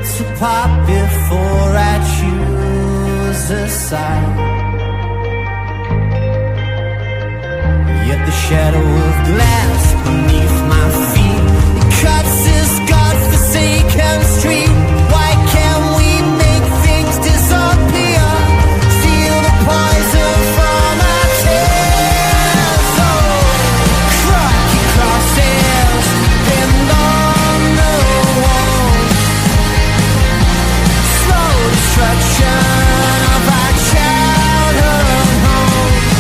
to pop before I choose a side. Yet the shadow of glass beneath my feet, it cuts this godforsaken street. Why can't we make things disappear? Steal the poison from our tears. Oh, crocky crosses pinned on the wall. Slow destruction of our childhood homes.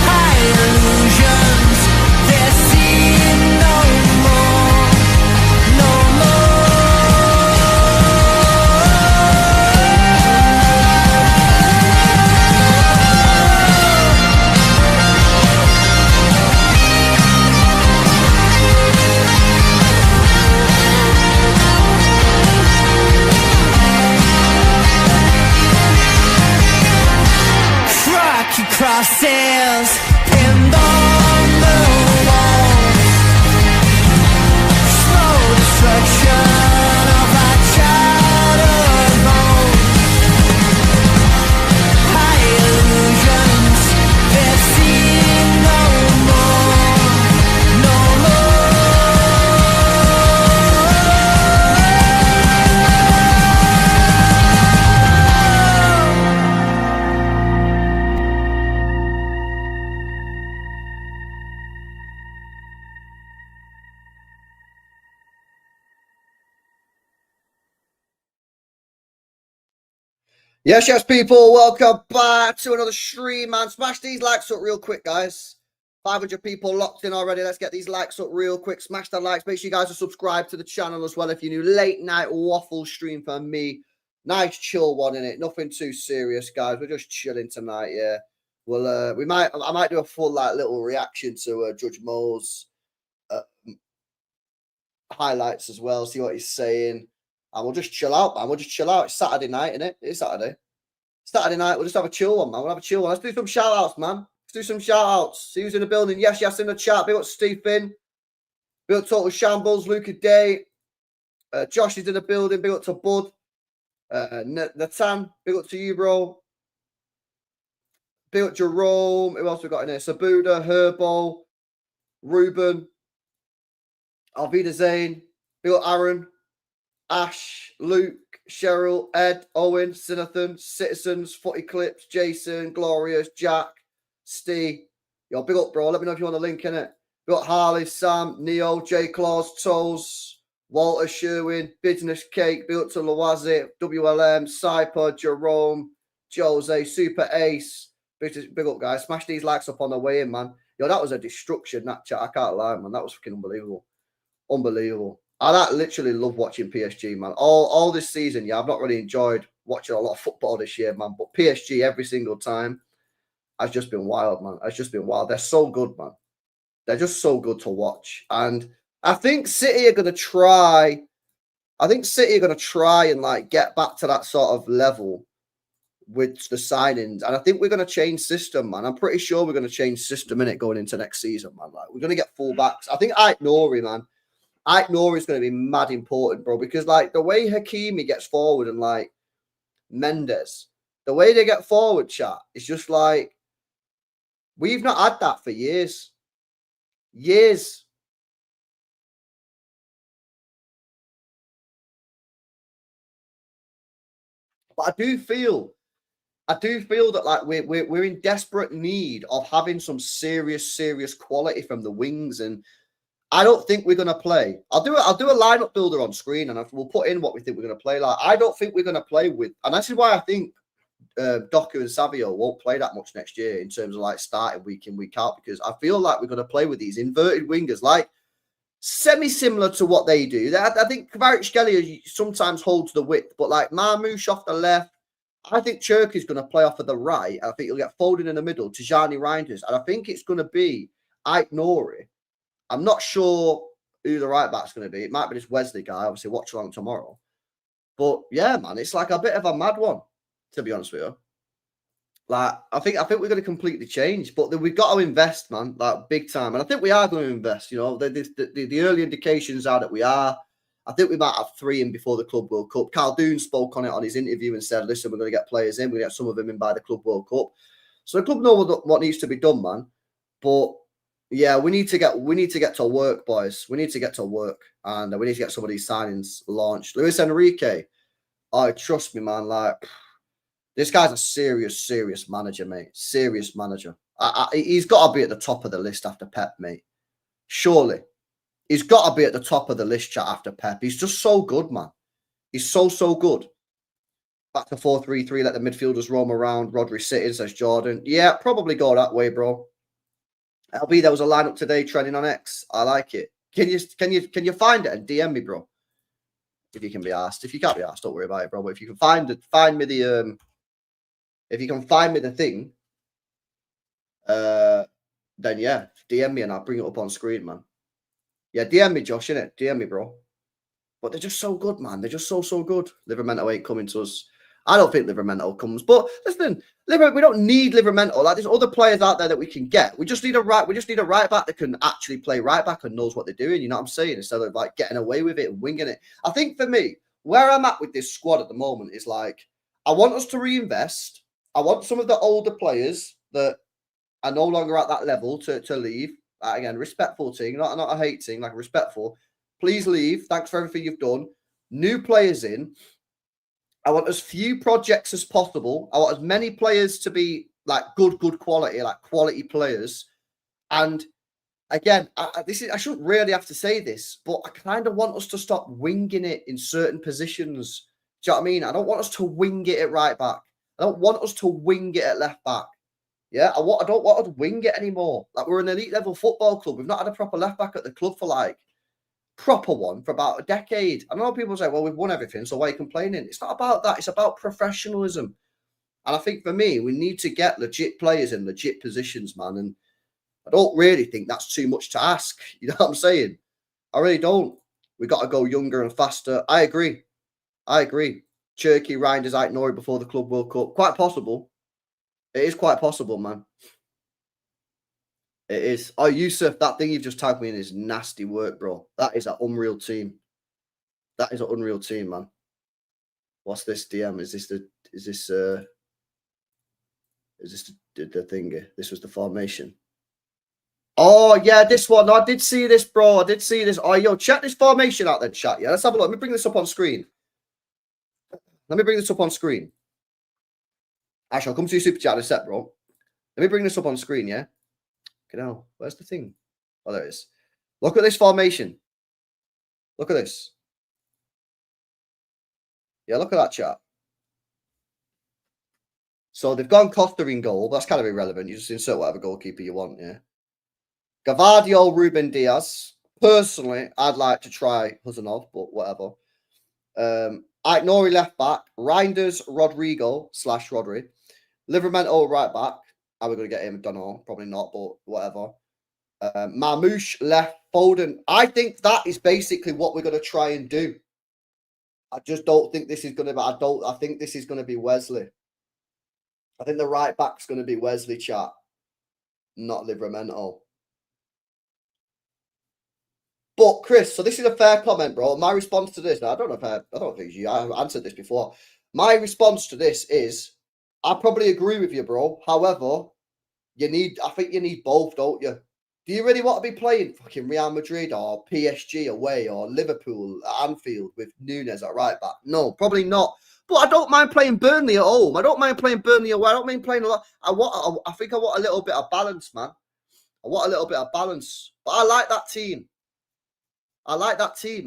High illusions, they're seen no more, no crocky crosses pinned on the wall. Slow destruction of our childhood homes. High illusions, they're seen no more, no Yes, people, welcome back to another stream, man. Smash these likes up real quick, guys. 500 people locked in already. Let's get these likes up real quick. Smash the likes. Make sure you guys are subscribed to the channel as well if you're new. Late night waffle stream for me. Nice chill one in it. Nothing too serious, guys. We're just chilling tonight, yeah. Well, I might do a full little reaction to Judge Mo's highlights as well. See what he's saying. And we'll just chill out, man. We'll just chill out. It's Saturday night, isn't it? It's Saturday. Saturday night, we'll just have a chill one, man. We'll have a chill one. Let's do some shout outs, man. Let's do some shout outs. See who's in the building. Yes, in the chat. Big up Stephen. Big up Total Shambles. Luca Day. Josh is in the building. Big up to Bud. Natan. Big up to you, bro. Big up Jerome. Who else we got in here? Sabuda, Herbo, Ruben, Alvida Zane. Big up Aaron. Ash, Luke, Cheryl, Ed, Owen, Sinathan, Citizens, Footy Clips, Jason, Glorious, Jack, Steve. Yo, big up, bro. Let me know if you want a link in it. Big up Harley, Sam, Neo, J Claus, Toes, Walter Sherwin, Business Cake, big up to Loazi, WLM, Cyper, Jerome, Jose, Super Ace. Big up, guys. Smash these likes up on the way in, man. Yo, that was a destruction, that chat. I can't lie, man. That was fucking unbelievable. Unbelievable. I literally love watching PSG, man. All this season, yeah, I've not really enjoyed watching a lot of football this year, man. But PSG every single time has just been wild, man. It's just been wild. They're so good, man. They're just so good to watch. And I think City are going to try. I think City are going to try and get back to that sort of level with the signings. And I think we're going to change system, man. I'm pretty sure we're going to change system in it going into next season, man. We're going to get fullbacks. I think Ike Nori, man. Ike Nori is going to be mad important, bro, because the way Hakimi gets forward and Mendes, the way they get forward, chat, it's just we've not had that for years. Years. But I do feel that we're in desperate need of having some serious quality from the wings, and I don't think we're going to play. I'll do a lineup builder on screen, and we'll put in what we think we're going to play. I don't think we're going to play with, and this is why I think Doku and Savio won't play that much next year in terms of starting week in, week out, because I feel like we're going to play with these inverted wingers, semi-similar to what they do. I think Kvaratskhelia sometimes holds the width, but Marmoush off the left, I think Cherky's going to play off of the right. I think he'll get folded in the middle, Tijani Reinders, and I think it's going to be Ike Nori. I'm not sure who the right back's going to be. It might be this Wesley guy. Obviously, watch along tomorrow. But yeah, man, it's a bit of a mad one, to be honest with you. I think we're going to completely change, but we've got to invest, man, big time. And I think we are going to invest. You know, the early indications are that we are. I think we might have 3 in before the Club World Cup. Karl spoke on it on his interview and said, listen, we're going to get players in. We're going to get some of them in by the Club World Cup. So the club know what needs to be done, man. But yeah, we need to get to work, boys. We need to get to work, and we need to get some of these signings launched. Luis Enrique, trust me, man. Like, this guy's a serious manager, mate. Serious manager. He's got to be at the top of the list after Pep, mate. Surely, he's got to be at the top of the list, chat, after Pep. He's just so good, man. He's so good. Back to 4-3-3, let the midfielders roam around. Rodri sitting, says Jordan. Yeah, probably go that way, bro. LB, there was a lineup today trending on X. I like it. Can you find it and DM me, bro? If you can be asked. If you can't be asked, don't worry about it, bro. But if you can find me the thing, then yeah, DM me and I'll bring it up on screen, man. Yeah, DM me, Josh, innit? DM me, bro. But they're just so good, man. They're just so good. Livramento ain't coming to us. I don't think Livramento comes. But listen, we don't need Livramento. Like, there's other players out there that we can get. We just need a right back that can actually play right back and knows what they're doing. You know what I'm saying? Instead of like getting away with it and winging it. I think for me, where I'm at with this squad at the moment is like, I want us to reinvest. I want some of the older players that are no longer at that level to leave. Again, respectful thing, not a hate thing, like respectful. Please leave. Thanks for everything you've done. New players in. I want as few projects as possible. I want as many players to be like good quality, like quality players. And again, I shouldn't really have to say this, but I kind of want us to stop winging it in certain positions. Do you know what I mean? I don't want us to wing it at right back. I don't want us to wing it at left back. Yeah, I don't want to wing it anymore. Like, we're an elite level football club. We've not had a proper left back at the club for like proper one for about a decade. I know people say, well, we've won everything, so why are you complaining? It's not about that. It's about professionalism. And I think for me, we need to get legit players in legit positions, man. And I don't really think that's too much to ask. You know what I'm saying? I really don't. We got to go younger and faster. I agree. Cherky, Reinders, Aitnori before the Club World Cup. Quite possible. It is quite possible, man. It is. Oh, Yusuf, that thing you've just tagged me in is nasty work, bro. That is an unreal team. That is an unreal team, man. What's this DM? Is this the thing? This was the formation. Oh, yeah, this one. I did see this, bro. I did see this. Oh, yo, check this formation out then, chat. Yeah, let's have a look. Let me bring this up on screen. Actually, I'll come to your super chat in a sec, bro. Let me bring this up on screen, yeah? Okay, now, where's the thing? Oh, there it is. Look at this formation. Look at this. Yeah, look at that chat. So they've gone Costa in goal. That's kind of irrelevant. You just insert whatever goalkeeper you want, yeah? Gavadio, Ruben Diaz. Personally, I'd like to try Huzanov, but whatever. Aitnori left back. Reinders, Rodrigo/Rodri. Livramento right back. Are we going to get him? Don't know. Probably not, but whatever. Marmoush left. Foden. I think that is basically what we're going to try and do. I just don't think this is going to be. I think this is going to be Wesley. I think the right back's going to be Wesley, chat, not Livramento. But Chris, so this is a fair comment, bro. My response to this, now, I don't think I answered this before. My response to this is, I probably agree with you, bro. However, I think you need both, don't you? Do you really want to be playing fucking Real Madrid or PSG away or Liverpool at Anfield with Nunes at right back? No, probably not. But I don't mind playing Burnley at home. I don't mind playing Burnley away. I don't mind playing a lot. I think I want a little bit of balance, man. I want a little bit of balance. But I like that team.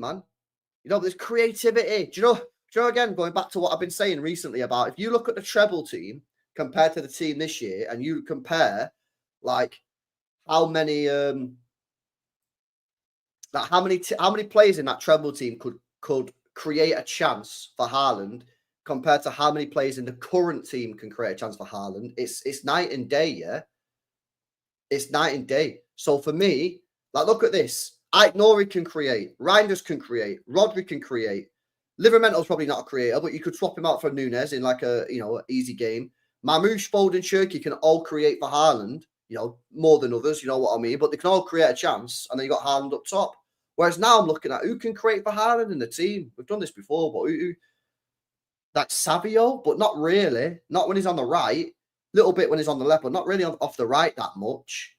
Man. You know, there's creativity. Do you know, again, going back to what I've been saying recently about, if you look at the treble team compared to the team this year, and you compare, like, how many players in that treble team could create a chance for Haaland compared to how many players in the current team can create a chance for Haaland, it's night and day, yeah? It's night and day. So for me, like, look at this. Aitnori can create. Reinders can create. Rodri can create. Livramento's probably not a creator, but you could swap him out for Nunes in like a, easy game. Marmoush, Foden, Cherky can all create for Haaland, more than others, you know what I mean? But they can all create a chance, and then you got Haaland up top. Whereas now I'm looking at who can create for Haaland in the team. We've done this before, but who that's Savio, but not really. Not when he's on the right. Little bit when he's on the left, but not really off the right that much.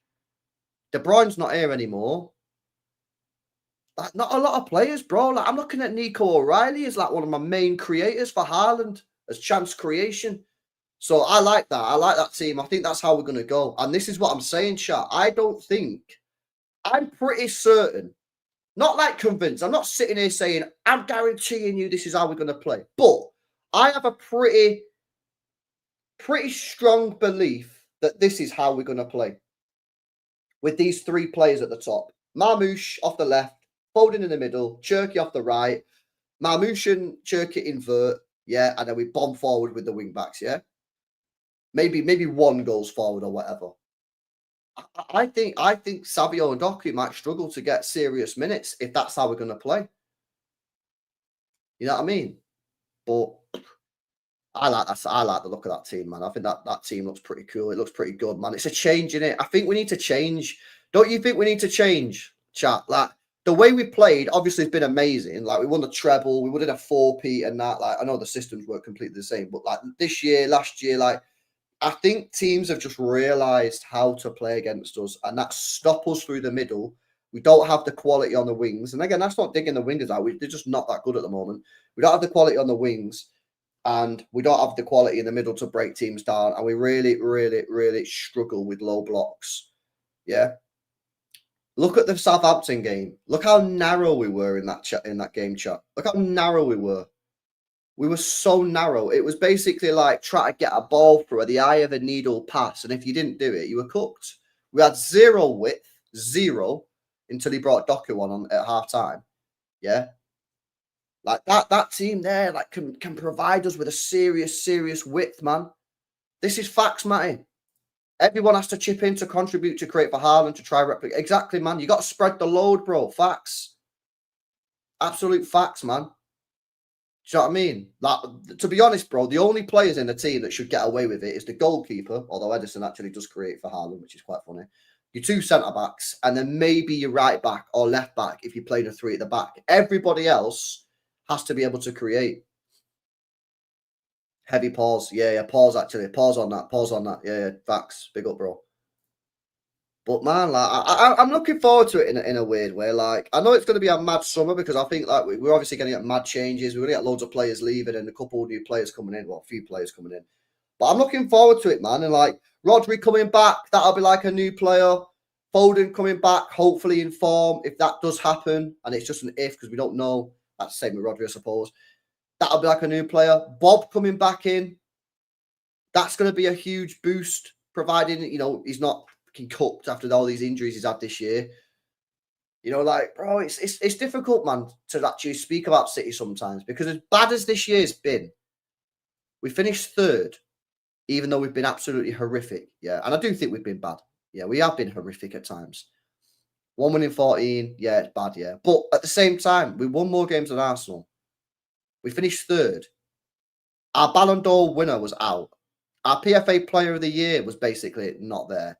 De Bruyne's not here anymore. Like, not a lot of players, bro. Like, I'm looking at Nico O'Reilly as like one of my main creators for Haaland as chance creation. So I like that. I like that team. I think that's how we're going to go. And this is what I'm saying, chat. I'm pretty certain, not like convinced. I'm not sitting here saying, I'm guaranteeing you this is how we're going to play. But I have a pretty strong belief that this is how we're going to play. With these three players at the top. Marmoush off the left, Foden in the middle, Cherky off the right, Marmoush and Cherky invert, yeah, and then we bomb forward with the wing backs, yeah. Maybe one goes forward or whatever. I think Savio and Doku might struggle to get serious minutes if that's how we're going to play. You know what I mean? But I like the look of that team, man. I think that team looks pretty cool. It looks pretty good, man. It's a change in it. I think we need to change. Don't you think we need to change, chat? Like the way we played, obviously, has been amazing. Like we won the treble, we did a 4P and that. Like I know the systems weren't completely the same, but like this year, last year, like I think teams have just realised how to play against us, and that stop us through the middle. We don't have the quality on the wings, and again, that's not digging the wingers out. They're just not that good at the moment. We don't have the quality on the wings. And we don't have the quality in the middle to break teams down. And we really, really, really struggle with low blocks. Yeah. Look at the Southampton game. Look how narrow we were in that game, chat. Look how narrow we were. We were so narrow. It was basically like try to get a ball through the eye of a needle pass. And if you didn't do it, you were cooked. We had zero width, zero, until he brought Doku on at half time. Yeah. Like that team there, like can provide us with a serious width, man. This is facts, Matty. Everyone has to chip in to contribute to create for Haaland to try replicate. Exactly, man. You got to spread the load, bro. Facts. Absolute facts, man. Do you know what I mean? Like, to be honest, bro, the only players in the team that should get away with it is the goalkeeper, although Edison actually does create for Haaland, which is quite funny. Your two centre-backs, and then maybe your right back or left back if you're playing a three at the back. Everybody else has to be able to create. Heavy pause. Yeah. Pause, actually. Pause on that. Yeah. Facts. Big up, bro. But, man, like, I'm looking forward to it in a weird way. Like, I know it's going to be a mad summer because I think, like, we're obviously going to get mad changes. We're going to get loads of players leaving and a couple of new players coming in. Well, a few players coming in. But I'm looking forward to it, man. And, like, Rodri coming back, that'll be like a new player. Foden coming back, hopefully in form, if that does happen. And it's just an if because we don't know. That's the same with Rodri, I suppose. That'll be like a new player. Bob coming back in. That's going to be a huge boost, providing, you know, he's not cooked after all these injuries he's had this year. You know, like, bro, it's difficult, man, to actually speak about City sometimes because as bad as this year's been, we finished third, even though we've been absolutely horrific. Yeah, and I do think we've been bad. Yeah, we have been horrific at times. 1 win in 14, yeah, it's bad, yeah. But at the same time, we won more games than Arsenal. We finished third. Our Ballon d'Or winner was out. Our PFA Player of the Year was basically not there.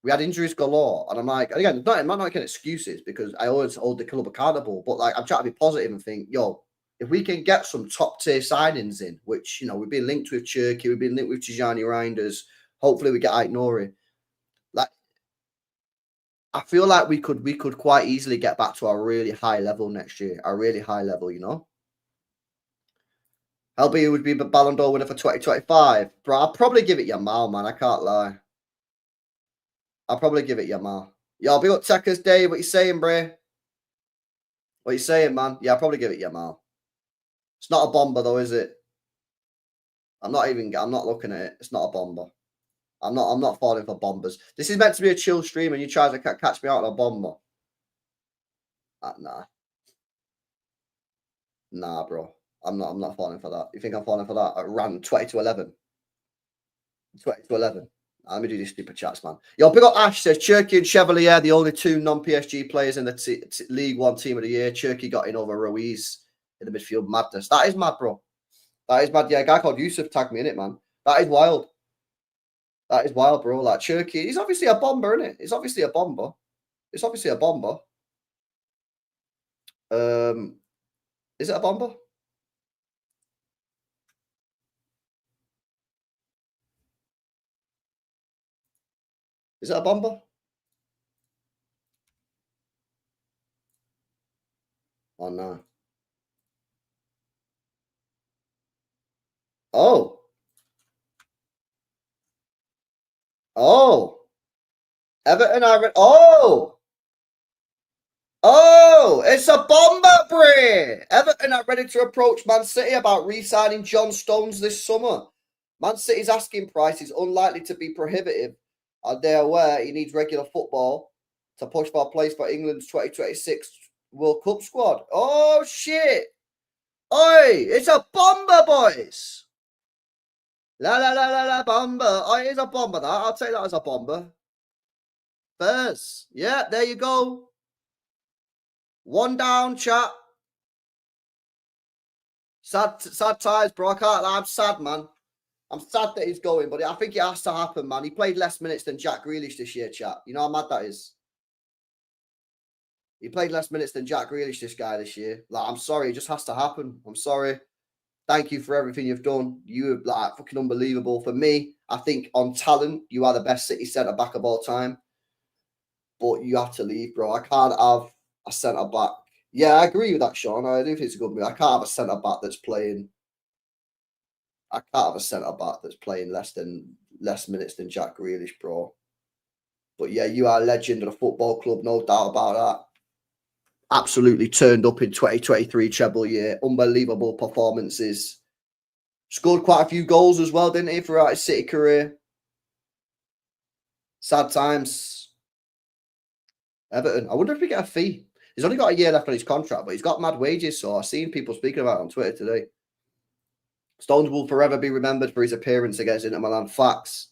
We had injuries galore. And I'm like, again, I'm not making excuses because I always hold the club accountable. But like, I'm trying to be positive and think, yo, if we can get some top tier signings in, which, you know, we've been linked with Cherky, we've been linked with Tijani Reinders. Hopefully we get Ait Nouri. Like, I feel like we could quite easily get back to a really high level next year. A really high level, you know? LB would be the Ballon d'Or winner for 2025. Bro, I'll probably give it Yamal, man. I can't lie. I'll probably give it Yamal. Yo, big up Techers Day. What you saying, bro? What you saying, man? Yeah, I'll probably give it Yamal. It's not a bomber, though, is it? I'm not looking at it. It's not a bomber. I'm not falling for bombers. This is meant to be a chill stream and you try to catch me out on a bomber. Nah. Nah, bro. I'm not falling for that. You think I'm falling for that? At round 20 to 11. 20 to 11. Let me do these stupid chats, man. Yo, big up Ash says Cherky and Chevalier, the only two non-PSG players in the League One Team of the Year. Cherky got in over Ruiz in the midfield. Madness. That is mad, bro. That is mad. Yeah, a guy called Yusuf tagged me in it, man. That is wild. That is wild, bro. Like Cherky, he's obviously a bomber, isn't it? It's obviously a bomber. Is it a bomber? Is it a bomber? Oh no. Oh. Oh. Everton are. Oh. Oh, it's a bomber, Bray! Everton are ready to approach Man City about re-signing John Stones this summer. Man City's asking price is unlikely to be prohibitive, and they're aware he needs regular football to push for a place for England's 2026 World Cup squad. Oh, shit! Oi, it's a bomber, boys! La la la la la, bomber. Oi, it's a bomber, that. I'll take that as a bomber. First. Yeah, there you go. One down, chat. Sad times, bro. I can't lie. I'm sad, man. I'm sad that he's going, but I think it has to happen, man. He played less minutes than Jack Grealish this year, chat. You know how mad that is? He played less minutes than Jack Grealish, this guy, this year. Like, I'm sorry. It just has to happen. I'm sorry. Thank you for everything you've done. You are like fucking unbelievable. For me, I think on talent, you are the best City centre back of all time. But you have to leave, bro. I can't have a centre back. Yeah, I agree with that, Sean. I do think it's a good move. I can't have a centre back that's playing. I can't have a centre back that's playing less minutes than Jack Grealish, bro. But yeah, you are a legend of the football club, no doubt about that. Absolutely turned up in 2023 treble year. Unbelievable performances. Scored quite a few goals as well, didn't he, throughout his City career? Sad times. Everton. I wonder if we get a fee. He's only got a year left on his contract, but he's got mad wages. So I've seen people speaking about it on Twitter today. Stones will forever be remembered for his appearance against Inter Milan. Facts.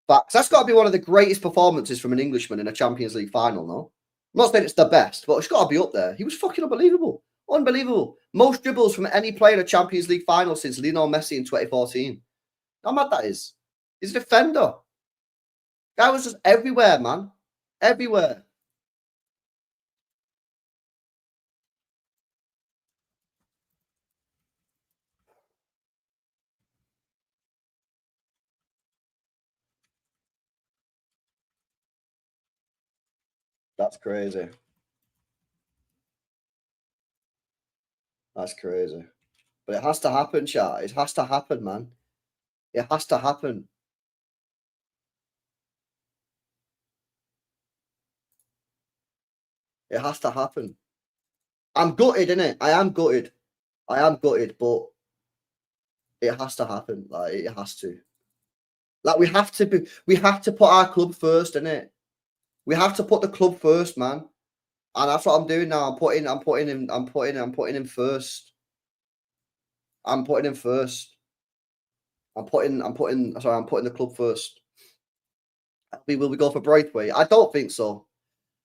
Facts. That's got to be one of the greatest performances from an Englishman in a Champions League final, no? I'm not saying it's the best, but it's got to be up there. He was fucking unbelievable. Unbelievable. Most dribbles from any player in a Champions League final since Lionel Messi in 2014. How mad that is. He's a defender. Guy was just everywhere, man. Everywhere. That's crazy. That's crazy. But it has to happen, chat. It has to happen, man. It has to happen. It has to happen. I'm gutted, innit? I am gutted. I am gutted, but it has to happen. Like, it has to. Like, we have to put our club first, innit? We have to put the club first, man. And that's what I'm doing now. I'm putting him first. I'm putting him first. I'm putting the club first. Will we go for Braithwaite? I don't think so.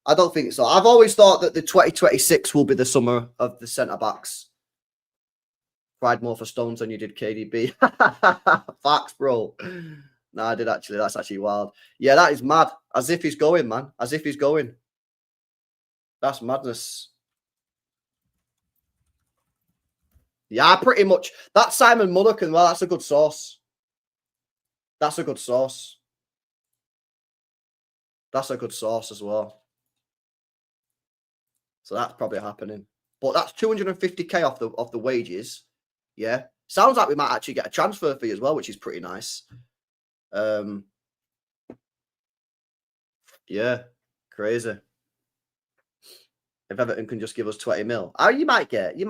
I don't think so. I've always thought that the 2026 will be the summer of the centre backs. Cried more for Stones than you did KDB. Facts, bro. No, I did actually. That's actually wild. Yeah, that is mad. As if he's going, man. As if he's going. That's madness. Yeah, pretty much. That Simon Mullican, well, that's a good source. That's a good source. That's a good source as well. So that's probably happening. But that's 250k off the wages. Yeah. Sounds like we might actually get a transfer fee as well, which is pretty nice. Yeah. Crazy. If Everton can just give us 20 mil. Oh, you might get 10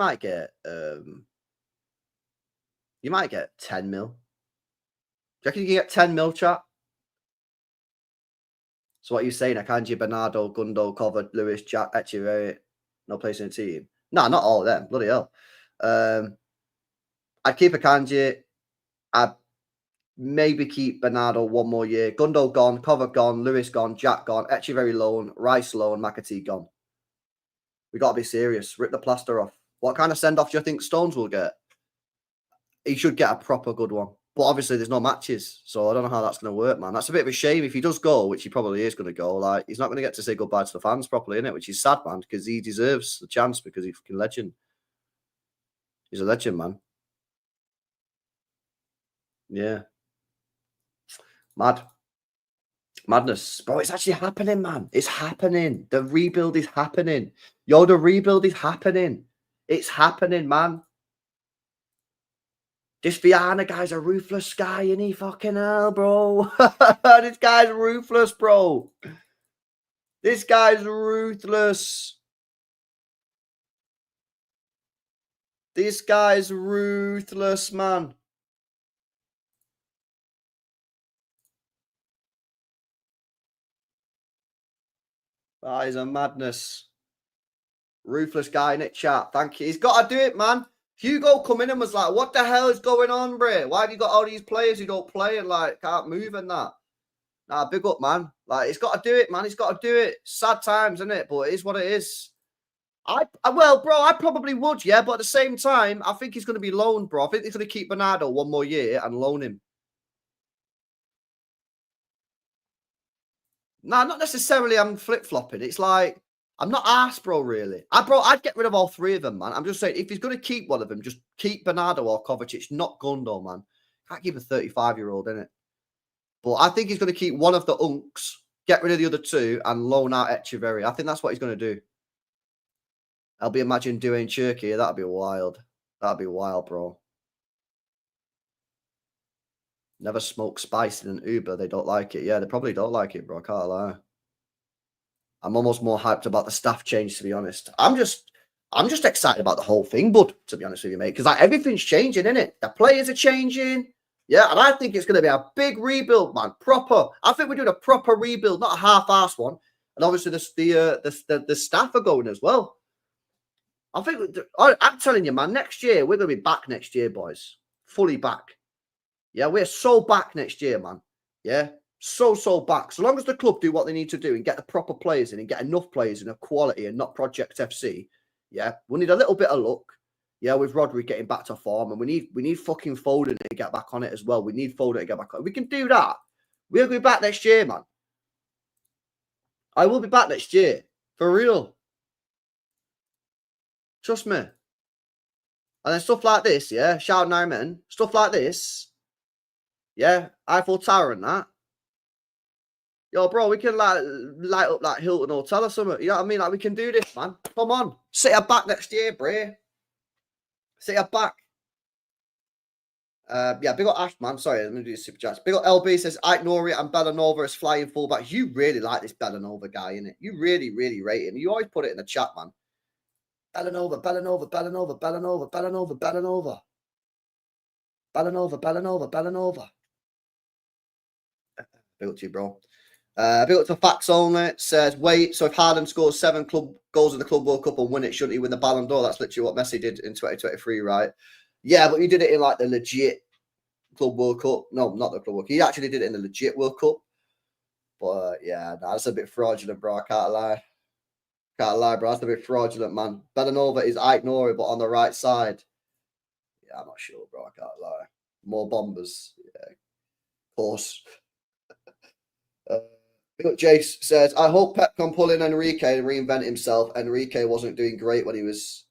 mil. Do you reckon you can get 10 mil, chat? So what are you saying? Akanji, Bernardo, Gundo, Covered, Lewis, Jack, Echeverri, no place in the team. No, not all of them. Bloody hell. I'd keep Akanji. I'd maybe keep Bernardo one more year. Gundo gone, Covered gone, Lewis gone, Jack gone, Echeverri loan, Rice loan, McAtee gone. We got to be serious. Rip the plaster off. What kind of send-off do you think Stones will get? He should get a proper good one. But obviously, there's no matches, so I don't know how that's going to work, man. That's a bit of a shame. If he does go, which he probably is going to go, like he's not going to get to say goodbye to the fans properly, innit? Which is sad, man, because he deserves the chance because he's a fucking legend. He's a legend, man. Yeah. Madness. Bro, it's actually happening, man. It's happening. The rebuild is happening. Yo, the rebuild is happening. It's happening, man. This Viana guy's a ruthless guy, isn't he? Fucking hell, bro. This guy's ruthless, bro. This guy's ruthless. This guy's ruthless, man. That is a madness. Ruthless guy in it, chat. Thank you. He's got to do it, man. Hugo come in and was like, what the hell is going on, bro? Why have you got all these players who don't play and like can't move and that? Nah, big up, man. Like, he's got to do it, man. He's got to do it. Sad times, isn't it? But it is what it is. Well, bro, I probably would, yeah. But at the same time, I think he's going to be loaned, bro. I think he's going to keep Bernardo one more year and loan him. Nah, not necessarily I'm flip-flopping. It's like, I'm not asked, bro, really. I'd get rid of all three of them, man. I'm just saying, if he's going to keep one of them, just keep Bernardo or Kovacic, not Gundo, man. Can't keep a 35-year-old, innit? But I think he's going to keep one of the unks, get rid of the other two, and loan out Echeverri. I think that's what he's going to do. I'll be imagining doing Turkey. That'd be wild. That'd be wild, bro. Never smoke spice in an Uber. They don't like it. Yeah, they probably don't like it, bro. I can't lie. I'm almost more hyped about the staff change, to be honest. I'm just excited about the whole thing, bud, to be honest with you, mate. Because like everything's changing, innit? The players are changing. Yeah, and I think it's going to be a big rebuild, man. Proper. I think we're doing a proper rebuild, not a half-assed one. And obviously the staff are going as well. I think I'm telling you, man, next year we're going to be back next year, boys. Fully back. Yeah, we're so back next year, man. Yeah, so back. So long as the club do what they need to do and get the proper players in and get enough players in of quality and not Project FC. Yeah, we need a little bit of luck. Yeah, with Rodri getting back to form, and we need fucking Foden to get back on it as well. We need Foden to get back on. We can do that. We'll be back next year, man. I will be back next year for real. Trust me. And then stuff like this, yeah. Shout out men. Stuff like this. Yeah. Eiffel Tower and that. Yo, bro, we can like light up that Hilton Hotel or something. You know what I mean? Like, we can do this, man. Come on. Sit her back next year, bro. Sit her back. Yeah, big up Ash, man. Sorry, let me do the super chats. Big up LB says Ike Nori and Bellanova as flying fullback. You really like this Bellanova guy, innit? You really, really rate him. You always put it in the chat, man. Bellanova. Big up to you, bro. Big up to Facts Only. Says, wait, so if Harden scores 7 club goals in the Club World Cup and win it, shouldn't he win the Ballon d'Or? That's literally what Messi did in 2023, right? Yeah, but he did it in like the legit Club World Cup. No, not the Club World Cup. He actually did it in the legit World Cup. But yeah, that's a bit fraudulent, bro. I can't lie. Can't lie, bro. That's a bit fraudulent, man. Bellanova is Ike Nori, but on the right side. Yeah, I'm not sure, bro. I can't lie. More bombers. Yeah, of course. Jace says, I hope Pep can pull in Enrique and reinvent himself. Enrique wasn't doing great when he was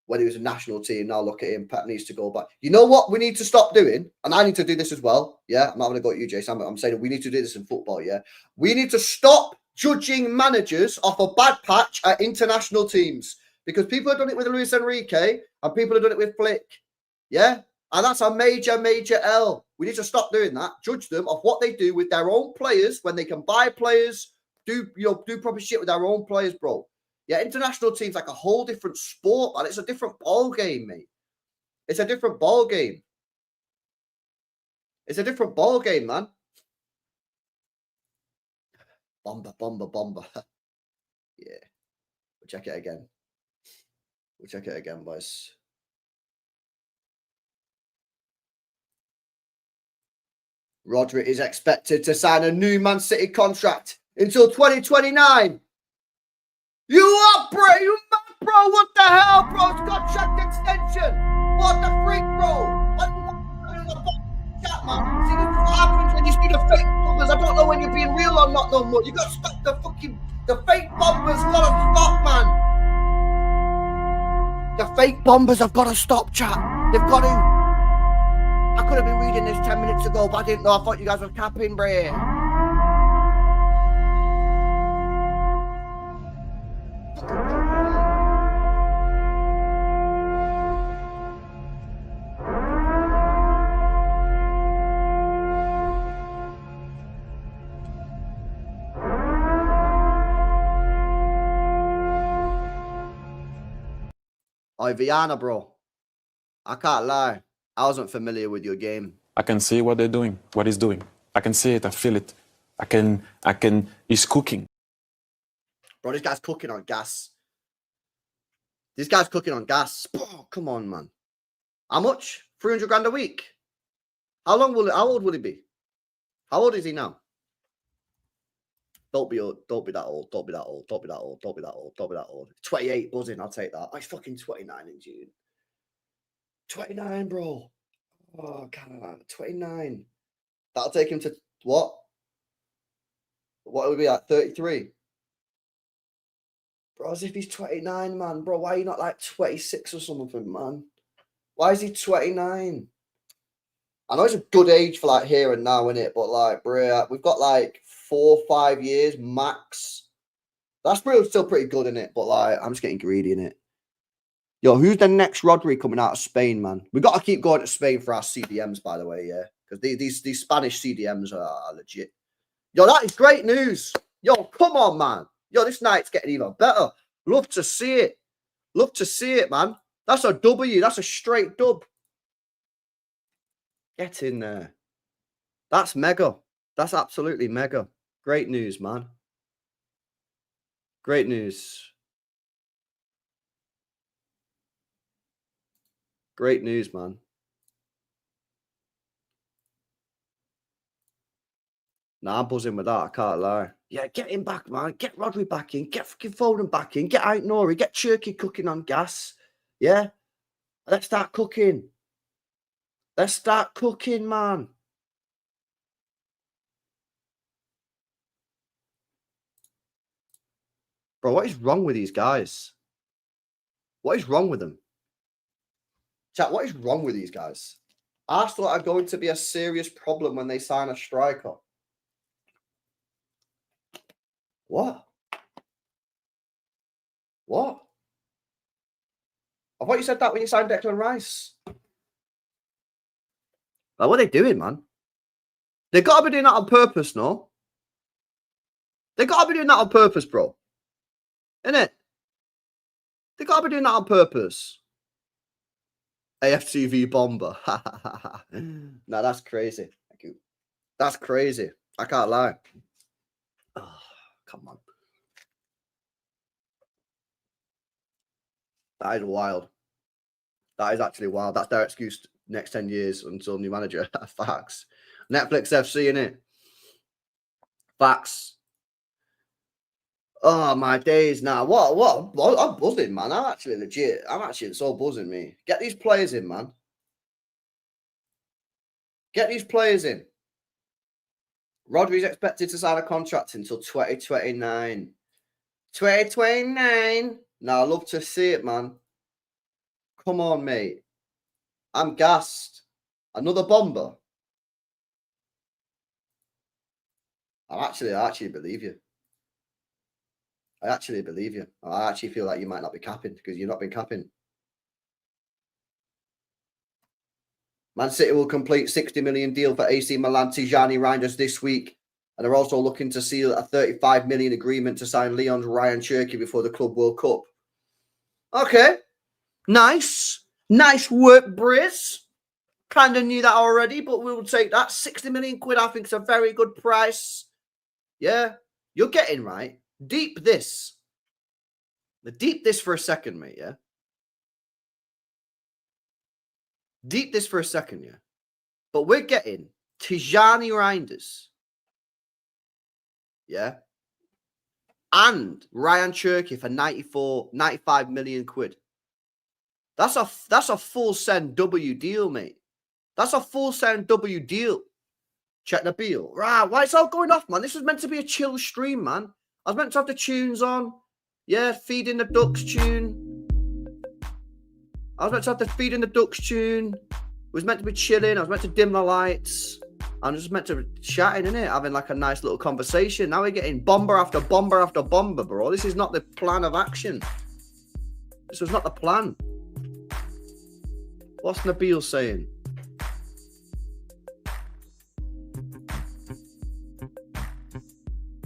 a national team. Now look at him. Pep needs to go back. You know what we need to stop doing? And I need to do this as well. Yeah, I'm not going to go at you, Jace. I'm saying we need to do this in football, yeah? We need to stop judging managers off a bad patch at international teams. Because people have done it with Luis Enrique and people have done it with Flick. Yeah? And that's a major, major L. We need to stop doing that. Judge them off what they do with their own players when they can buy players, do proper shit with their own players, bro. Yeah, international teams like a whole different sport, man. It's a different ball game, mate. It's a different ball game. It's a different ball game, man. Bomber. Yeah. We'll check it again. Boys. Rodri is expected to sign a new Man City contract until 2029. You up, bro? You mad, bro? What the hell, bro? It's contract extension. What the freak, bro? man. See, this is what happens when you see the fake bombers. I don't know when you're being real or not no more. You got to stop the fake bombers. Gotta stop, man. The fake bombers have got to stop, chat. They've got to. I could have been reading this 10 minutes ago, but I didn't know. I thought you guys were capping, Bray. Oh, Viana, bro. I can't lie. I wasn't familiar with your game. I can see what they're doing, what he's doing. I can see it, I feel it. He's cooking. Bro, this guy's cooking on gas. This guy's cooking on gas. Oh, come on, man. How much? 300 grand a week? How old will he be? How old is he now? Don't be that old. Don't be that old. Don't be that old. Don't be that old. Don't be that old. 28 buzzing. I'll take that. Oh, he's fucking 29 in June. 29, bro. Oh, God. 29. That'll take him to what? What would be at 33? Bro, as if he's 29, man. Bro, why are you not like 26 or something, man? Why is he 29? I know it's a good age for like here and now, innit? But like, bro, we've got like 4 or 5 years max. That's still pretty good, innit? But like, I'm just getting greedy, innit? Yo, who's the next Rodri coming out of Spain, man? We got to keep going to Spain for our CDMs, by the way, yeah? Because these Spanish CDMs are legit. Yo, that is great news. Yo, come on, man. Yo, this night's getting even better. Love to see it. Love to see it, man. That's a W. That's a straight dub. Get in there. That's mega. That's absolutely mega. Great news, man. Great news. Great news, man. Nah, I'm buzzing with that. I can't lie. Yeah, get him back, man. Get Rodri back in. Get fucking Foden back in. Get out Nori. Get Turkey cooking on gas. Yeah? Let's start cooking. Let's start cooking, man. Bro, what is wrong with these guys? What is wrong with them? Chat, what is wrong with these guys? Arsenal are going to be a serious problem when they sign a striker. What? What? I thought you said that when you signed Declan Rice. Like, what are they doing, man? They got to be doing that on purpose, no? They got to be doing that on purpose, bro. Innit? They got to be doing that on purpose. AFTV bomber. Nah, that's crazy. Thank you. That's crazy. I can't lie. Oh, come on. That is wild. That is actually wild. That's their excuse next 10 years until new manager. Facts. Netflix FC, innit? Facts. Oh, my days now. What? I'm buzzing, man. I'm actually legit. I'm actually so buzzing, me. Get these players in, man. Get these players in. Rodri's expected to sign a contract until 2029. 2029. Now, I love to see it, man. Come on, mate. I'm gassed. Another bomber. I actually believe you. I actually believe you. I actually feel like you might not be capping because you've not been capping. Man City will complete 60 million deal for AC Milan Tijani Reinders this week. And they're also looking to seal a 35 million agreement to sign Lyon's Ryan Cherky before the Club World Cup. Okay. Nice. Nice work, Briz. Kind of knew that already, but we'll take that. 60 million quid, I think, is a very good price. Yeah. You're getting right. Deep this. Deep this for a second, mate, yeah? Deep this for a second, yeah? But we're getting Tijani Reinders. Yeah? And Ryan Cherky for 95 million quid. That's a full send W deal, mate. That's a full sound W deal. Check the bill. Right, why it's all going off, man? This was meant to be a chill stream, man. I was meant to have the tunes on. Yeah, feeding the ducks tune. I was meant to have the feeding the ducks tune. It was meant to be chilling. I was meant to dim the lights. I'm just meant to be chatting, innit? Having like a nice little conversation. Now we're getting bomber after bomber after bomber, bro. This is not the plan of action. This was not the plan. What's Nabil saying?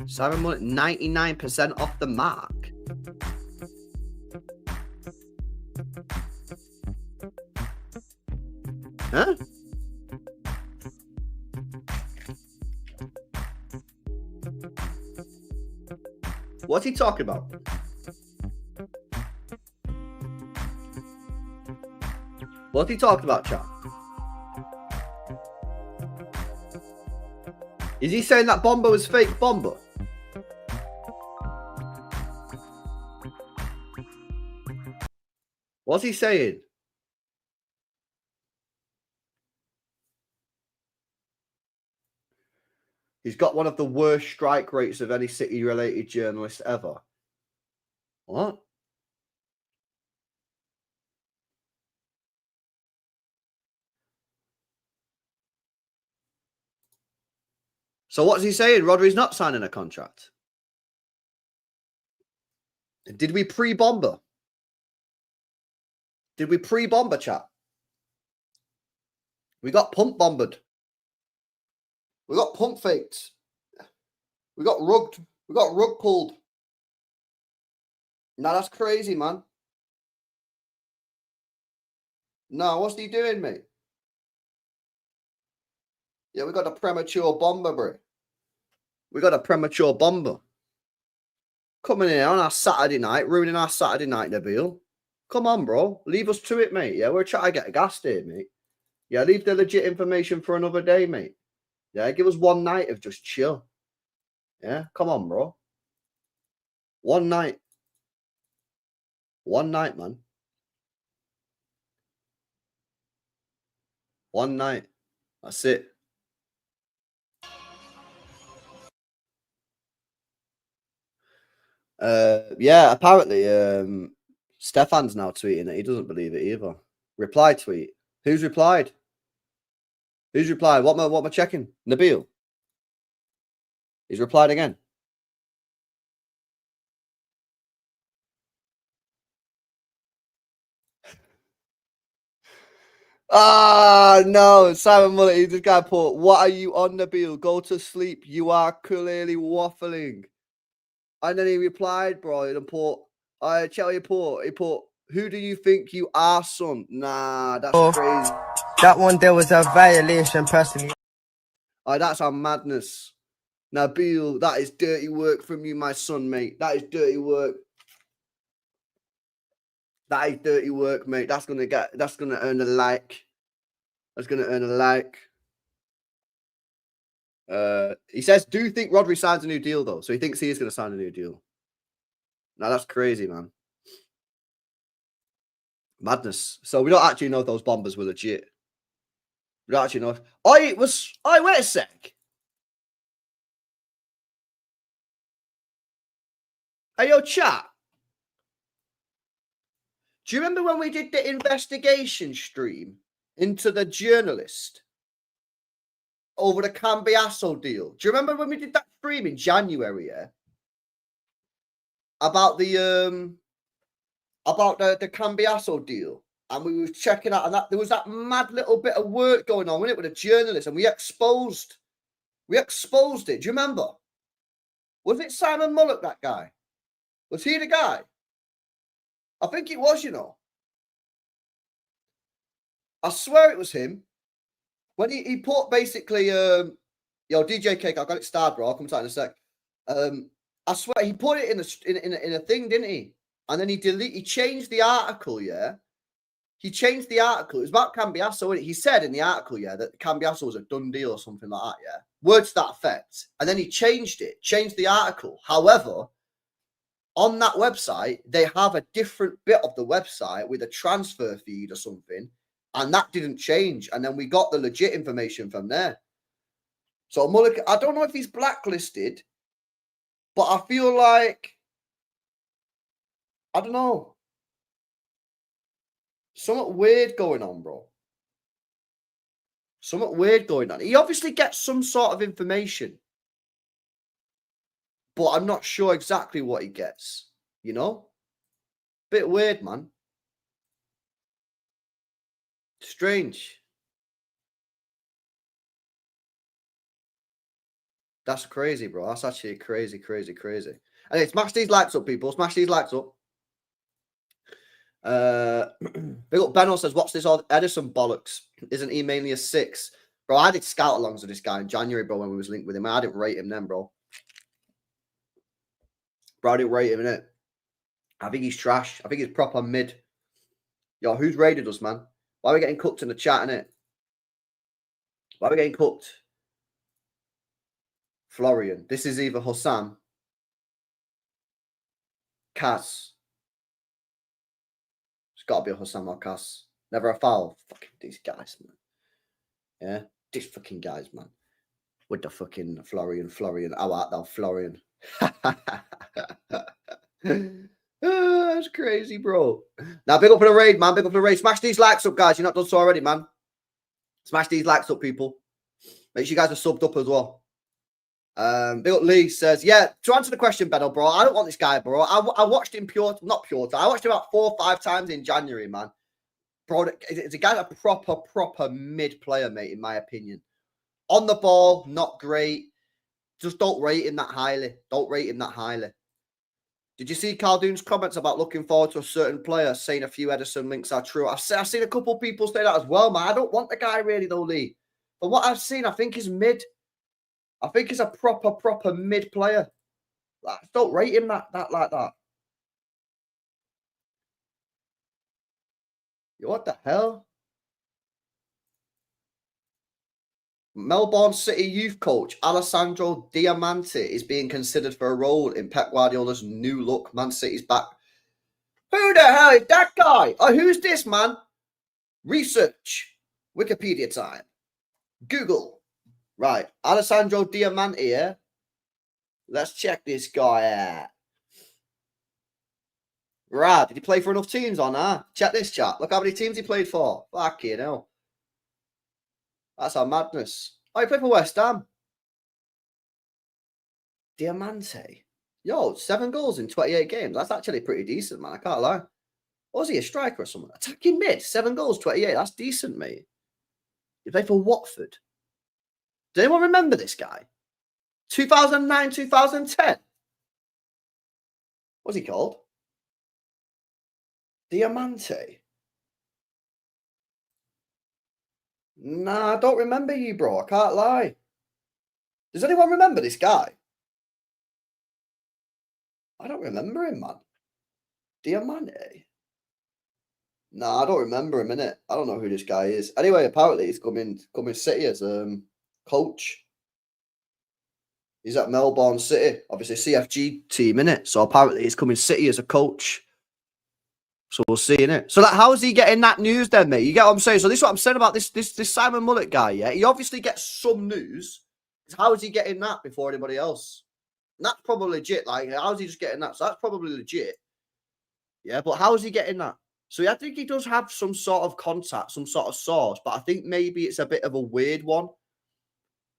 Simon Mullet, 99% off the mark. Huh? What's he talking about? What's he talking about, chat? Is he saying that Bomber was fake Bomber? What's he saying? He's got one of the worst strike rates of any City-related journalist ever. What? So what's he saying? Rodri's not signing a contract. Did we pre-Bomber? Did we pre-Bomber, chat? We got pump-bombered. We got pump faked. We got rugged. We got rug pulled. Now that's crazy, man. No, what's he doing, mate? Yeah, we got a premature bomber, bro. We got a premature bomber. Coming in on our Saturday night, ruining our Saturday night, Nabil. Come on, bro. Leave us to it, mate. Yeah, we're trying to get gassed here, mate. Yeah, leave the legit information for another day, mate. Yeah, give us one night of just chill. Yeah, come on, bro. One night. One night, man. One night. That's it. Yeah, apparently, Stefan's now tweeting that he doesn't believe it either. Reply tweet. Who's replied? Who's replied? What am I checking? Nabil. He's replied again. Ah, no. Simon Mullet, he just got put, what are you on, Nabil? Go to sleep. You are clearly waffling. And then he replied, bro, and put, I tell you, he put, who do you think you are, son? Nah, that's crazy. That one there was a violation, personally. Oh, that's a madness. Nabil, that is dirty work from you, my son, mate. That is dirty work. That is dirty work, mate. That's gonna earn a like. That's gonna earn a like. He says, do you think Rodri signs a new deal though? So he thinks he is gonna sign a new deal. Now that's crazy, man. Madness. So we don't actually know if those bombers were legit. We don't actually know if wait a sec. Hey yo, chat. Do you remember when we did the investigation stream into the journalist over the Cambiasso deal? Do you remember when we did that stream in January, yeah? About the Cambiasso deal. And we were checking out, and that there was that mad little bit of work going on with it with a journalist, and we exposed it. Do you remember? Was it Simon Mullet, that guy? Was he the guy? I think it was, you know. I swear it was him. When he put basically, yo, DJ Cake, I got it started, bro. I'll come to that in a sec. I swear he put it in a thing, didn't he? And then he changed the article, yeah. He changed the article. It was about Cambiasso. He said in the article, yeah, that Cambiasso was a done deal or something like that, yeah. Words to that effect. And then he changed the article. However, on that website, they have a different bit of the website with a transfer feed or something And that didn't change. And then we got the legit information from there. So Mulligan, I don't know if he's blacklisted, but I feel like, I don't know. Something weird going on, bro. Something weird going on. He obviously gets some sort of information, but I'm not sure exactly what he gets, you know? Bit weird, man. Strange. That's crazy, bro. That's actually crazy, crazy, crazy. Anyway, smash these likes up, people. Smash these likes up. Big up Benno says, what's this all Edison bollocks? Isn't he mainly a 6? Bro, I did scout alongs with this guy in January, bro, when we was linked with him. I didn't rate him then, bro. Bro, I didn't rate him, innit? I think he's trash. I think he's proper mid. Yo, who's raided us, man? Why are we getting cooked in the chat, innit? Why are we getting cooked? Florian. This is either Hussam, Kaz. It's got to be a Hussam or Kaz. Never a foul. Fucking these guys, man. Yeah, these fucking guys, man. With the fucking Florian. How art thou, Florian? That's crazy, bro. Now, big up for the raid, man. Big up for the raid. Smash these likes up, guys. You're not done so already, man. Smash these likes up, people. Make sure you guys are subbed up as well. Big up Lee says, yeah, to answer the question, Benno, bro, I don't want this guy, bro. I watched him not pure. I watched him about 4 or 5 times in January, man. Bro, it's a guy, a proper mid player, mate, in my opinion. On the ball, not great. Just don't rate him that highly. Don't rate him that highly. Did you see Carl Doon's comments about looking forward to a certain player, saying a few Edison links are true? I've seen a couple of people say that as well, man. I don't want the guy really, though, Lee. But what I've seen, I think he's mid. I think he's a proper mid player. Like, don't rate him that like that. What the hell? Melbourne City youth coach Alessandro Diamante is being considered for a role in Pep Guardiola's new look Man City's back. Who the hell is that guy? Oh, who's this, man? Research. Wikipedia time. Google. Right. Alessandro Diamante here. Let's check this guy out. Right. Did he play for enough teams or not? Check this chat. Look how many teams he played for. Fucking hell. That's our madness. Oh, he played for West Ham. Diamante. Yo, 7 goals in 28 games. That's actually pretty decent, man. I can't lie. Was he a striker or something? Attacking mid. 7 goals, 28. That's decent, mate. He played for Watford. Does anyone remember this guy? 2009, 2010. What's he called? Diamante. Nah, I don't remember you, bro. I can't lie. Does anyone remember this guy? I don't remember him, man. Diamante. Nah, I don't remember him, innit? I don't know who this guy is. Anyway, apparently he's coming City as coach. He's at Melbourne City, obviously CFG team, innit? So apparently he's coming City as a coach. So we'll see, innit? So how is he getting that news then, mate? You get what I'm saying? So this is what I'm saying about this Simon Mullet guy, yeah? He obviously gets some news. How is he getting that before anybody else? And that's probably legit. Like, how is he just getting that? So that's probably legit. Yeah, but how is he getting that? So I think he does have some sort of contact, some sort of source, but I think maybe it's a bit of a weird one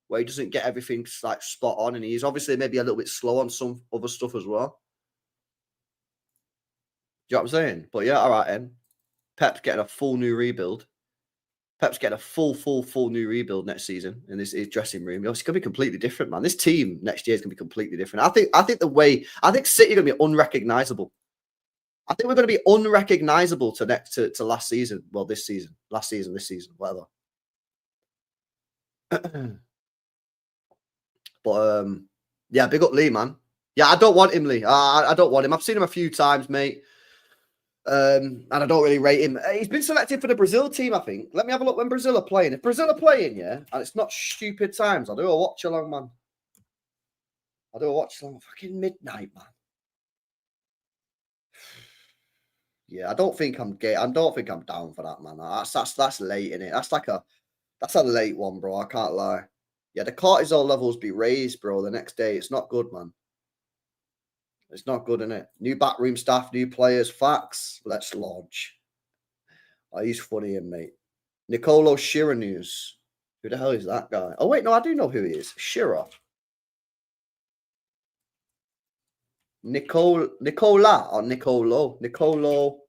where he doesn't get everything like spot on, and he's obviously maybe a little bit slow on some other stuff as well. Do you know what I'm saying? But yeah, all right, then. Pep's getting a full new rebuild. Pep's getting a full new rebuild next season in his dressing room. It's going to be completely different, man. This team next year is going to be completely different. I think City are going to be unrecognizable. I think we're going to be unrecognizable to last season. Well, this season, whatever. But yeah, big up Lee, man. Yeah, I don't want him, Lee. I don't want him. I've seen him a few times, mate. And I don't really rate him. He's been selected for the Brazil team, I think. Let me have a look when Brazil are playing. If Brazil are playing, yeah, and it's not stupid times, I'll do a watch along, man. I'll do a watch along fucking midnight, man. Yeah, I don't think I'm gay. I don't think I'm down for that, man. That's late, innit? That's a late one, bro. I can't lie. Yeah, the cortisol levels be raised, bro, the next day. It's not good, man. It's not good, innit? New backroom staff, new players, facts. Let's launch. Oh, he's funny, mate. Nicolo Shearer news. Who the hell is that guy? Oh, wait, no, I do know who he is. Shearer. Nicola or Nicolo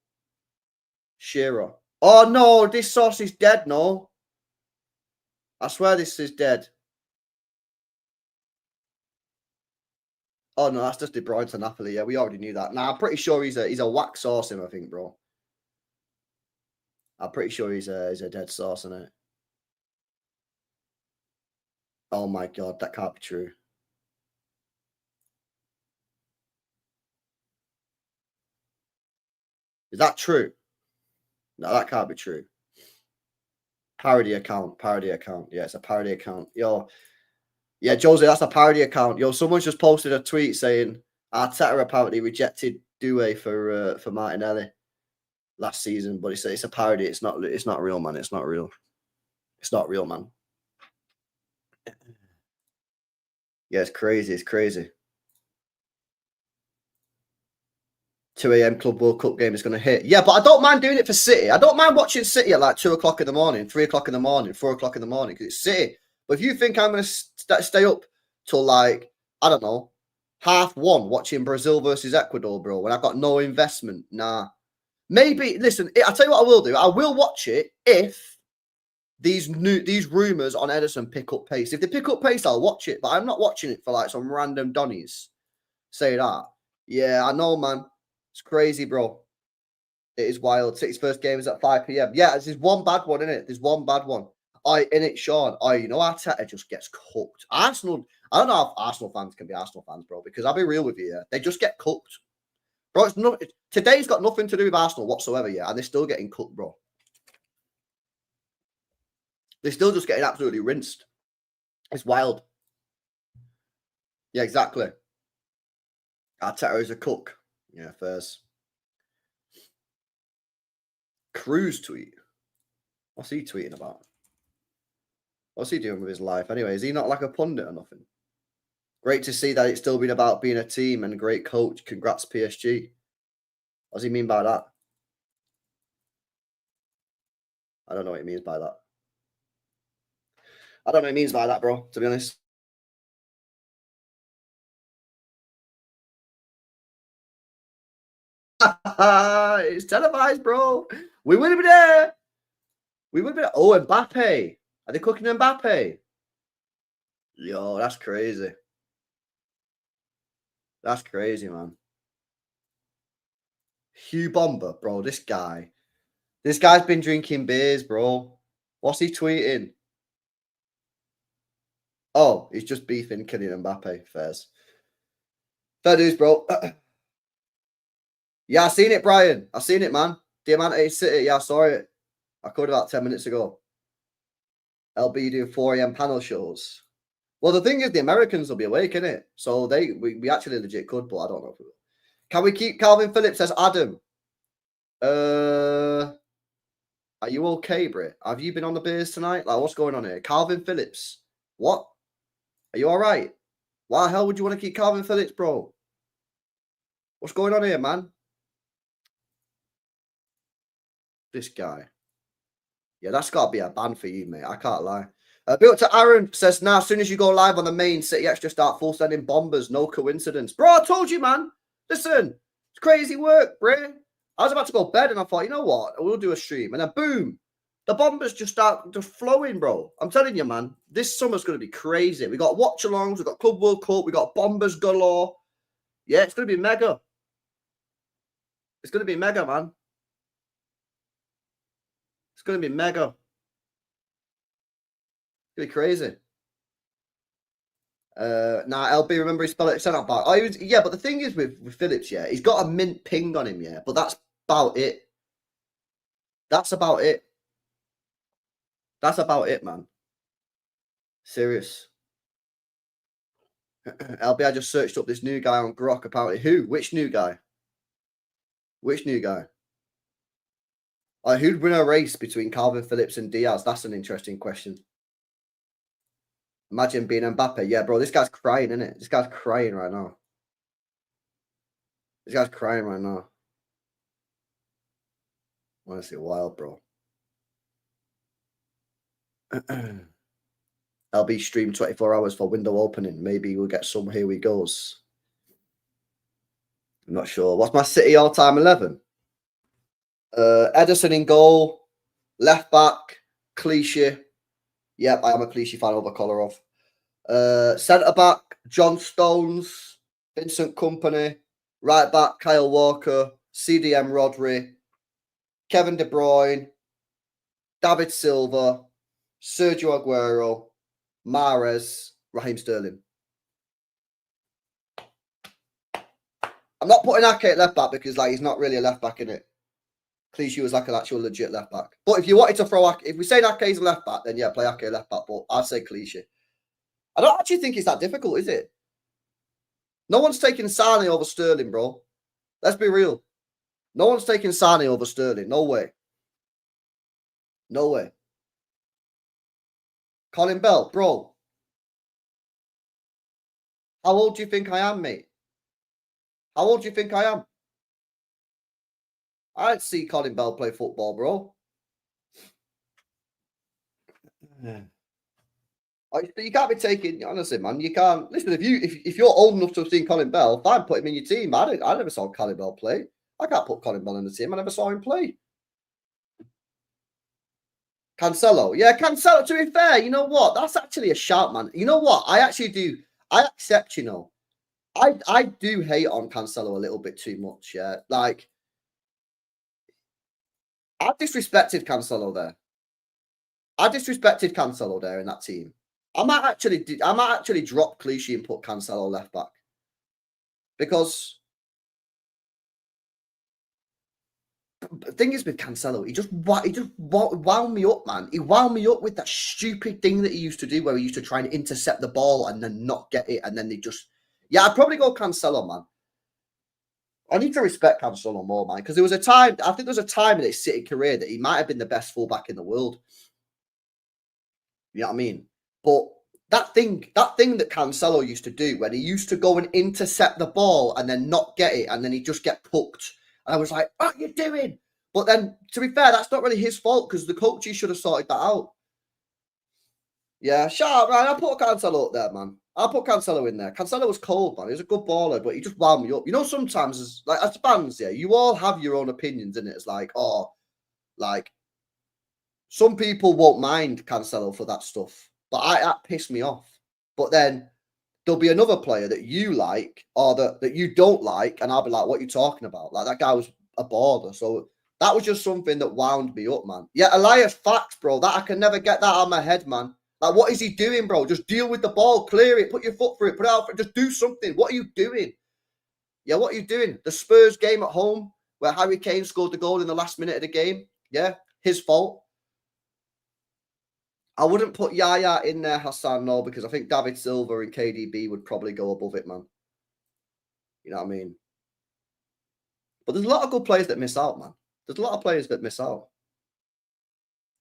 Shearer. Oh, no, this sauce is dead, no. I swear this is dead. Oh, no, that's just De Bruyne to Napoli. Yeah, we already knew that. Nah, I'm pretty sure he's a wax sauce him, I think, bro. I'm pretty sure he's a dead sauce in it. Oh my god, that can't be true. Is that true? No, that can't be true. Parody account. Yeah, it's a parody account. Yo, yeah, Jose, that's a parody account. Yo, someone's just posted a tweet saying Arteta apparently rejected Doué for Martinelli last season, but it's a parody. It's not real, man. It's not real. It's not real, man. Yeah, it's crazy. It's crazy. 2 a.m. Club World Cup game is going to hit. Yeah, but I don't mind doing it for City. I don't mind watching City at like 2 o'clock in the morning, 3 o'clock in the morning, 4 o'clock in the morning because it's City. But if you think I'm going to stay up till like, I don't know, 1:30 watching Brazil versus Ecuador, bro, when I've got no investment, nah. Maybe, listen, I'll tell you what I will do. I will watch it if these rumours on Ederson pick up pace. If they pick up pace, I'll watch it. But I'm not watching it for like some random Donnies. Say that. Yeah, I know, man. It's crazy, bro. It is wild. City's first game is at 5 p.m. Yeah, there's one bad one, innit? There's one bad one. In it, Sean. You know, Arteta just gets cooked. Arsenal, I don't know if Arsenal fans can be Arsenal fans, bro, because I'll be real with you, yeah. They just get cooked. Bro, today's got nothing to do with Arsenal whatsoever, yeah, and they're still getting cooked, bro. They're still just getting absolutely rinsed. It's wild. Yeah, exactly. Arteta is a cook. Yeah, fairs. Cruz tweet. What's he tweeting about? What's he doing with his life anyway? Is he not like a pundit or nothing? Great to see that it's still been about being a team and great coach. Congrats, PSG. What does he mean by that? I don't know what he means by that. I don't know what he means by that, bro, to be honest. It's televised, bro. We would be there. We would be there. Oh, Mbappe. Are they cooking Mbappe? Yo, that's crazy. That's crazy, man. Hugh Bomber, bro. This guy's been drinking beers, bro. What's he tweeting? Oh, he's just beefing Kylian Mbappe. Fairs. Fair dues, bro. Yeah, I seen it, Brian. I seen it, man. Diamante City. Yeah, I saw it. I covered about 10 minutes ago. LB doing 4 a.m. panel shows. Well, the thing is, the Americans will be awake, innit? So we actually legit could, but I don't know if we will. Can we keep Calvin Phillips? Says Adam. Are you okay, Brit? Have you been on the beers tonight? Like, what's going on here? Calvin Phillips. What? Are you all right? Why the hell would you want to keep Calvin Phillips, bro? What's going on here, man? This guy. Yeah, that's got to be a ban for you, mate. I can't lie. Built to Aaron says, now, as soon as you go live on the main, City Extra start full sending bombers. No coincidence. Bro, I told you, man. Listen, it's crazy work, bro. I was about to go to bed and I thought, you know what? We'll do a stream. And then boom, the bombers just start just flowing, bro. I'm telling you, man, this summer's going to be crazy. We got watch-alongs, we got Club World Cup, we got bombers galore. Yeah, it's going to be mega. It's going to be mega, man. It's going to be mega. It's going to be crazy. LB, remember he spelled it centre back. Yeah, but the thing is with Phillips, yeah, he's got a mint ping on him, yeah, but that's about it. That's about it. That's about it, man. Serious. LB, I just searched up this new guy on Grok. Apparently, who? Which new guy? Which new guy? Who'd win a race between Calvin Phillips and Diaz? That's an interesting question. Imagine being Mbappe. Yeah, bro, this guy's crying, isn't it? This guy's crying right now. This guy's crying right now. Honestly, wild, bro. LB stream 24 hours for window opening. Maybe we'll get some here we goes. I'm not sure. What's my City all-time 11? Ederson in goal. Left back. Clichy. Yep, I am a Clichy fan over Kolarov. Centre back. John Stones. Vincent Kompany. Right back. Kyle Walker. CDM Rodri. Kevin De Bruyne. David Silva. Sergio Aguero. Mahrez. Raheem Sterling. I'm not putting Ake at left back because he's not really a left back, in it. Clichy was an actual legit left back. But if you wanted to throw Ake, if we say Ake is a left back, then yeah, play Ake left back. But I'd say Clichy. I don't actually think it's that difficult, is it? No one's taking Sane over Sterling, bro. Let's be real. No one's taking Sane over Sterling. No way. No way. Colin Bell, bro. How old do you think I am, mate? How old do you think I am? I'd see Colin Bell play football, bro. Yeah. You can't be taking, honestly, man. You can't listen. If you're old enough to have seen Colin Bell, fine, put him in your team. I never saw Colin Bell play. I can't put Colin Bell in the team. I never saw him play. Cancelo, yeah, Cancelo. To be fair, you know what? That's actually a shout, man. You know what? I actually do. I accept. You know, I do hate on Cancelo a little bit too much. Yeah, like I disrespected Cancelo there. I disrespected Cancelo there in that team. I might actually drop Clichy and put Cancelo left back because the thing is with Cancelo, he just wound me up, man. He wound me up with that stupid thing that he used to do where he used to try and intercept the ball and then not get it, and then yeah, I'd probably go Cancelo, man. I need to respect Cancelo more, man, because there was a time, I think there was a time in his City career that he might have been the best fullback in the world. You know what I mean? But that thing that Cancelo used to do, when he used to go and intercept the ball and then not get it, and then he'd just get pucked. And I was like, what are you doing? But then, to be fair, that's not really his fault because the coaches should have sorted that out. Yeah, shut up, man. I'll put Cancelo up there, man. I'll put Cancelo in there. Cancelo was cold, man. He was a good baller, but he just wound me up. You know, sometimes, as fans, yeah, you all have your own opinions, innit? It's like, some people won't mind Cancelo for that stuff, but that pissed me off. But then there'll be another player that you like or that you don't like, and I'll be like, what are you talking about? Like, that guy was a baller. So that was just something that wound me up, man. Yeah, Elias, facts, bro. That I can never get that out of my head, man. Like, what is he doing, bro? Just deal with the ball, clear it, put your foot through it, put it out, just do something. What are you doing? Yeah, what are you doing? The Spurs game at home where Harry Kane scored the goal in the last minute of the game. Yeah, his fault. I wouldn't put Yaya in there, Hassan, no, because I think David Silva and KDB would probably go above it, man. You know what I mean? But there's a lot of good players that miss out, man. There's a lot of players that miss out.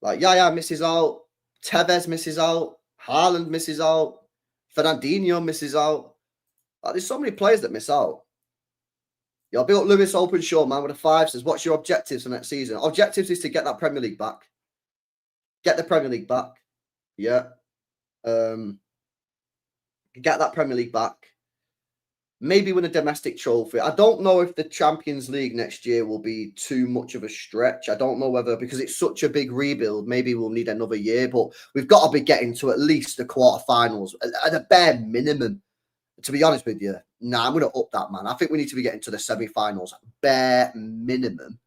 Like Yaya misses out. Tevez misses out. Haaland misses out. Fernandinho misses out. Like, there's so many players that miss out. Yo, Bill Lewis Openshaw, man, with a 5 says, what's your objectives for next season? Objectives is to get that Premier League back. Get the Premier League back. Yeah. Get that Premier League back. Maybe win a domestic trophy. I don't know if the Champions League next year will be too much of a stretch. I don't know whether, because it's such a big rebuild, maybe we'll need another year, but we've got to be getting to at least the quarterfinals at a bare minimum. To be honest with you, I'm going to up that, man. I think we need to be getting to the semi-finals, bare minimum.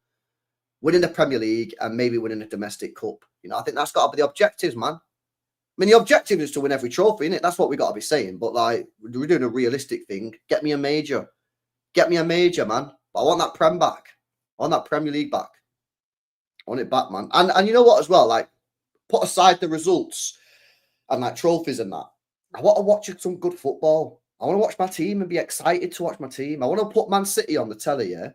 Winning the Premier League and maybe winning a domestic cup. You know, I think that's got to be the objectives, man. I mean, the objective is to win every trophy, innit? That's what we got to be saying. But, like, we're doing a realistic thing. Get me a major. Get me a major, man. But I want that Prem back. I want that Premier League back. I want it back, man. And you know what as well? Like, put aside the results and, like, trophies and that. I want to watch some good football. I want to watch my team and be excited to watch my team. I want to put Man City on the telly, yeah?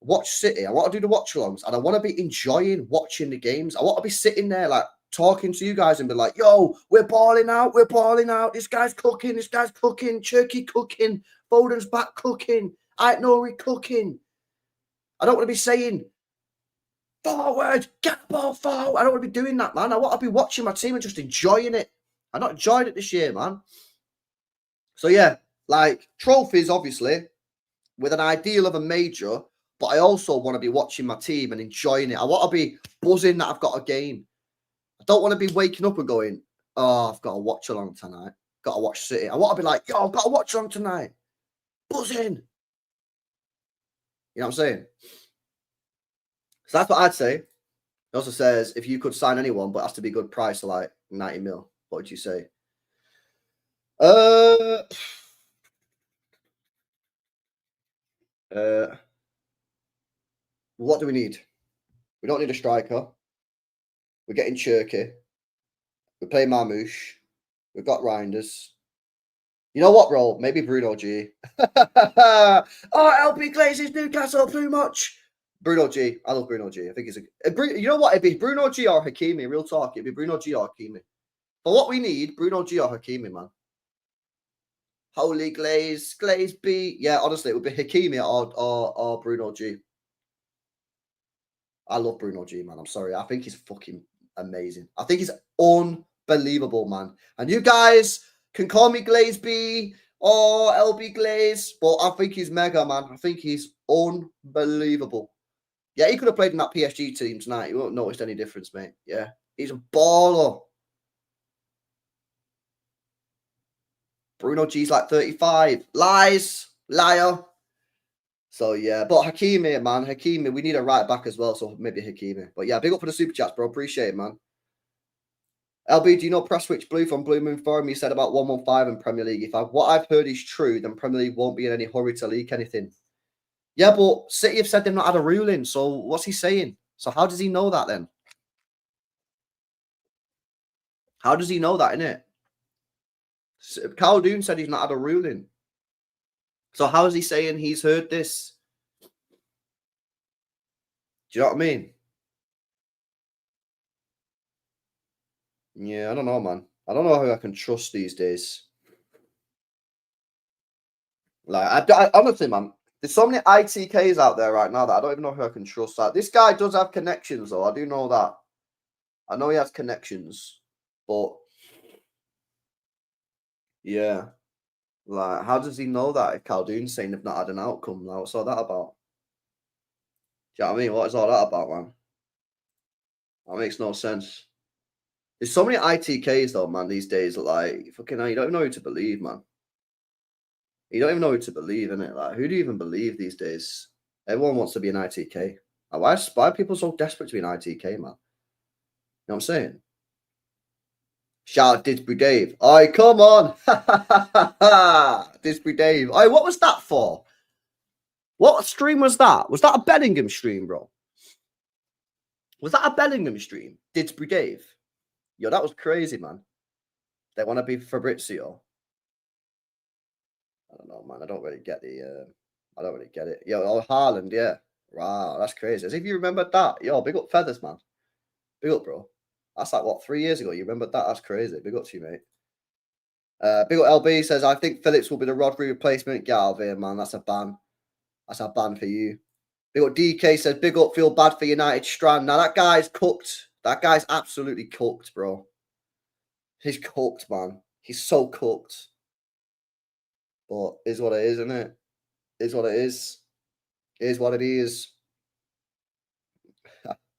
watch City. I want to do the watch-alongs, and I want to be enjoying watching the games. I want to be sitting there like talking to you guys and be like, yo, we're balling out. We're balling out. This guy's cooking. This guy's cooking. Turkey cooking. Foden's back cooking. Aït-Nouri cooking. I don't want to be saying, forward, get the ball forward. I don't want to be doing that, man. I want to be watching my team and just enjoying it. I not enjoyed it this year, man. So, yeah, like trophies, obviously, with an ideal of a major, but I also want to be watching my team and enjoying it. I want to be buzzing that I've got a game. I don't want to be waking up and going, oh, I've got to watch along tonight. Got to watch City. I want to be like, yo, I've got to watch along tonight. Buzzing. You know what I'm saying? So that's what I'd say. It also says, if you could sign anyone, but it has to be good price, so like 90 mil. What would you say? What do we need? We don't need a striker. We're getting Cherky. We're playing Marmouche. We've got Reinders. You know what, bro? Maybe Bruno G. Oh, LP Glazes Newcastle too much. Bruno G. I love Bruno G. I think he's a... You know what? It'd be Bruno G or Hakimi. Real talk. It'd be Bruno G or Hakimi. But what we need, Bruno G or Hakimi, man. Holy Glaze. Glaze B. Yeah, honestly, it would be Hakimi or Bruno G. I love Bruno G, man. I'm sorry. I think he's fucking amazing. I think he's unbelievable, man. And you guys can call me Glaze B or LB Glaze, but I think he's mega, man. I think he's unbelievable. Yeah, he could have played in that PSG team tonight. You won't notice any difference, mate. Yeah, he's a baller. Bruno G's like 35. Lies. Liar. So, yeah. But Hakimi, man. Hakimi. We need a right back as well. So, maybe Hakimi. But, yeah, big up for the super chats, bro. Appreciate it, man. LB, do you know Press Switch Blue from Blue Moon Forum? He said about 115 in Premier League. What I've heard is true, then Premier League won't be in any hurry to leak anything. Yeah, but City have said they've not had a ruling. So, what's he saying? So, how does he know that then? How does he know that, innit? Karl said he's not had a ruling. So how is he saying he's heard this? Do you know what I mean? Yeah, I don't know, man. I don't know who I can trust these days. Like, I honestly, man, there's so many ITKs out there right now that I don't even know who I can trust. Like, this guy does have connections, though. I do know that. I know he has connections, but yeah. Like, how does he know that if Khaldoon's saying they've not had an outcome? Like, what's all that about? Do you know what I mean? What is all that about, man? That makes no sense. There's so many ITKs, though, man, these days. Like, fucking hell, you don't even know who to believe, man. You don't even know who to believe, innit? Like, who do you even believe these days? Everyone wants to be an ITK. Like, why are people so desperate to be an ITK, man? You know what I'm saying? Shout out Disbury Dave. Oi, come on. Disbury Dave. Oi, what was that for? What stream was that? Was that a Bellingham stream, bro? Was that a Bellingham stream? Disbury Dave. Yo, that was crazy, man. They want to be Fabrizio. I don't know, man. I don't really get the... I don't really get it. Yo, oh, Haaland, yeah. Wow, that's crazy. As if you remembered that. Yo, big up Feathers, man. Big up, bro. That's like, what, 3 years ago? You remembered that? That's crazy. Big up to you, mate. Big up LB says, I think Phillips will be the Rodri replacement. Get out of here, man. That's a ban. That's a ban for you. Big up DK says, big up, feel bad for United Strand. Now, that guy's cooked. That guy's absolutely cooked, bro. He's cooked, man. He's so cooked. But is what it is, isn't it? Is what it is. Is what it is.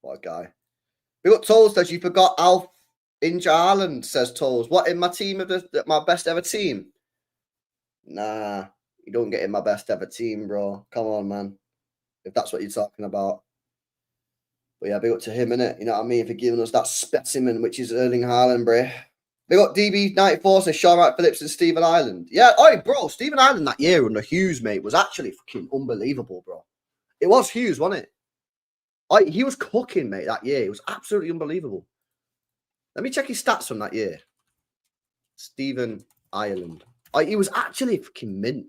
What a guy. Big up Tolls says, you forgot Alf Inja Ireland, says Tolls. What, in my team of my best ever team? Nah, you don't get in my best ever team, bro. Come on, man. If that's what you're talking about. But yeah, big up to him, innit? You know what I mean? For giving us that specimen, which is Erling Haaland, bro. Big up DB94 says, Sharmat Phillips and Stephen Ireland. Yeah, oi, bro, Stephen Ireland that year under Hughes, mate, was actually fucking unbelievable, bro. It was Hughes, wasn't it? He was cooking, mate, that year. It was absolutely unbelievable. Let me check his stats from that year. Stephen Ireland. He was actually fucking mint.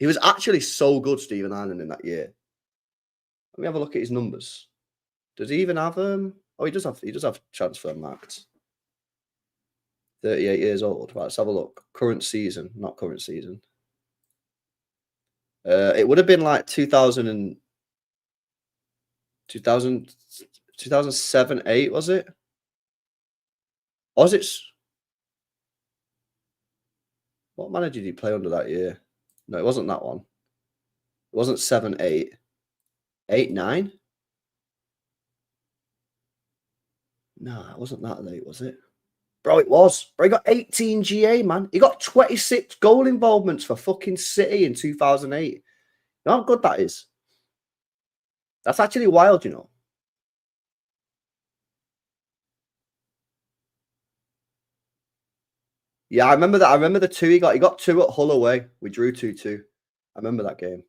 He was actually so good, Stephen Ireland, in that year. Let me have a look at his numbers. Does he even have Oh, he does have transfer marked. 38 years old. Right, let's have a look. Current season, not current season. It would have been like 2007, 8, was it? Or was it? What manager did he play under that year? No, it wasn't that one. It wasn't 7, 8. 8, 9? No, it wasn't that late, was it? Bro, it was. Bro, he got 18 GA, man. He got 26 goal involvements for fucking City in 2008. You know how good that is? That's actually wild, you know. Yeah, I remember that. I remember the 2 he got. He got 2 at Hull away. We drew 2-2. I remember that game.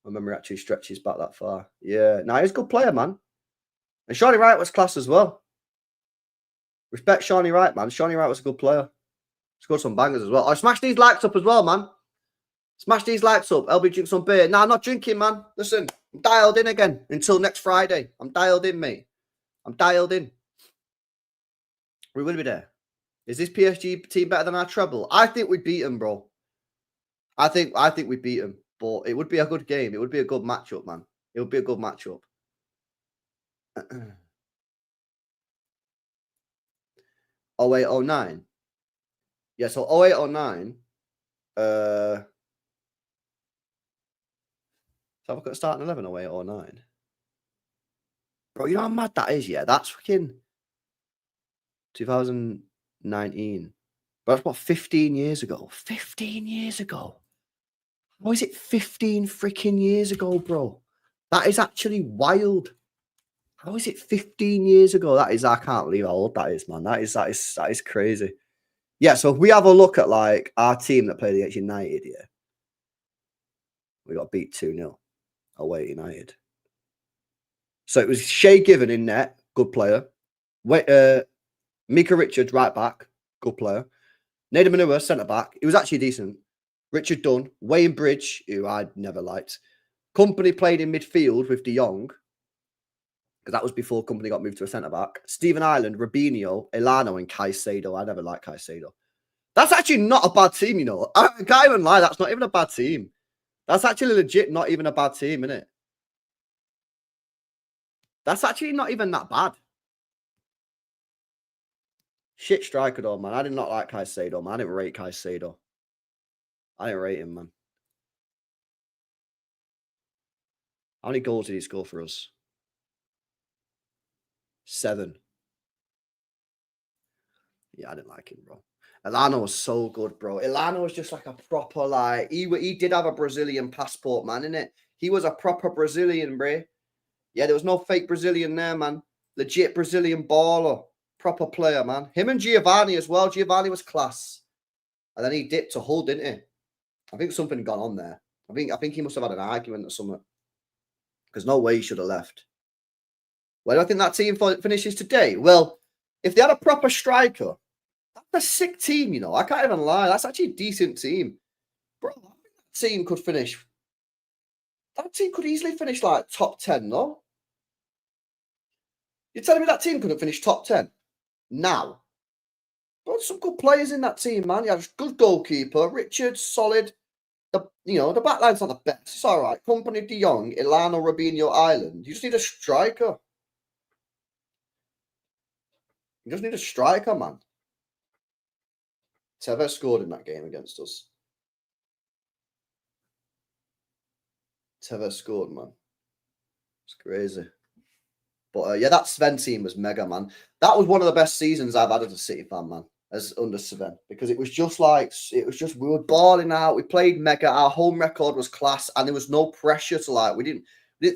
My memory actually stretches back that far. Yeah. Nah, he's a good player, man. And Shawnee Wright was class as well. Respect Shawnee Wright, man. Shawnee Wright was a good player. Scored some bangers as well. I smashed these likes up as well, man. Smash these likes up. LB drink some beer. Nah, I'm not drinking, man. Listen, I'm dialed in again until next Friday. I'm dialed in, mate. I'm dialed in. We will be there. Is this PSG team better than our treble? I think we'd beat them, bro. I think we'd beat them. But it would be a good game. It would be a good matchup, man. It would be a good matchup. 08-09. Yeah, so 08-09. So have a look at starting 11, 08-09. Bro, you know how mad that is, yeah? That's freaking 2019. But that's what, 15 years ago? 15 years ago. How is it 15 freaking years ago, bro? That is actually wild. How is it 15 years ago? I can't believe how old that is, man. That is crazy. Yeah, so if we have a look at like our team that played against United, yeah. We got beat 2-0 away at United. So it was Shay Given in net, good player. Mika Richards, right back, good player. Nader Manua, centre back. He was actually decent. Richard Dunn, Wayne Bridge, who I'd never liked. Company played in midfield with De Jong, because that was before Company got moved to a centre back. Stephen Ireland, Robinho, Elano, and Caicedo. I never liked Caicedo. That's actually not a bad team, you know. I can't even lie. That's not even a bad team. That's actually legit not even a bad team, innit? That's actually not even that bad. Shit striker, though, man. I did not like Caicedo, man. I didn't rate Caicedo. I didn't rate him, man. How many goals did he score for us? 7. Yeah, I didn't like him, bro. Elano was so good, bro. Elano was just like a proper, like, he did have a Brazilian passport, man, innit? He was a proper Brazilian, bro. Yeah, there was no fake Brazilian there, man. Legit Brazilian baller. Proper player, man. Him and Giovanni as well. Giovanni was class. And then he dipped to Hull, didn't he? I think something had gone on there. I think he must have had an argument or something. Because no way he should have left. Where do I think that team finishes today? Well, if they had a proper striker, that's a sick team, you know. I can't even lie. That's actually a decent team. Bro, I think that team could finish. That team could easily finish like top 10, no? You're telling me that team couldn't finish top 10? Now. There's some good players in that team, man. You have a good goalkeeper. Richards, solid. The back line's not the best. It's all right. Company, De Jong, Elano, Robinho, Ireland. You just need a striker. You just need a striker, man. Tevez scored in that game against us. Tevez scored, man. It's crazy. But yeah, that Sven team was mega, man. That was one of the best seasons I've had as a City fan, man, as under Sven. Because it was just we were balling out. We played mega. Our home record was class. And there was no pressure to we didn't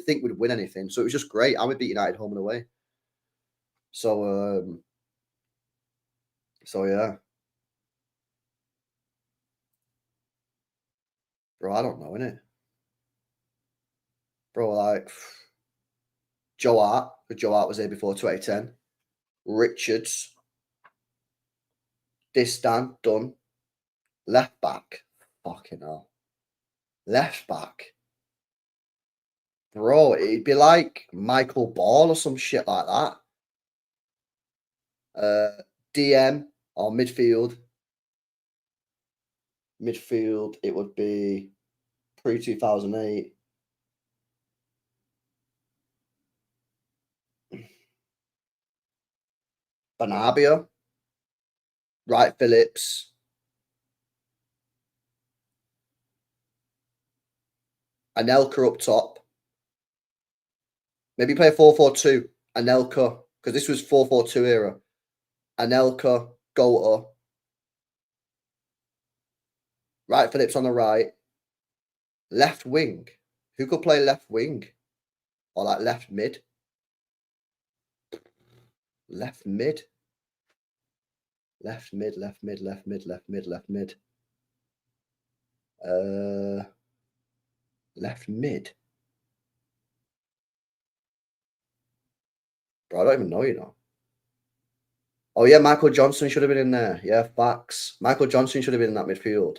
think we'd win anything. So it was just great. And we beat United home and away. So yeah. Bro, I don't know, innit? Bro, Joe Hart, because Joe Hart was here before 2010. Richards. Distan, done. Left back. Fucking hell. Left back. Bro, it'd be like Michael Ball or some shit like that. DM or midfield. Midfield, it would be pre-2008. Banabia. Right Phillips. Anelka up top. Maybe play a 4-4-2. Anelka, because this was 4-4-2 era. Anelka, Goater. Right Phillips on the right. Left wing. Who could play left wing? Or like left mid? Left mid. Left mid, left mid, left mid, left mid, left mid. Left mid. Bro, I don't even know, you know. Oh, yeah, Michael Johnson should have been in there. Yeah, facts. Michael Johnson should have been in that midfield.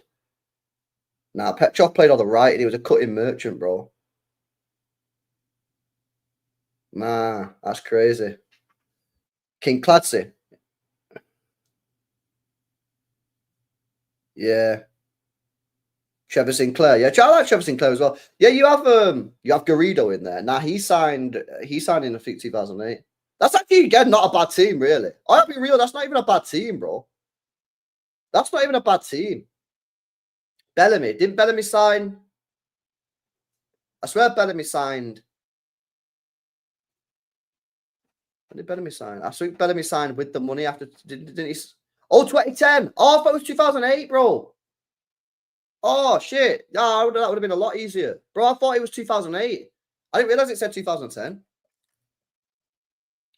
Nah, Catchup played on the right and he was a cutting merchant, bro. Nah, that's crazy. King Clancy. Yeah. Trevor Sinclair. Yeah, I like Trevor Sinclair as well. Yeah, you have Garrido in there. Nah, he signed in I think 2008. That's actually again not a bad team, really. I'll be real, that's not even a bad team, bro. That's not even a bad team. Bellamy. Didn't Bellamy sign? I swear Bellamy signed. When did Bellamy sign? I think Bellamy signed with the money after. Didn't he? Oh, 2010. Oh, I thought it was 2008, bro. Oh, shit. Yeah, that would have been a lot easier. Bro, I thought it was 2008. I didn't realize it said 2010.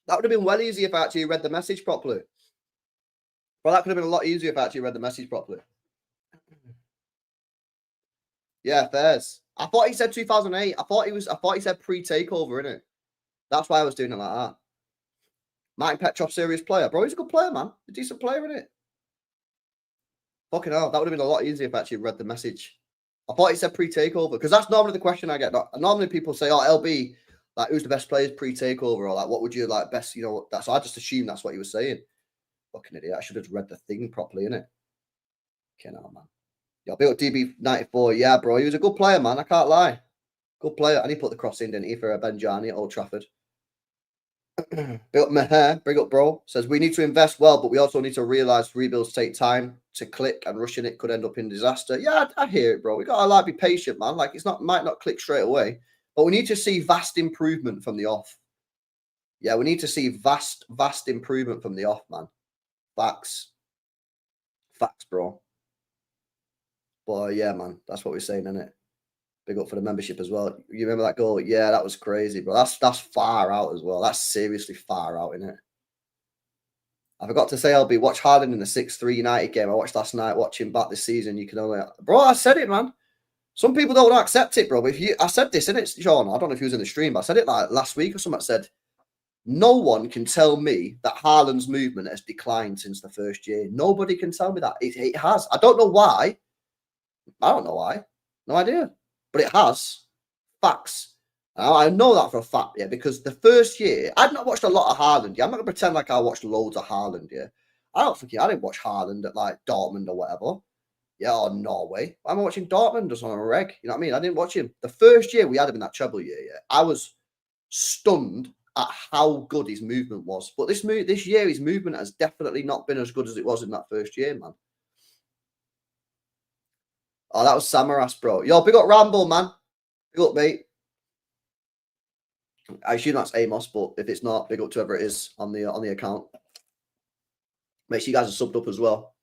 That would have been well easier if I actually read the message properly. Bro, that could have been a lot easier if I actually read the message properly. Yeah, fairs. I thought he said 2008. I thought he said pre-takeover, innit? That's why I was doing it like that. Martin Petrov, serious player. Bro, he's a good player, man. A decent player, innit? Fucking hell, that would have been a lot easier if I actually read the message. I thought he said pre-takeover, because that's normally the question I get. Normally people say, oh, LB, like, who's the best players pre-takeover? Or, like, what would you, like, best, you know, that's, so I just assumed that's what he was saying. Fucking idiot. I should have read the thing properly, innit? Okay, no, man. Yeah, built DB94. Yeah, bro, he was a good player, man. I can't lie. Good player. And he put the cross in, didn't he, for Benjani at Old Trafford. Built Meher, bring up, bro. Says we need to invest well, but we also need to realize rebuilds take time to click, and rushing it could end up in disaster. Yeah, I hear it, bro. We gotta like be patient, man. Like might not click straight away, but we need to see vast improvement from the off. Yeah, we need to see vast improvement from the off, man. Facts, bro. But yeah, man, that's what we're saying, isn't it? Big up for the membership as well. You remember that goal? Yeah, that was crazy, bro. That's far out as well. That's seriously far out, isn't it? I forgot to say, LB, watch Haaland in the 6-3 United game I watched last night. Watching back this season, you can only... Bro, I said it, man. Some people don't accept it, bro. But I said this, innit, Sean? I don't know if he was in the stream, but I said it like last week or something. I said, no one can tell me that Haaland's movement has declined since the first year. Nobody can tell me that. It has. I don't know why. I don't know why. No idea. But it has. Facts. I know that for a fact, yeah, because the first year, I'd not watched a lot of Haaland, yeah. I'm not going to pretend like I watched loads of Haaland, yeah. I didn't watch Haaland at like Dortmund or whatever, yeah, or Norway. I'm watching Dortmund just on a reg, you know what I mean? I didn't watch him. The first year we had him in that treble year, yeah, I was stunned at how good his movement was. But this year, his movement has definitely not been as good as it was in that first year, man. Oh, that was Samaras, bro. Yo, big up Ramble, man. Big up, mate. I assume that's Amos, but if it's not, big up to whoever it is on the account. Make sure you guys are subbed up as well.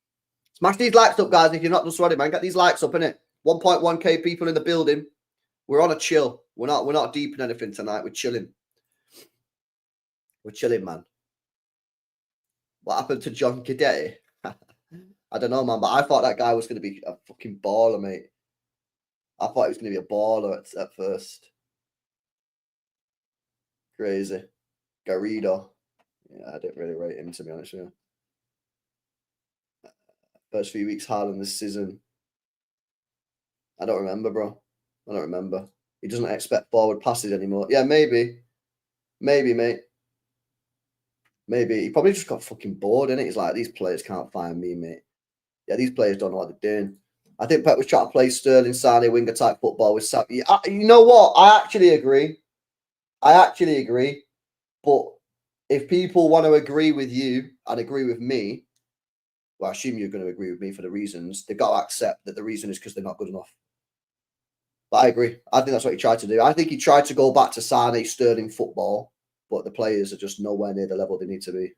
Smash these likes up, guys. If you're not just ready, man, get these likes up, innit? 1.1k people in the building. We're on a chill. We're not deep in anything tonight. We're chilling. We're chilling, man. What happened to John Guidetti? I don't know, man, but I thought that guy was going to be a fucking baller, mate. I thought he was going to be a baller at first. Crazy. Garrido. Yeah, I didn't really rate him, to be honest with you. First few weeks, Haaland this season. I don't remember, bro. I don't remember. He doesn't expect forward passes anymore. Yeah, maybe. Maybe, mate. Maybe. He probably just got fucking bored, innit? He's like, these players can't find me, mate. Yeah, these players don't know what they're doing. I think Pep was trying to play Sterling, Sane, winger type football with Sav. You know what? I actually agree. But if people want to agree with you and agree with me, well, I assume you're going to agree with me for the reasons. They've got to accept that the reason is because they're not good enough. But I agree. I think that's what he tried to do. I think he tried to go back to Sane, Sterling football, but the players are just nowhere near the level they need to be.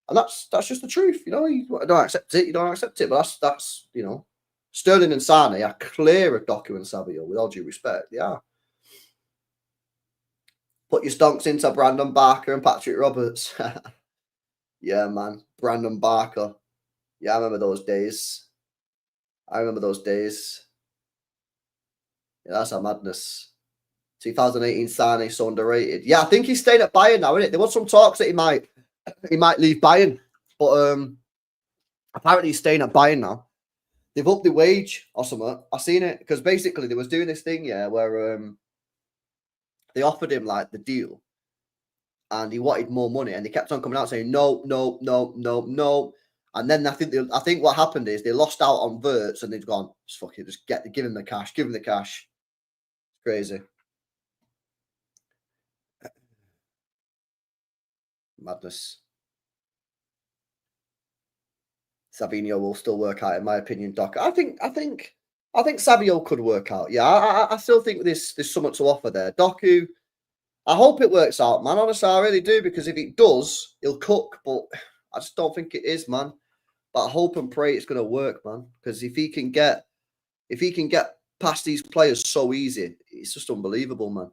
And that's just the truth. You know, you don't accept it. You don't accept it. But that's you know, Sterling and Sane are clear of Doku and Savio, with all due respect. They are. Put your stonks into Brandon Barker and Patrick Roberts. Yeah, man. Brandon Barker. Yeah, I remember those days. Yeah, that's a madness. 2018 Sane, so underrated. Yeah, I think he's staying at Bayern now, isn't it? There was some talks that he might leave Bayern. But apparently he's staying at Bayern now. They've upped the wage or something. I've seen it. Because basically they was doing this thing, yeah, where they offered him like the deal. And he wanted more money. And they kept on coming out saying, no. And then I think what happened is they lost out on Verts and they've gone, just fuck it, just give him the cash. Crazy. Madness. Savinho will still work out, in my opinion, Doc. I think Savio could work out. Yeah, I still think there's something to offer there. Doku, I hope it works out, man. Honestly, I really do, because if it does, he'll cook. But I just don't think it is, man. But I hope and pray it's going to work, man. Because if he can get past these players so easy, it's just unbelievable, man.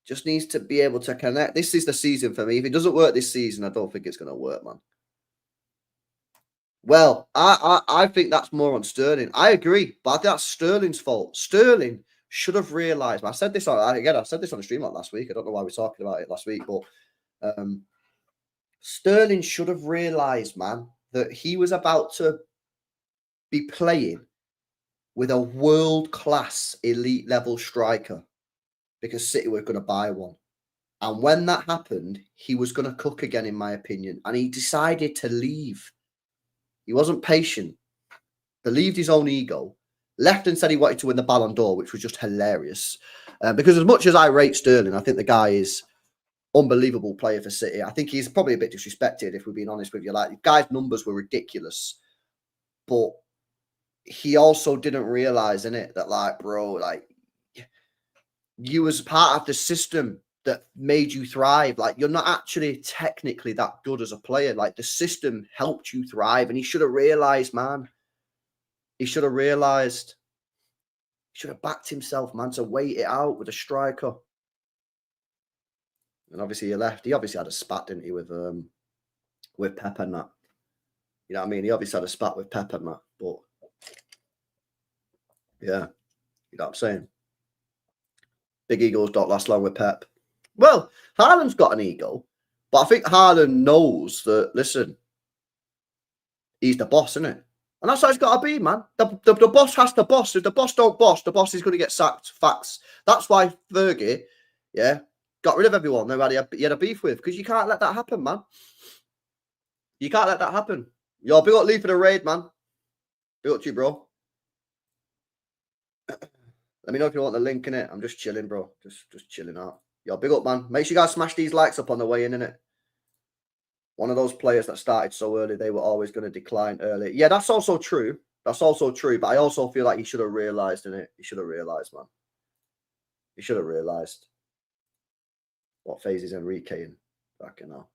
Just needs to be able to connect. This is the season for me. If it doesn't work this season, I don't think it's going to work, man. Well, I think that's more on Sterling. I agree, but I think that's Sterling's fault. Sterling should have realised. I said this on the stream like last week. I don't know why we're talking about it last week, but Sterling should have realised, man, that he was about to be playing with a world-class elite level striker, because City were going to buy one. And when that happened, he was going to cook again, in my opinion. And he decided to leave. He wasn't patient. Believed his own ego. Left and said he wanted to win the Ballon d'Or, which was just hilarious. Because as much as I rate Sterling, I think the guy is unbelievable player for City. I think he's probably a bit disrespected, if we're being honest with you. Like, the guy's numbers were ridiculous. But he also didn't realise, innit, that, like, bro, like, you was part of the system that made you thrive. Like, you're not actually technically that good as a player. Like, the system helped you thrive, and he should have realised, man. He should have realised. He should have backed himself, man, to wait it out with a striker. And obviously he left. He obviously had a spat, didn't he, with Pep and that. You know what I mean? He obviously had a spat with Pep and that. But yeah, you know what I'm saying? Big egos don't last long with Pep. Well, Haaland's got an ego, but I think Haaland knows that, listen, he's the boss, isn't it? And that's how it's got to be, man. The boss has to boss. If the boss don't boss, the boss is going to get sacked. Facts. That's why Fergie, yeah, got rid of everyone he had a beef with, because you can't let that happen, man. You can't let that happen. Yo, big up Lee for the raid, man. Big up to you, bro. Let me know if you want the link in it. I'm just chilling, bro. Just chilling out. Yo, big up, man. Make sure you guys smash these likes up on the way in, innit? One of those players that started so early, they were always going to decline early. Yeah, that's also true. But I also feel like he should have realised, innit? He should have realised, man. He should have realised. What phase is Enrique in? Fucking hell.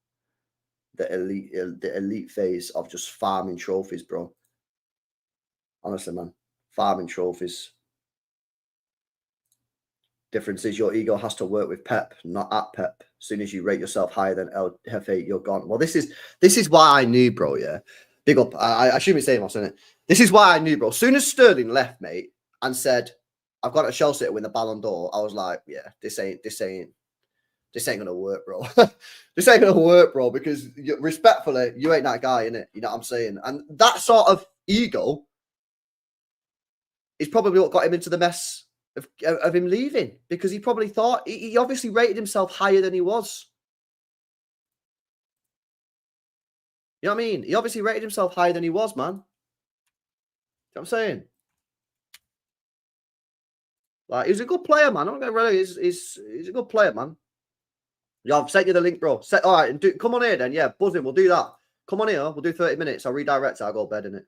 The elite phase of just farming trophies, bro. Honestly, man. Farming trophies. Difference is your ego has to work with Pep, not at Pep. As soon as you rate yourself higher than El Jefe, you're gone. Well, this is why I knew, bro, yeah. Big up. I shouldn't be saying what's in it. This is why I knew, bro. As soon as Sterling left, mate, and said, I've got a Chelsea to win the Ballon d'Or, I was like, yeah, this ain't gonna work, bro. This ain't gonna work, bro, because respectfully, you ain't that guy, innit? You know what I'm saying? And that sort of ego is probably what got him into the mess of him leaving because he probably thought he obviously rated himself higher than he was. You know what I mean? He obviously rated himself higher than he was, man. You know what I'm saying? Like, he's a good player, man. I'm gonna really, he's a good player, man. Yeah, I've sent you the link, bro. All right, and come on here then. Yeah, buzz him. We'll do that. Come on here. We'll do 30 minutes. I'll redirect it. I'll go to bed in it.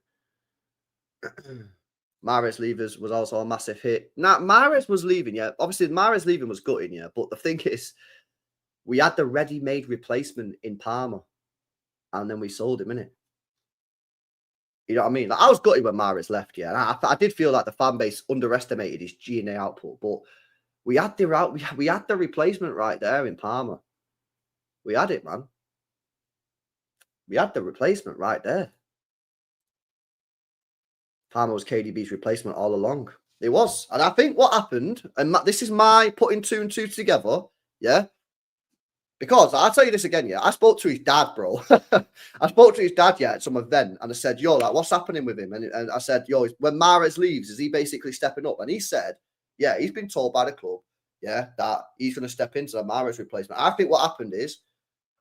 Mahrez leavers was also a massive hit. Now, Mahrez was leaving, yeah. Obviously, Mahrez leaving was gutting, yeah. But the thing is, we had the ready-made replacement in Parma, and then we sold him, innit? You know what I mean? Like, I was gutted when Mahrez left, yeah. And I did feel like the fan base underestimated his G&A output, but we had the replacement right there in Parma. We had it, man. We had the replacement right there. Parma was KDB's replacement all along. It was. And I think what happened, and this is my putting 2 and 2 together, yeah? Because I'll tell you this again, yeah? I spoke to his dad, bro. I spoke to his dad, yeah, at some event, and I said, yo, like, what's happening with him? And I said, yo, when Mahrez leaves, is he basically stepping up? And he said, yeah, he's been told by the club, yeah, that he's going to step into the Mahrez replacement. I think what happened is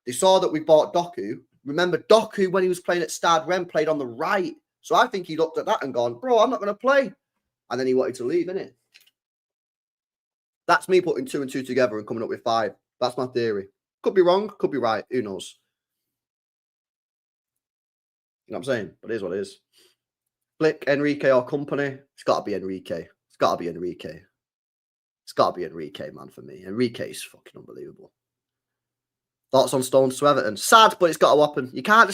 they saw that we bought Doku. Remember, Doku, when he was playing at Stade Rennes, played on the right. So I think he looked at that and gone, bro, I'm not going to play. And then he wanted to leave, innit? That's me putting 2 and 2 together and coming up with 5. That's my theory. Could be wrong, could be right. Who knows? You know what I'm saying? But it is what it is. Flick, Enrique or company? It's got to be Enrique. It's got to be Enrique. It's got to be Enrique, man, for me. Enrique is fucking unbelievable. Thoughts on Stones to Everton? Sad, but it's got to happen. You can't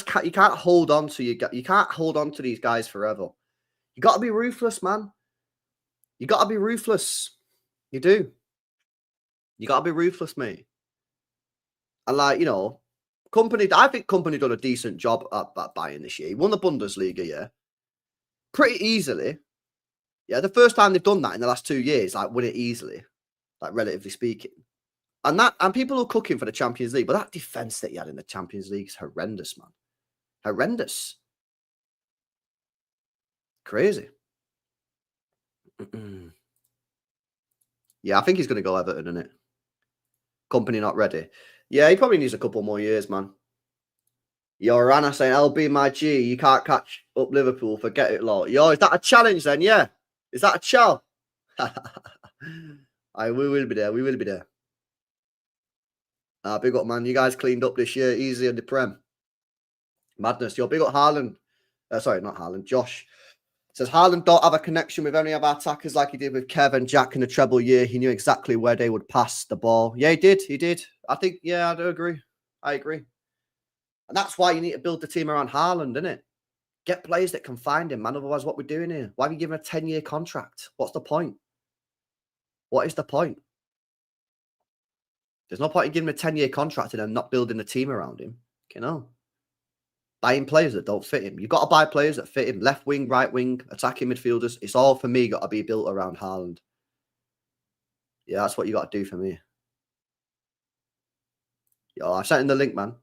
hold on to you can't hold on to these guys forever. You got to be ruthless, man. You got to be ruthless. You do. You got to be ruthless, mate. And like, you know, I think Company done a decent job at buying this year. He won the Bundesliga, yeah. Pretty easily. Yeah, the first time they've done that in the last 2 years, like win it easily, like relatively speaking. And people are cooking for the Champions League, but that defense that he had in the Champions League is horrendous, man. Horrendous. Crazy. Yeah, I think he's going to go Everton, innit? Company not ready. Yeah, he probably needs a couple more years, man. Yo, Rana saying, LB, my G, you can't catch up Liverpool. Forget it, Lord. Yo, is that a challenge then? Yeah. Is that a chal? We will be there. We will be there. Big up, man. You guys cleaned up this year. Easy in the Prem. Madness. Yo, big up Haaland. Sorry, not Haaland. Josh says, Haaland don't have a connection with any of our attackers like he did with Kev and Jack in the treble year. He knew exactly where they would pass the ball. Yeah, he did. He did. I think, yeah, I do agree. I agree. And that's why you need to build the team around Haaland, isn't it? Get players that can find him, man. Otherwise, what we're doing here? Why have you given him a 10-year contract? What's the point? What is the point? There's no point in giving him a 10-year contract and then not building a team around him. You know? Buying players that don't fit him. You've got to buy players that fit him. Left wing, right wing, attacking midfielders. It's all, for me, got to be built around Haaland. Yeah, that's what you got to do for me. Yo, I sent in the link, man.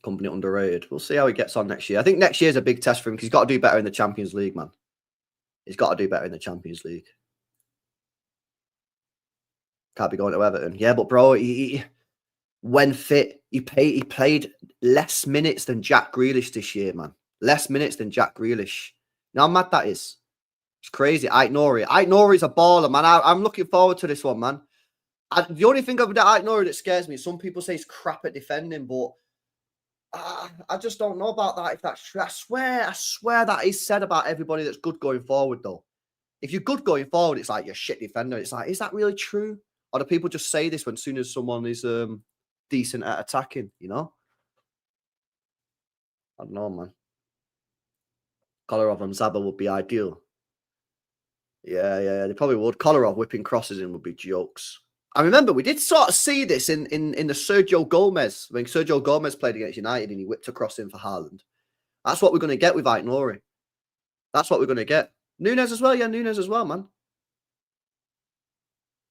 Company underrated. We'll see how he gets on next year. I think next year's a big test for him because he's got to do better in the Champions League, man. He's got to do better in the Champions League. Can't be going to Everton. Yeah, but bro, when fit, he played less minutes than Jack Grealish this year, man. Less minutes than Jack Grealish. You know how mad that is? It's crazy. Ait Nouri's a baller, man. I'm looking forward to this one, man. The only thing about Ait Nouri that scares me, some people say he's crap at defending, but I just don't know about that. If that's true, I swear that is said about everybody that's good going forward, though. If you're good going forward, it's like you're a shit defender. It's like, is that really true? Or do people just say this when soon as someone is decent at attacking, you know? I don't know, man. Kolarov and Zaba would be ideal. Yeah, they probably would. Kolarov whipping crosses in would be jokes. I remember we did sort of see this in the Sergio Gomez, when Sergio Gomez played against United and he whipped a cross in for Haaland. That's what we're going to get with Ait Nouri. That's what we're going to get. Nunes as well. Yeah, Nunes as well, man.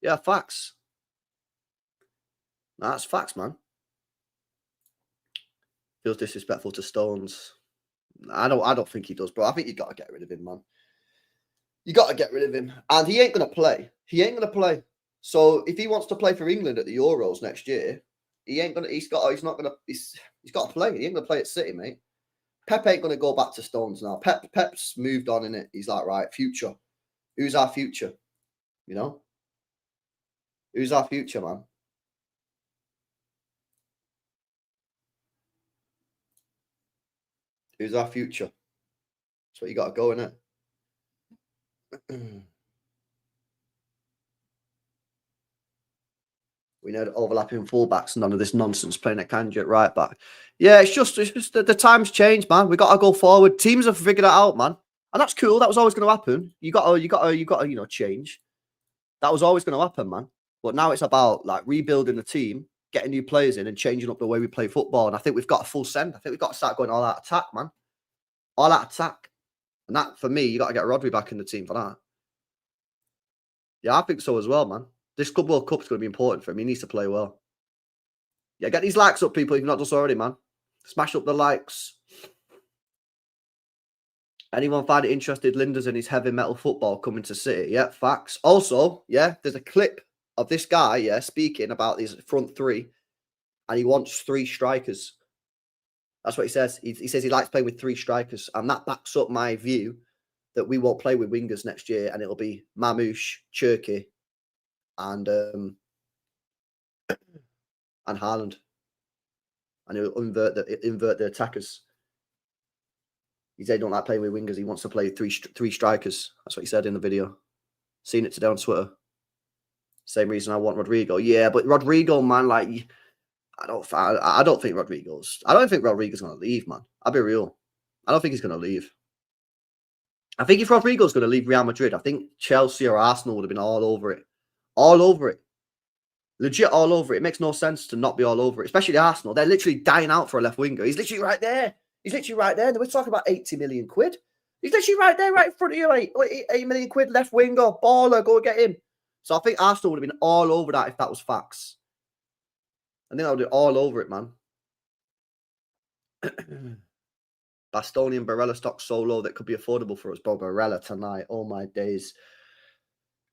Yeah, facts. That's facts, man. Feels disrespectful to Stones. I don't think he does, bro. I think you got to get rid of him, man. You got to get rid of him. And he ain't going to play. He ain't going to play. So if he wants to play for England at the Euros next year, he ain't going to, he's got to play. He ain't going to play at City, mate. Pep ain't going to go back to Stones now. Pep's moved on in it. He's like, right, future. Who's our future? You know? Who's our future, man? Who's our future? That's what you got to go in it. We know the overlapping fullbacks, none of this nonsense playing at Kanji at right back. Yeah, it's just the times change, man. We got to go forward. Teams have figured it out, man, and that's cool. That was always going to happen. You got to change. That was always going to happen, man. But now it's about like rebuilding the team, getting new players in, and changing up the way we play football. And I think we've got a full send. I think we've got to start going all out attack, man. All out attack, and that for me, you got to get Rodri back in the team for that. Yeah, I think so as well, man. This World Cup's going to be important for him. He needs to play well. Yeah, get these likes up, people, if you've not done so already, man. Smash up the likes. Anyone find it interested? Linda's in his heavy metal football coming to City. Yeah, facts. Also, yeah, there's a clip of this guy, yeah, speaking about these front three, and he wants 3 strikers. That's what he says. He says he likes playing with 3 strikers, and that backs up my view that we won't play with wingers next year, and it'll be Mamouche, Cherky, and Haaland, and he'll invert the attackers. He said he don't like playing with wingers. He wants to play three strikers. That's what he said in the video. Seen it today on Twitter. Same reason I want Rodrigo. Yeah, but Rodrigo, man, like I don't think Rodrigo's going to leave, man. I'll be real. I don't think he's going to leave. I think if Rodrigo's going to leave Real Madrid, I think Chelsea or Arsenal would have been all over it. All over it. Legit all over it. It makes no sense to not be all over it, especially Arsenal. They're literally dying out for a left winger. He's literally right there. He's literally right there. We're talking about 80 million quid. He's literally right there, right in front of you. 8 million quid, left winger, baller, go get him. So I think Arsenal would have been all over that if that was facts. I think I would have been all over it, man. Bastoni and Barella stock so low that could be affordable for us. Bro, Barella tonight. Oh, my days.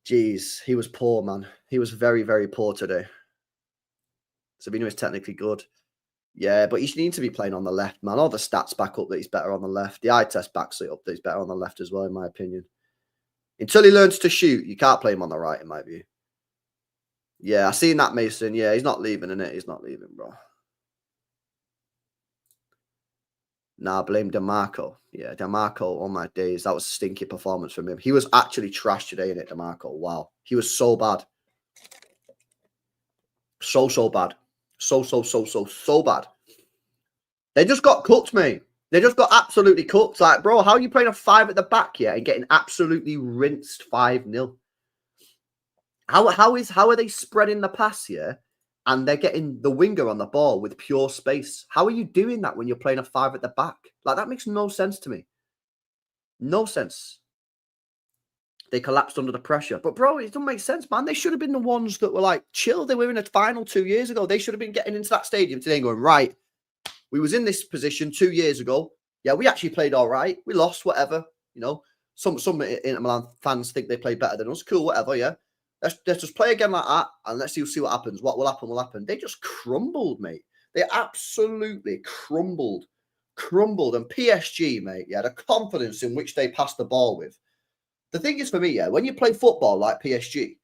Jeez, he was poor, man. He was very, very poor today. Sabino is technically good. Yeah, but he needs to be playing on the left, man. All the stats back up that he's better on the left. The eye test backs it up that he's better on the left as well, in my opinion. Until he learns to shoot, you can't play him on the right, in my view. Yeah, I seen that, Mason. Yeah, he's not leaving, innit? He's not leaving, bro. Nah, blame DeMarco. Yeah, DeMarco, oh my days. That was a stinky performance from him. He was actually trash today, innit, DeMarco? Wow. He was so bad. So bad. So bad. They just got cooked, mate. They just got absolutely cooked. Like, bro, how are you playing a 5 at the back here and getting absolutely rinsed 5-0? How are they spreading the pass here and they're getting the winger on the ball with pure space? How are you doing that when you're playing a 5 at the back? Like, that makes no sense to me. No sense. They collapsed under the pressure. But, bro, it doesn't make sense, man. They should have been the ones that were, like, chill. They were in a final 2 years ago. They should have been getting into that stadium today and going, right, we was in this position 2 years ago. Yeah, we actually played all right. We lost, whatever. You know, some Inter Milan fans think they played better than us. Cool, whatever, yeah. Let's just play again like that and let's see what happens. What will happen will happen. They just crumbled, mate. They absolutely crumbled. And PSG, mate, yeah, the confidence in which they passed the ball with. The thing is for me, yeah, when you play football like PSG,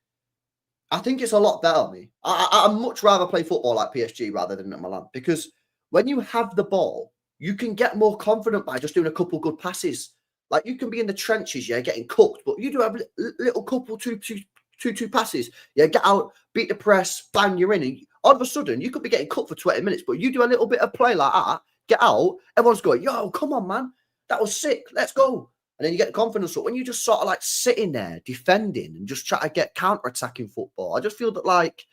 I think it's a lot better, me. I'd much rather play football like PSG rather than Inter Milan, because when you have the ball, you can get more confident by just doing a couple good passes. Like, you can be in the trenches, yeah, getting cooked, but you do have a little couple, two passes. Yeah, get out, beat the press, bang, you're in. And all of a sudden, you could be getting cooked for 20 minutes, but you do a little bit of play like that, get out, everyone's going, yo, come on, man. That was sick. Let's go. And then you get the confidence up. When you just sort of like sitting there, defending and just try to get counter-attacking football, I just feel that, like,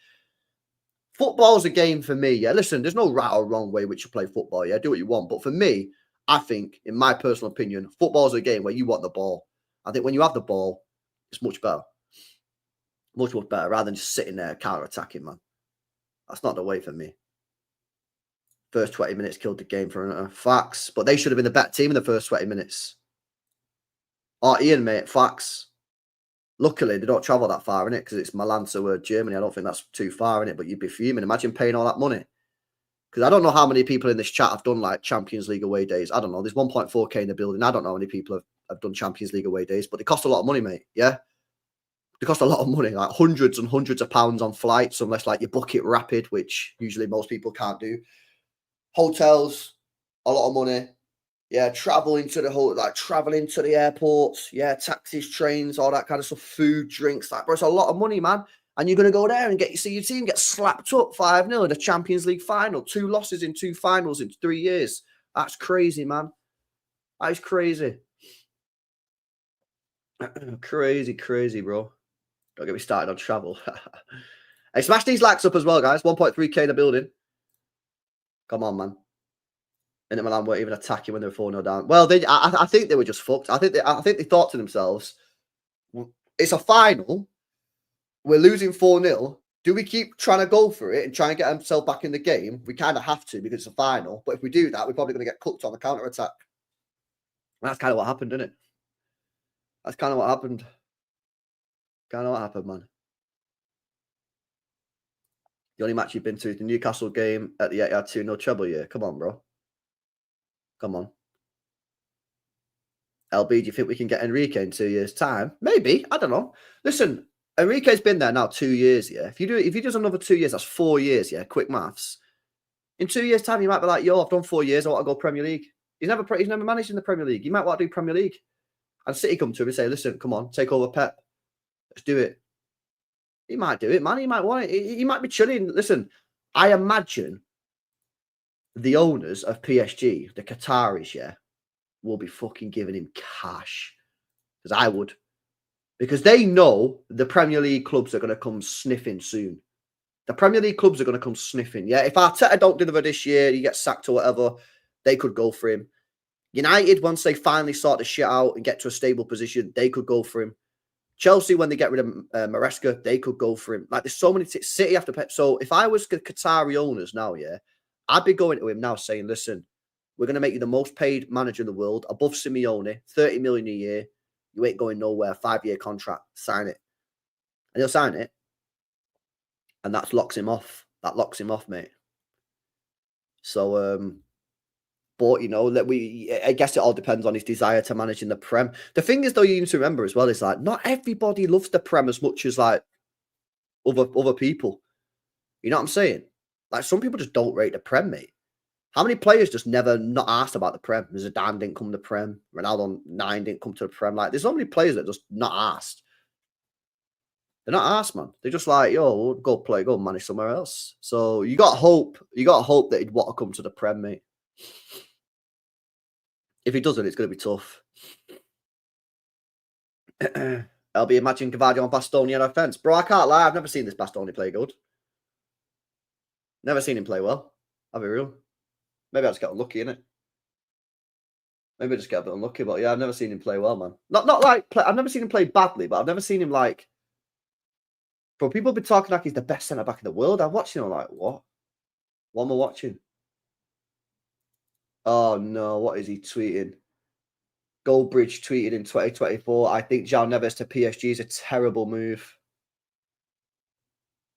football's a game for me. Yeah, listen, there's no right or wrong way which you play football. Yeah, do what you want. But for me, I think, in my personal opinion, football's a game where you want the ball. I think when you have the ball, it's much better. Much better rather than just sitting there counter-attacking, man. That's not the way for me. First 20 minutes killed the game for facts. But they should have been the better team in the first 20 minutes. Oh, Ian, mate, facts. Luckily, they don't travel that far in it because it's Milan to Germany. I don't think that's too far in it, but you'd be fuming. Imagine paying all that money. Because I don't know how many people in this chat have done like Champions League away days. I don't know. There's 1.4k in the building. I don't know how many people have done Champions League away days, but they cost a lot of money, mate. Yeah. They cost a lot of money, like hundreds and hundreds of pounds on flights, unless like you book it rapid, which usually most people can't do. Hotels, a lot of money. Yeah, traveling to the airports. Yeah, taxis, trains, all that kind of stuff. Food, drinks, bro, it's a lot of money, man. And you're going to go there and see your team get slapped up 5-0 in the Champions League final. 2 losses in 2 finals in 3 years. That's crazy, man. That is crazy. crazy, bro. Don't get me started on travel. Hey, smash these likes up as well, guys. 1.3k in the building. Come on, man. Inter Milan weren't even attacking when they were 4-0 down. Well, I think they were just fucked. I think they thought to themselves, it's a final. We're losing 4-0. Do we keep trying to go for it and try and get ourselves back in the game? We kind of have to because it's a final. But if we do that, we're probably going to get cooked on the counter-attack. That's kind of what happened, isn't it? That's kind of what happened. Kind of what happened, man. The only match you've been to is the Newcastle game at the Etihad 2-0 treble year. Come on, bro. Come on. LB, do you think we can get Enrique in 2 years' time? Maybe. I don't know. Listen, Enrique's been there now 2 years, yeah. If he does another 2 years, that's 4 years, yeah. Quick maths. In 2 years' time, you might be like, yo, I've done 4 years. I want to go Premier League. He's never managed in the Premier League. You might want to do Premier League. And City come to him and say, listen, come on, take over Pep. Let's do it. He might do it, man. He might want it. He might be chilling. Listen, I imagine the owners of PSG, the Qataris, yeah, will be fucking giving him cash. Because I would. Because they know the Premier League clubs are going to come sniffing soon. The Premier League clubs are going to come sniffing. Yeah, if Arteta don't deliver this year, he gets sacked or whatever, they could go for him. United, once they finally sort the shit out and get to a stable position, they could go for him. Chelsea, when they get rid of Maresca, they could go for him. Like, there's so many City after Pep. So if I was Qatari owners now, yeah, I'd be going to him now saying, listen, we're going to make you the most paid manager in the world, above Simeone, 30 million a year. You ain't going nowhere. 5-year contract. Sign it. And he'll sign it. And that locks him off. That locks him off, mate. So, but, you know, I guess it all depends on his desire to manage in the Prem. The thing is, though, you need to remember as well, is like, not everybody loves the Prem as much as, like, other people. You know what I'm saying? Like, some people just don't rate the Prem, mate. How many players just never not asked about the Prem? Zidane didn't come to the Prem. Ronaldo 9 didn't come to the Prem. Like, there's so many players that just not asked. They're not asked, man. They're just like, yo, we'll go manage somewhere else. So you got hope. You got hope that he'd want to come to the Prem, mate. If he doesn't, it's going to be tough. LB, imagine Gvardiol and Bastoni on offense. Bro, I can't lie. I've never seen this Bastoni play good. Never seen him play well. I'll be real. Maybe I just get unlucky, innit? Maybe I just get a bit unlucky. But yeah, I've never seen him play well, man. Not like... I've never seen him play badly, but I've never seen him like... Bro, people have been talking like he's the best centre-back in the world. I'm watching him like, what? What am I watching? Oh, no. What is he tweeting? Goldbridge tweeted in 2024, I think João Neves to PSG is a terrible move.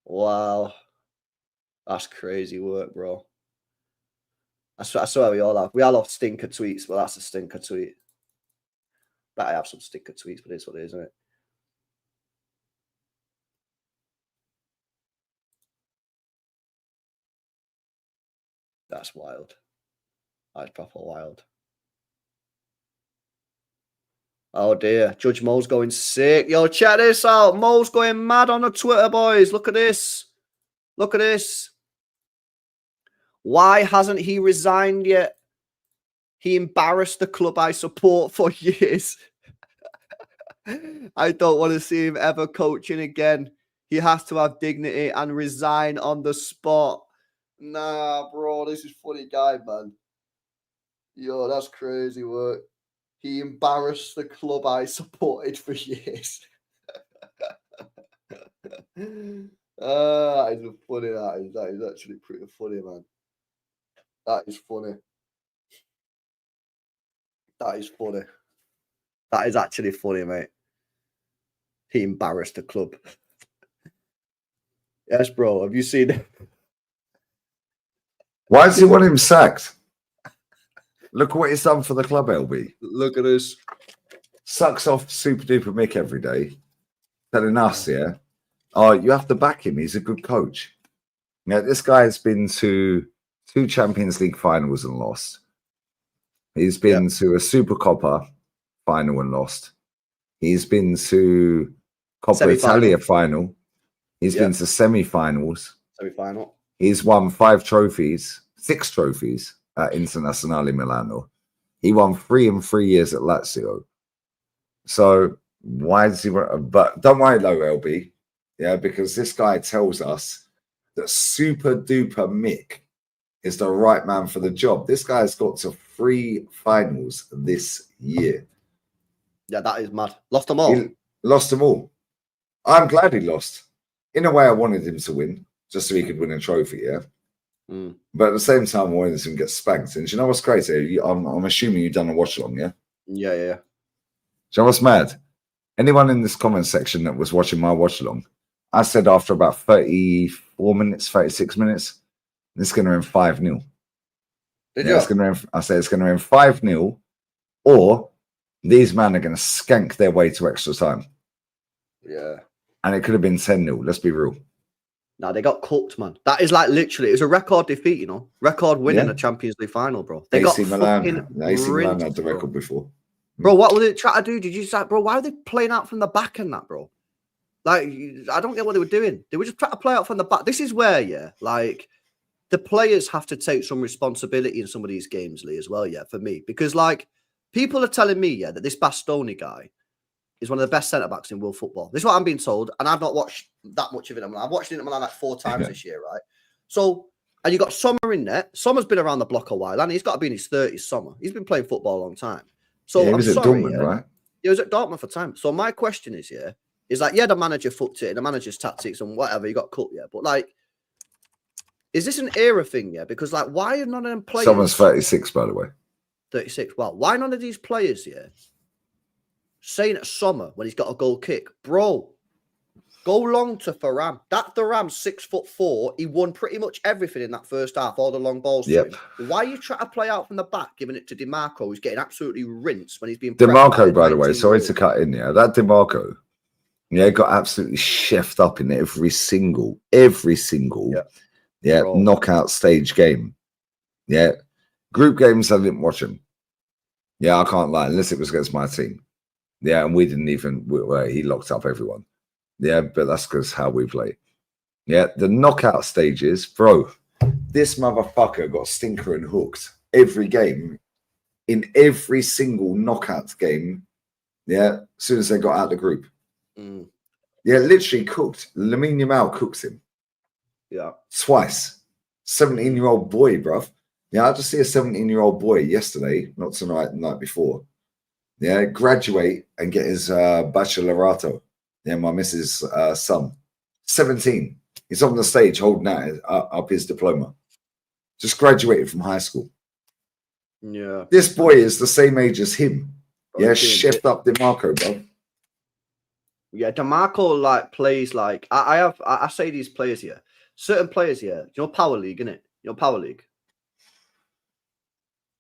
Wow. That's crazy work, bro. I swear we all have stinker tweets, but that's a stinker tweet. But I have some stinker tweets, but it's what it is, isn't it? That's wild. That's proper wild. Oh dear, Judge Mo's going sick. Yo, check this out. Mo's going mad on the Twitter, boys. Look at this. Look at this. Why hasn't he resigned yet? He embarrassed the club I support for years. I don't want to see him ever coaching again. He has to have dignity and resign on the spot. Nah, bro, this is funny guy, man. Yo, that's crazy work. He embarrassed the club I supported for years. That is funny. That is actually pretty funny, man. That is funny. That is funny. That is actually funny, mate. He embarrassed the club. Yes, bro. Have you seen it? Why does he want him sacked? Look what he's done for the club, LB. Look at us. Sucks off Super Duper Mick every day. Telling us, yeah, oh, you have to back him. He's a good coach. Now, this guy has been to 2 Champions League finals and lost. He's been to a Super Coppa final and lost. He's been to Coppa Italia final. He's been to semi-finals. Semi-final. He's won 6 trophies at Internazionale Milano. He won 3 in 3 years at Lazio. So why does he want? But don't worry, though, LB. Yeah, because this guy tells us that Super Duper Mick is the right man for the job. This guy's got to 3 finals this year. Yeah, that is mad. Lost them all. He lost them all. I'm glad he lost. In a way, I wanted him to win, just so he could win a trophy, yeah? But at the same time, I wanted him to get spanked. And do you know what's crazy? I'm assuming you've done a watch-along, yeah? Yeah. Do you know what's mad? Anyone in this comment section that was watching my watch-along, I said after about 34 minutes, 36 minutes, this is going to end 5-0. I said it's going to end 5-0, or these men are going to skank their way to extra time. Yeah. And it could have been 10-0. Let's be real. No, they got cooked, man. That is like literally, it was a record defeat, you know? Record win in a Champions League final, bro. They AC got Milan. AC Milan rinsed, had the record before. Bro, what were they trying to do? Did you say, bro, why are they playing out from the back and that, bro? Like, I don't get what they were doing. They were just trying to play out from the back. This is where, like, the players have to take some responsibility in some of these games, Lee, as well, for me. Because, like, people are telling me, that this Bastoni guy is one of the best centre-backs in world football. This is what I'm being told, and I've not watched that much of it. I've watched it in Milan like 4 times this year, right? So, and you got Sommer in there. Sommer's been around the block a while, and he's got to be in his 30s, Sommer. He's been playing football a long time. So, he was at Dortmund, right? He was at Dortmund for time. So, my question is, is like, the manager fucked it, the manager's tactics and whatever, he got cut, but like, is this an era thing, Because, like, why are none of them players... Someone's 36, by the way. 36. Well, why none of these players, saying at Sommer when he's got a goal kick, bro, go long to Thuram. That Thuram's 6'4". He won pretty much everything in that first half, all the long balls to him. Why are you trying to play out from the back, giving it to DiMarco, who's getting absolutely rinsed when he's being... DiMarco, by the way, sorry to cut in, that DiMarco, got absolutely chefed up in every single knockout stage game. Group games, I didn't watch them. I can't lie, unless it was against my team. And we didn't even, he locked up everyone. But that's because how we play. The knockout stages, bro, this motherfucker got stinker and hooked every game, in every single knockout game, as soon as they got out of the group. Literally cooked. Lamine Yamal cooks him. Twice. 17-year-old boy, bruv. I just see a 17-year-old boy yesterday, not tonight, the night before. Graduate and get his baccalaureato. My missus' son. 17. He's on the stage holding up his diploma. Just graduated from high school. This boy is the same age as him. Chefed up DiMarco, bro. DiMarco like plays like I say these players here. Certain players here. You know Power League, innit? Power League.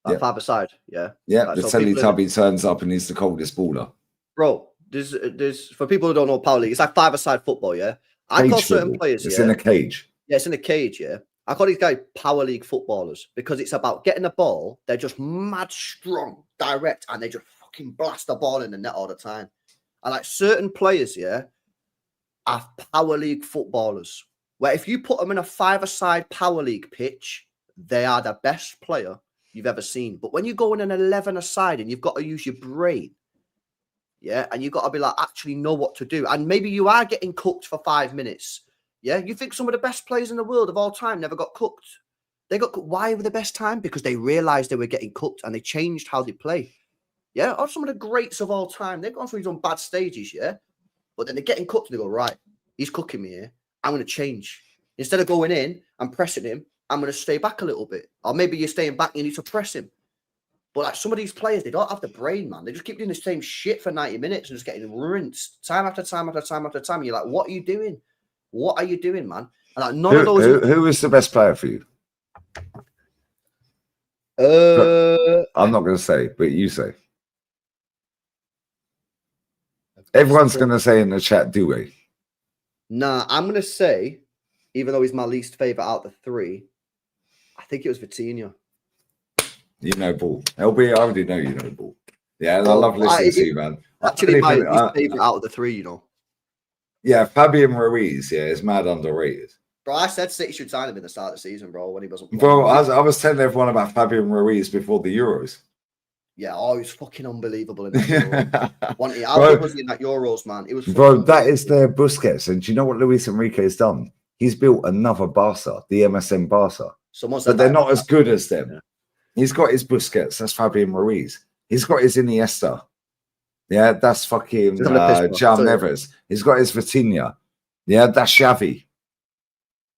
Like 5-a-side, the like, so Teletubby turns up and he's the coldest baller. Bro, there's for people who don't know Power League, it's like 5-a-side football, I call certain players, it's in a cage. It's in a cage, I call these guys Power League footballers because it's about getting the ball. They're just mad strong, direct, and they just fucking blast the ball in the net all the time. And like certain players, are Power League footballers, where if you put them in a 5-a-side Power League pitch, they are the best player you've ever seen. But when you go in an 11-a-side and you've got to use your brain, and you've got to be like, actually know what to do. And maybe you are getting cooked for 5 minutes. You think some of the best players in the world of all time never got cooked. They got cooked. Why were the best time? Because they realized they were getting cooked and they changed how they play. Or some of the greats of all time, they've gone through some bad stages, but then they're getting cooked and they go, right, he's cooking me here. I'm going to change. Instead of going in and pressing him, I'm going to stay back a little bit. Or maybe you're staying back and you need to press him. But like some of these players, they don't have the brain, man. They just keep doing the same shit for 90 minutes and just getting rinsed time after time after time after time. You're like, what are you doing? What are you doing, man? And like none of those. Who is the best player for you? I'm not going to say, but you say. Everyone's going to say in the chat, do we? Nah, I'm going to say, even though he's my least favorite out of the three, I think it was Vitinha. You know ball. LB, I already know you know ball. Yeah, I love listening to you, man. Actually, my least favorite out of the three, you know. Yeah, Fabian Ruiz, yeah, is mad underrated. Bro, I said City should sign him in the start of the season, bro, when he wasn't playing. Bro, I was telling everyone about Fabian Ruiz before the Euros. Yeah, he was fucking unbelievable in that Euros. How good was he in that Euros, man? It was bro, that is their Busquets. And do you know what Luis Enrique has done? He's built another Barca, the MSN Barca. But they're not as good as them. Yeah. He's got his Busquets, that's Fabian Ruiz. He's got his Iniesta. Yeah, that's fucking Jan Neves. He's got his Vitinha. Yeah, that's Xavi.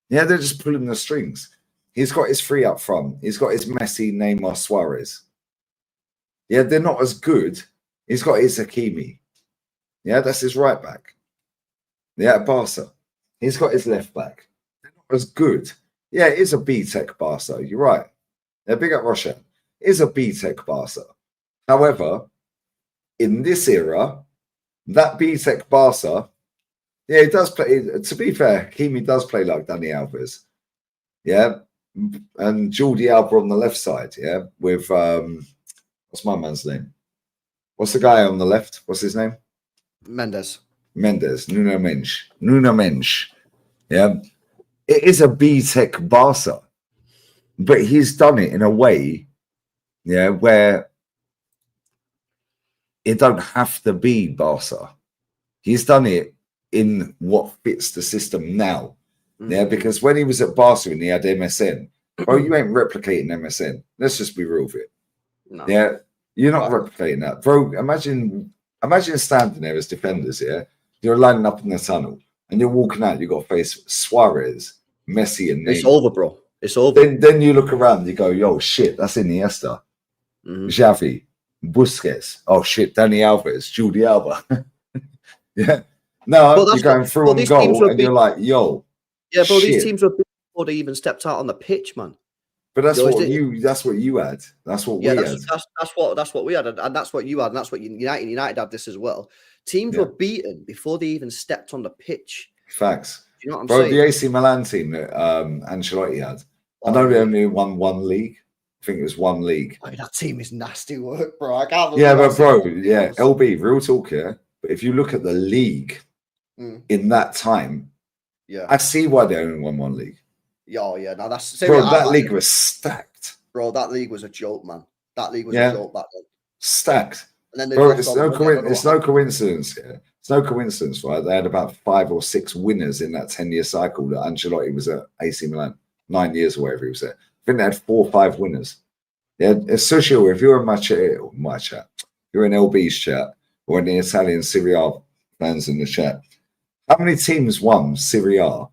Yeah, they're just pulling the strings. He's got his three up front. He's got his Messi, Neymar, Suarez. Yeah, they're not as good. He's got his Hakimi. Yeah, that's his right back. Yeah, Barca. He's got his left back. They're not as good. Yeah, it is a B-Tech Barca. You're right. They're big at Russia. It is a B-Tech Barca. However, in this era, that B-Tech Barca, yeah, he does play. To be fair, Hakimi does play like Dani Alves. Yeah. And Jordi Alba on the left side. Yeah. With, what's my man's name? What's the guy on the left? What's his name? Mendes. Nuno Mendes. Yeah. It is a B-Tech Barca. But he's done it in a way, yeah, where it don't have to be Barca. He's done it in what fits the system now. Yeah, because when he was at Barca and he had MSN, bro, you ain't replicating MSN. Let's just be real with it. No. Yeah, you're not replicating that. Bro, imagine standing there as defenders, yeah? You're lining up in the tunnel and you're walking out, you've got to face Suarez, Messi, and Neymar. It's over, bro. It's over. Then you look around, you go, yo, shit, that's Iniesta. Xavi, Busquets. Oh, shit, Dani Alves, Jordi Alba. Yeah. No, you're going through on goal and you're like, yo. Yeah, bro, these teams were big before they even stepped out on the pitch, man. But that's what you had. That's what we had. That's what we had, and that's what you had, and that's what United had this as well. Teams were beaten before they even stepped on the pitch. Facts. Do you know what I'm saying? The AC Milan team that Ancelotti had. I know they only won one league. I think it was one league. Oh, that team is nasty work, bro. I can't. Yeah, but bro, yeah, LB, real talk here. But if you look at the league in that time, yeah, I see why they only won one league. Yeah, yeah. Now that's that league was stacked. Bro, that league was a joke, man. That league was a joke back then. Stacked. And then bro, it's no coincidence. Yeah, it's no coincidence, right? They had about 5 or 6 winners in that 10-year cycle that Ancelotti was at AC Milan. 9 years or whatever he was there. I think they had 4 or 5 winners. Yeah, it's so sure. If you're in my chat, you're in LB's chat, or in the Italian Serie A fans in the chat, how many teams won Serie A?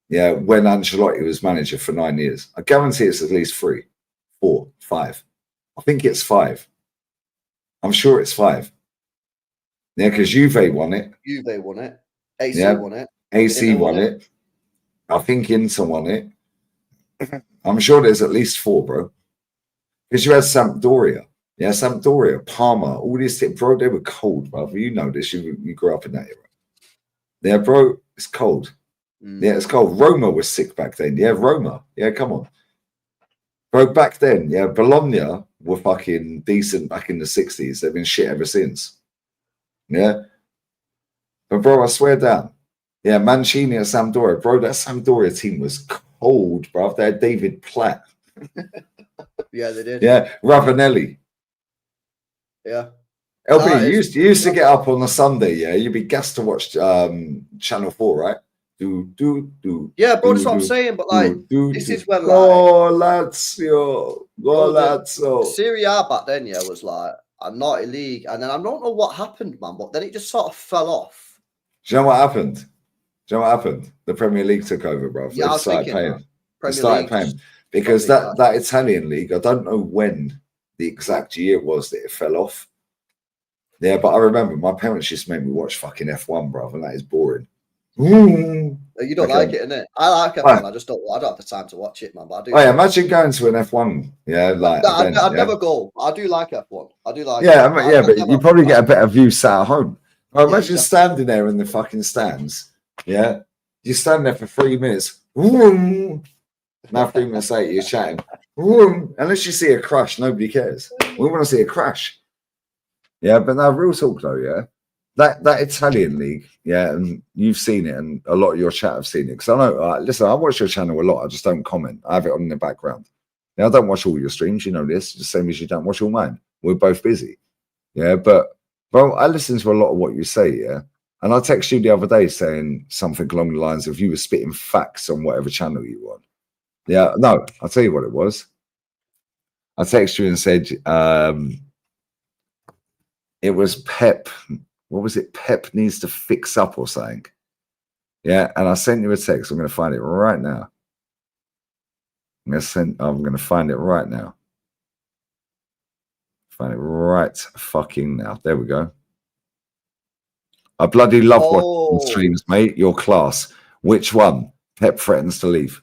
Yeah, when Ancelotti was manager for 9 years, I guarantee it's at least 3, 4, 5. I think it's 5. I'm sure it's 5. Yeah, because Juve won it. Juve won it. AC won it. AC won it. I think Inter won it. I'm sure there's at least 4, bro. Because you had Sampdoria. Yeah, Sampdoria, Parma, all these things. Bro, they were cold, bro. You know this. You grew up in that era. Yeah, bro, it's cold. Yeah, it's cold. Roma was sick back then. Yeah, Roma. Yeah, come on. Bro, back then, yeah, Bologna were fucking decent back in the 60s. They've been shit ever since. Yeah. But, bro, I swear down. Yeah, Mancini at Sampdoria. Bro, that Sampdoria team was cold, bro. They had David Platt. Yeah, they did. Yeah, Ravanelli. Yeah. LB, you used to get up on a Sunday, yeah? You'd be gassed to watch Channel 4, right? Yeah, bro, that's what I'm saying. But, like, this is when, like... Go Lazio. Serie A back then, yeah, was, like, a naughty league. And then I don't know what happened, man, but then it just sort of fell off. Do you know what happened? The Premier League took over, bro. Yeah, They started paying. Because that Italian league, I don't know when the exact year was that it fell off. Yeah, but I remember my parents used to make me watch fucking F1, bro, and that is boring. You don't Okay. like it, innit? I like F1. I just don't. I don't have the time to watch it, man. But I do. Oh, yeah, imagine going to an F1, like No, event. I'd never go. I do like F1. I do like. Yeah, it, but you probably get a better view sat at home. Well, imagine exactly. standing there in the fucking stands. Yeah, you stand there for 3 minutes. Now 3 minutes later, you're chatting. Unless you see a crash, nobody cares. We want to see a crash. Yeah, but now real talk though, yeah. That Italian league, yeah, and you've seen it, and a lot of your chat have seen it. Because I know, listen, I watch your channel a lot. I just don't comment. I have it on in the background. Now I don't watch all your streams. You know this, the same as you don't watch all mine. We're both busy. Yeah, but bro, I listen to a lot of what you say. Yeah, and I text you the other day saying something along the lines of you were spitting facts on whatever channel you want. Yeah, no, I'll tell you what it was. I texted you and said it was Pep. What was it? Pep needs to fix up or something. Yeah, and I sent you a text. I'm going to find it right now. I'm going to find it right now. Find it right fucking now. There we go. I bloody love watching streams, mate. Your class. Which one? Pep threatens to leave.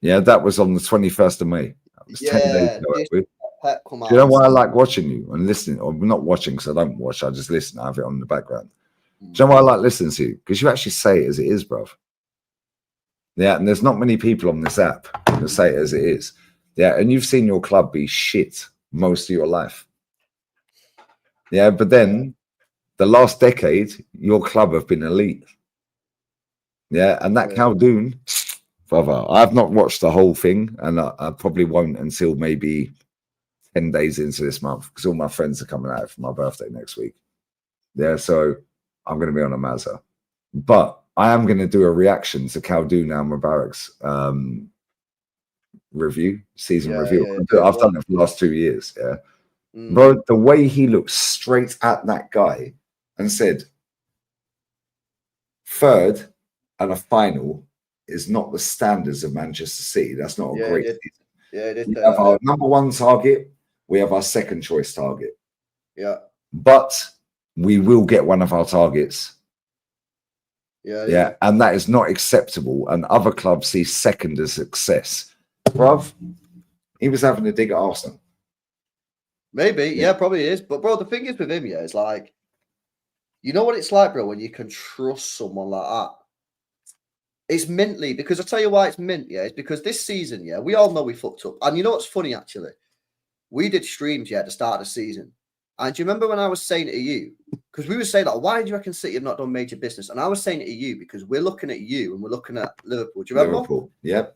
Yeah, that was on the 21st of May. That was 10 days ago. Pep come out. Do you know why I like watching you and listening? Or not watching because I don't watch. I just listen. I have it on the background. Do you know why I like listening to you? Because you actually say it as it is, bruv. Yeah, and there's not many people on this app that say it as it is. Yeah, and you've seen your club be shit most of your life. Yeah, but then the last decade, your club have been elite. Yeah, and that Khaldoon, brother, I've not watched the whole thing, and I probably won't until maybe 10 days into this month because all my friends are coming out for my birthday next week. Yeah, so I'm going to be on a Mazza. But I am going to do a reaction to Khaldoon Al Mubarak's season review. I've done it for the last 2 years. Yeah. Bro, the way he looked straight at that guy and said, third and a final is not the standards of Manchester City. That's not a great season. Yeah, we have our number one target. We have our second choice target. Yeah. But we will get one of our targets. Yeah. And that is not acceptable. And other clubs see second as success. Bruv, he was having a dig at Arsenal. Maybe, probably is. But bro, the thing is with him, it's like, you know what it's like, bro, when you can trust someone like that. It's mintly, because I tell you why it's mint, it's because this season, we all know we fucked up. And you know what's funny, actually? We did streams, at the start of the season. And do you remember when I was saying to you, because we were saying, like, why do you reckon City have not done major business? And I was saying it to you because we're looking at you and we're looking at Liverpool. Do you remember? Liverpool,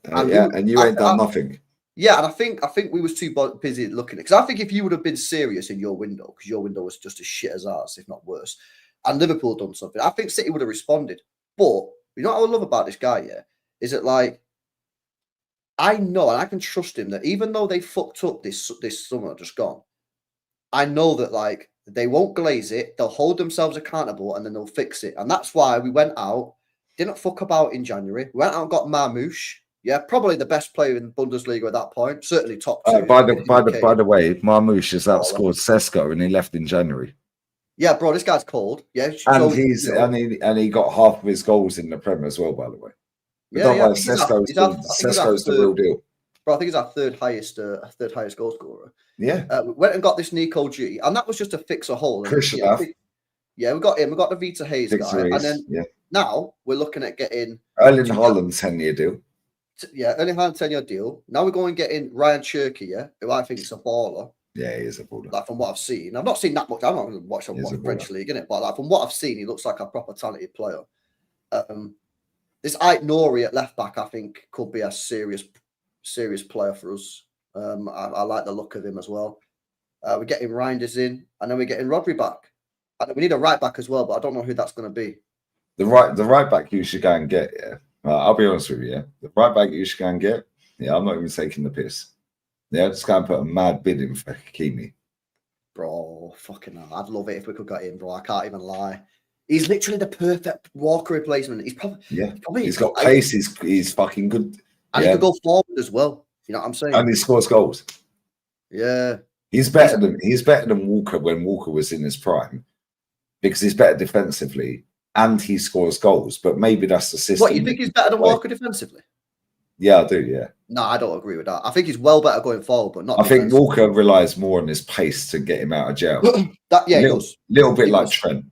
and you ain't done nothing. Yeah, and I think we was too busy looking at, because I think if you would have been serious in your window, because your window was just as shit as ours, if not worse, and Liverpool done something, I think City would have responded. But you know what I love about this guy, is that, like, I know and I can trust him that even though they fucked up this summer just gone, I know that, like, they won't glaze it, they'll hold themselves accountable, and then they'll fix it. And that's why we went out, didn't fuck about in January. We went out and got Marmoush. Yeah, probably the best player in Bundesliga at that point. Certainly top two. By the way, Marmoush has outscored Sesko, and he left in January. Yeah, bro, this guy's cold. Yeah, and he got half of his goals in the Prem as well. By the way, Sesko's the real deal. Bro, I think he's our third highest goal scorer. Yeah, we went and got this Nico G, and that was just to fix a hole. We got him. We got the Vita Hayes guy, and then now we're looking at getting Erling Haaland 10-year deal. Erling Haaland 10-year deal. Now we're going getting Ryan Cherky, who I think is a baller. Yeah, he is a baller. Like, from what I've seen, I've not seen that much. I'm not going to watch the French league, innit? But like, from what I've seen, he looks like a proper talented player. This Ait Nori at left back, I think, could be a serious player for us. I like the look of him as well. We're getting Reinders in, and then we're getting Rodri back. And we need a right back as well, but I don't know who that's going to be. The right back you should go and get. Yeah, I'll be honest with you. Yeah, the right back you should go and get. Yeah, I'm not even taking the piss. Yeah, just go and put a mad bid in for Hakimi. Bro, fucking hell. I'd love it if we could get him, bro. I can't even lie. He's literally the perfect Walker replacement. He's got pace. He's fucking good. And he can go forward as well. You know what I'm saying? And he scores goals. Yeah. He's better than Walker when Walker was in his prime because he's better defensively and he scores goals. But maybe that's the system. What, you think he's better than Walker defensively? Yeah, I do. Yeah. No, I don't agree with that. I think he's well better going forward, but not. I think Walker relies more on his pace to get him out of jail. He does. Little bit He like does. Trent.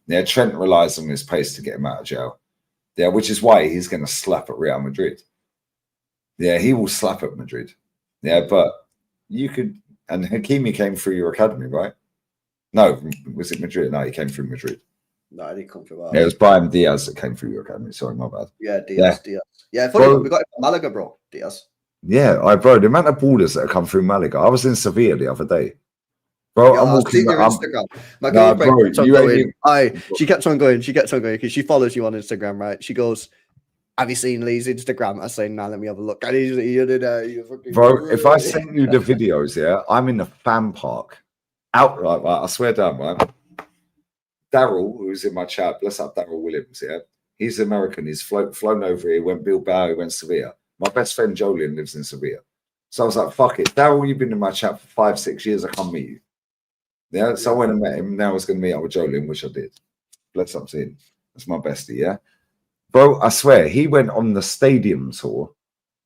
Yeah, Trent relies on his pace to get him out of jail. Yeah, which is why he's going to slap at Real Madrid. Yeah, he will slap at Madrid. Yeah, but you could. And Hakimi came through your academy, right? No, was it Madrid? No, he came through Madrid. No, he didn't come through. Yeah, it was Brian Diaz that came through your academy. Sorry, my bad. Yeah, Diaz. Yeah, funny, Bro, we got him from Malaga, bro. Diaz. Yeah, bro, the amount of ballers that have come through Malaga. I was in Sevilla the other day. Bro, I'm walking your Instagram. My girlfriend kept on going. She kept on going because she follows you on Instagram, right? She goes, "Have you seen Lee's Instagram?" I say, "Nah, let me have a look." Bro, if I sent you the videos, yeah, I'm in the fan park, outright. Right, I swear down, right. Daryl, who's in my chat, bless up Daryl Williams, yeah, he's American. He's flown over here, went Bilbao, he went Sevilla. My best friend Jolien lives in Sevilla, so I was like, "Fuck it, Daryl, you've been in my chat for 5-6 years. I can't meet you." Yeah, so I went and met him. Now I was going to meet up with Jolien, which I did. Bless up to him. That's my bestie, yeah. Bro, I swear, he went on the stadium tour.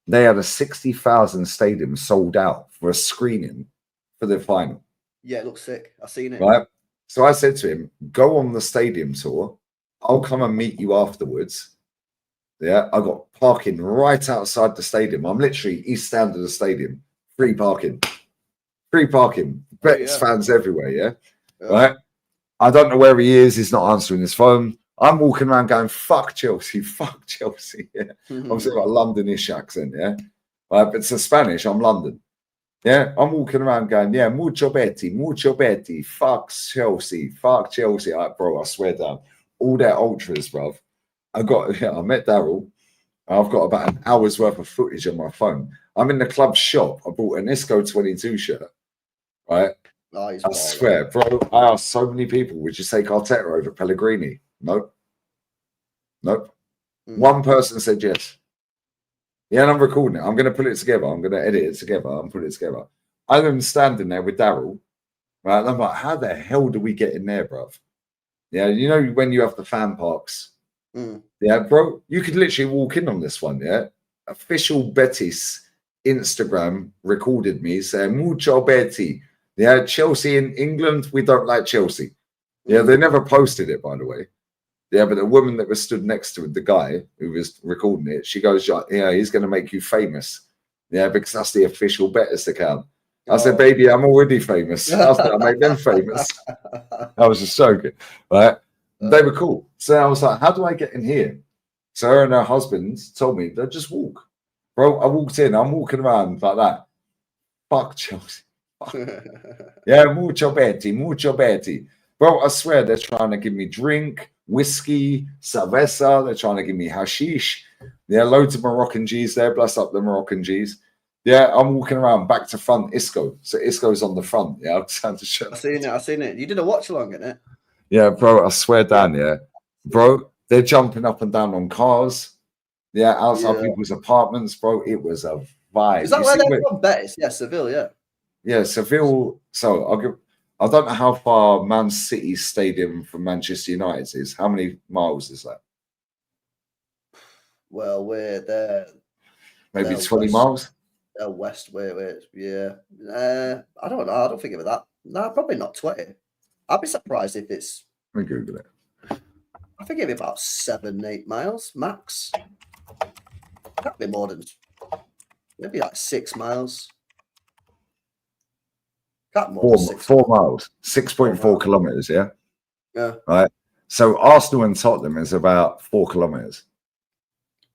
They had a 60,000 stadium sold out for a screening for the final. Yeah, it looks sick. I've seen it. Right? So I said to him, go on the stadium tour. I'll come and meet you afterwards. Yeah, I got parking right outside the stadium. I'm literally east stand of the stadium. Free parking. Free parking. Betis fans everywhere, yeah? Right? I don't know where he is. He's not answering his phone. I'm walking around going, fuck Chelsea, fuck Chelsea. Yeah. I'm saying like a Londonish accent, yeah. But it's a Spanish, I'm London. Yeah, I'm walking around going, yeah, mucho Betty, fuck Chelsea, fuck Chelsea. Bro, I swear down. All their ultras, bruv. I met Daryl. I've got about an hour's worth of footage on my phone. I'm in the club shop. I bought an Isco 22 shirt, right? Oh, I swear, bro, I asked so many people, would you take Arteta over Pellegrini? Nope. One person said yes. Yeah, and I'm recording it. I'm going to put it together. I'm going to edit it together. I'm putting it together. I'm standing there with Daryl, right? And I'm like, how the hell do we get in there, bruv? Yeah, you know when you have the fan parks? Yeah, bro, you could literally walk in on this one, yeah? Official Betis Instagram recorded me saying, mucho Betty. Yeah, Chelsea in England, we don't like Chelsea. Yeah, they never posted it, by the way. Yeah, but the woman that was stood next to it, the guy who was recording it, she goes, yeah, he's going to make you famous. Yeah, because that's the official Betis account. I said, baby, I'm already famous. I was going to make them famous. I was just so good, right? They were cool. So I was like, how do I get in here? So her and her husband told me, they'll just walk. Bro, I walked in. I'm walking around like that. Fuck Chelsea. Yeah, mucho Betty. Bro, I swear they're trying to give me drink, whiskey, cerveza. They're trying to give me hashish. Yeah, loads of Moroccan G's there. Bless up the Moroccan G's. Yeah, I'm walking around back to front Isco. So Isco's on the front. Yeah, I've seen it. You did a watch along, innit? Yeah, bro, I swear down, yeah. Bro, they're jumping up and down on cars. Yeah, outside people's apartments, bro. It was a vibe. Is that where they're from? Betis? Yeah, Seville, yeah. Yeah, Seville. So I don't know how far Man City Stadium from Manchester United is. How many miles is that? Well, we're there. Maybe 20 miles? West, yeah. I don't know. I don't think it was that. No, probably not 20. I'd be surprised if it's. Let me Google it. I think it'd be about 7-8 miles max. Can't be more than maybe like 6 miles. Can't more than 4 miles, 6.4 kilometers. Yeah. Yeah. Right. So Arsenal and Tottenham is about 4 kilometers.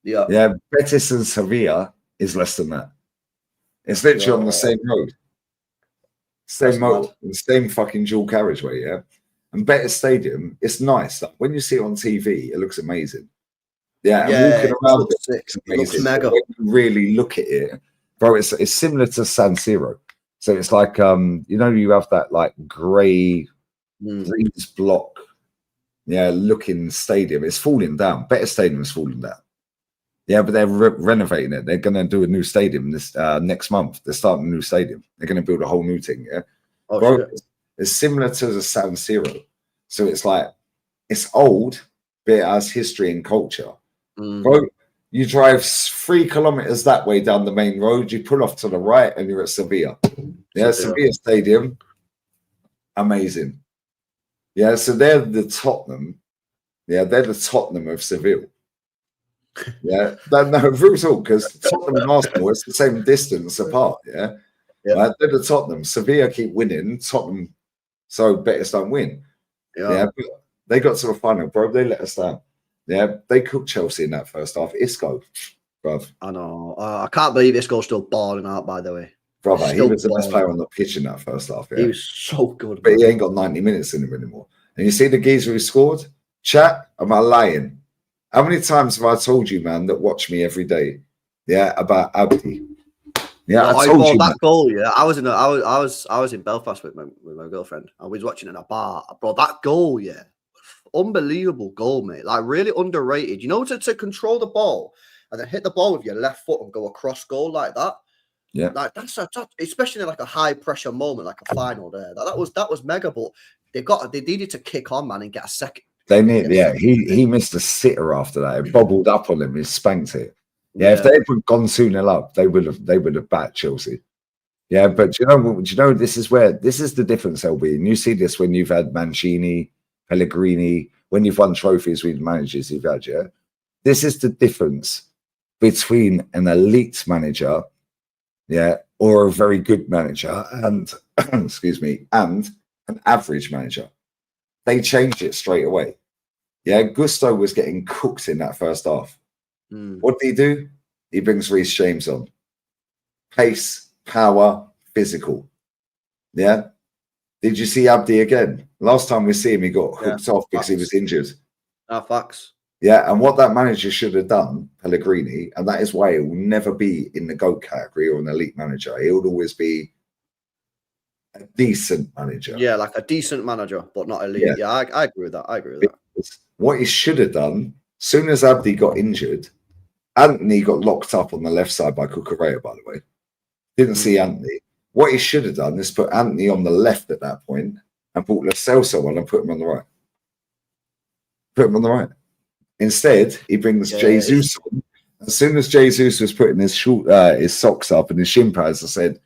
Yeah. Yeah. Betis and Sevilla is less than that. It's literally on the same road. Same fucking dual carriageway, yeah. And Betis Stadium, it's nice. Like, when you see it on TV, it looks amazing. Yeah, and walking around it looks mega. When you really look at it, bro, it's similar to San Siro. So it's like you have that like grey greens block, looking stadium. It's falling down. Betis Stadium is falling down. Yeah, but they're renovating it. They're going to do a new stadium this next month. They're starting a new stadium. They're going to build a whole new thing, yeah? Oh, bro, shit. it's similar to the San Siro. So it's like, it's old, but it has history and culture. Bro, you drive 3 kilometers that way down the main road, you pull off to the right, and you're at Sevilla. Yeah, Sevilla Stadium, amazing. Yeah, so they're the Tottenham. Yeah, they're the Tottenham of Seville. Yeah, no, real talk, because Tottenham and Arsenal, it's the same distance apart. Yeah, right? They're the Tottenham. Sevilla keep winning. Tottenham, so betters don't win. Yeah, but they got to the final, bro. They let us down. Yeah, they cooked Chelsea in that first half. Isco, bruv. I know. I can't believe Isco's still balling out, by the way. Brother, he Still was the best balling player out. on the pitch in that first half. Yeah, He was so good. but man. he ain't got 90 minutes in him anymore. And you see the geezer who scored? Chat, am I lying? How many times have I told you, man, that watch me every day? Yeah, about Abdi. Yeah, No, I told you that man. goal. Yeah, I was in Belfast with my girlfriend, and we was watching it in a bar. Bro, that goal, yeah, unbelievable goal, mate. Like really underrated. You know, to control the ball and then hit the ball with your left foot and go across goal like that. Yeah, like that's especially in like a high pressure moment, like a final there. That was mega. But they needed to kick on, man, and get a second. they need. Yeah, he missed a sitter after that. It bobbled up on him. He spanked it. Yeah, if they had gone 2-0 up, they would have backed Chelsea. Yeah, but do you know this is the difference, LB, and you see this when you've had Mancini, Pellegrini, when you've won trophies with managers you've had. Yeah, this is the difference between an elite manager, yeah, or a very good manager, and excuse me, and an average manager. They changed it straight away. Yeah, Gusto was getting cooked in that first half. What did he do? He brings Reece James on. Pace, power, physical. Yeah. Did you see Abdi again? Last time we see him, he got hooked off because he was injured. Facts. Yeah, and what that manager should have done, Pellegrini, and that is why he will never be in the GOAT category or an elite manager. He would always be a decent manager. Yeah, like a decent manager, but not elite. Yeah, I agree with that. What he should have done, soon as Abdi got injured, Anthony got locked up on the left side by Cucurella, by the way. Didn't see Anthony. What he should have done is put Anthony on the left at that point and put Lo Celso on and put him on the right. Put him on the right. Instead, he brings Jesus on. As soon as Jesus was putting his socks up and his shin pads, I said,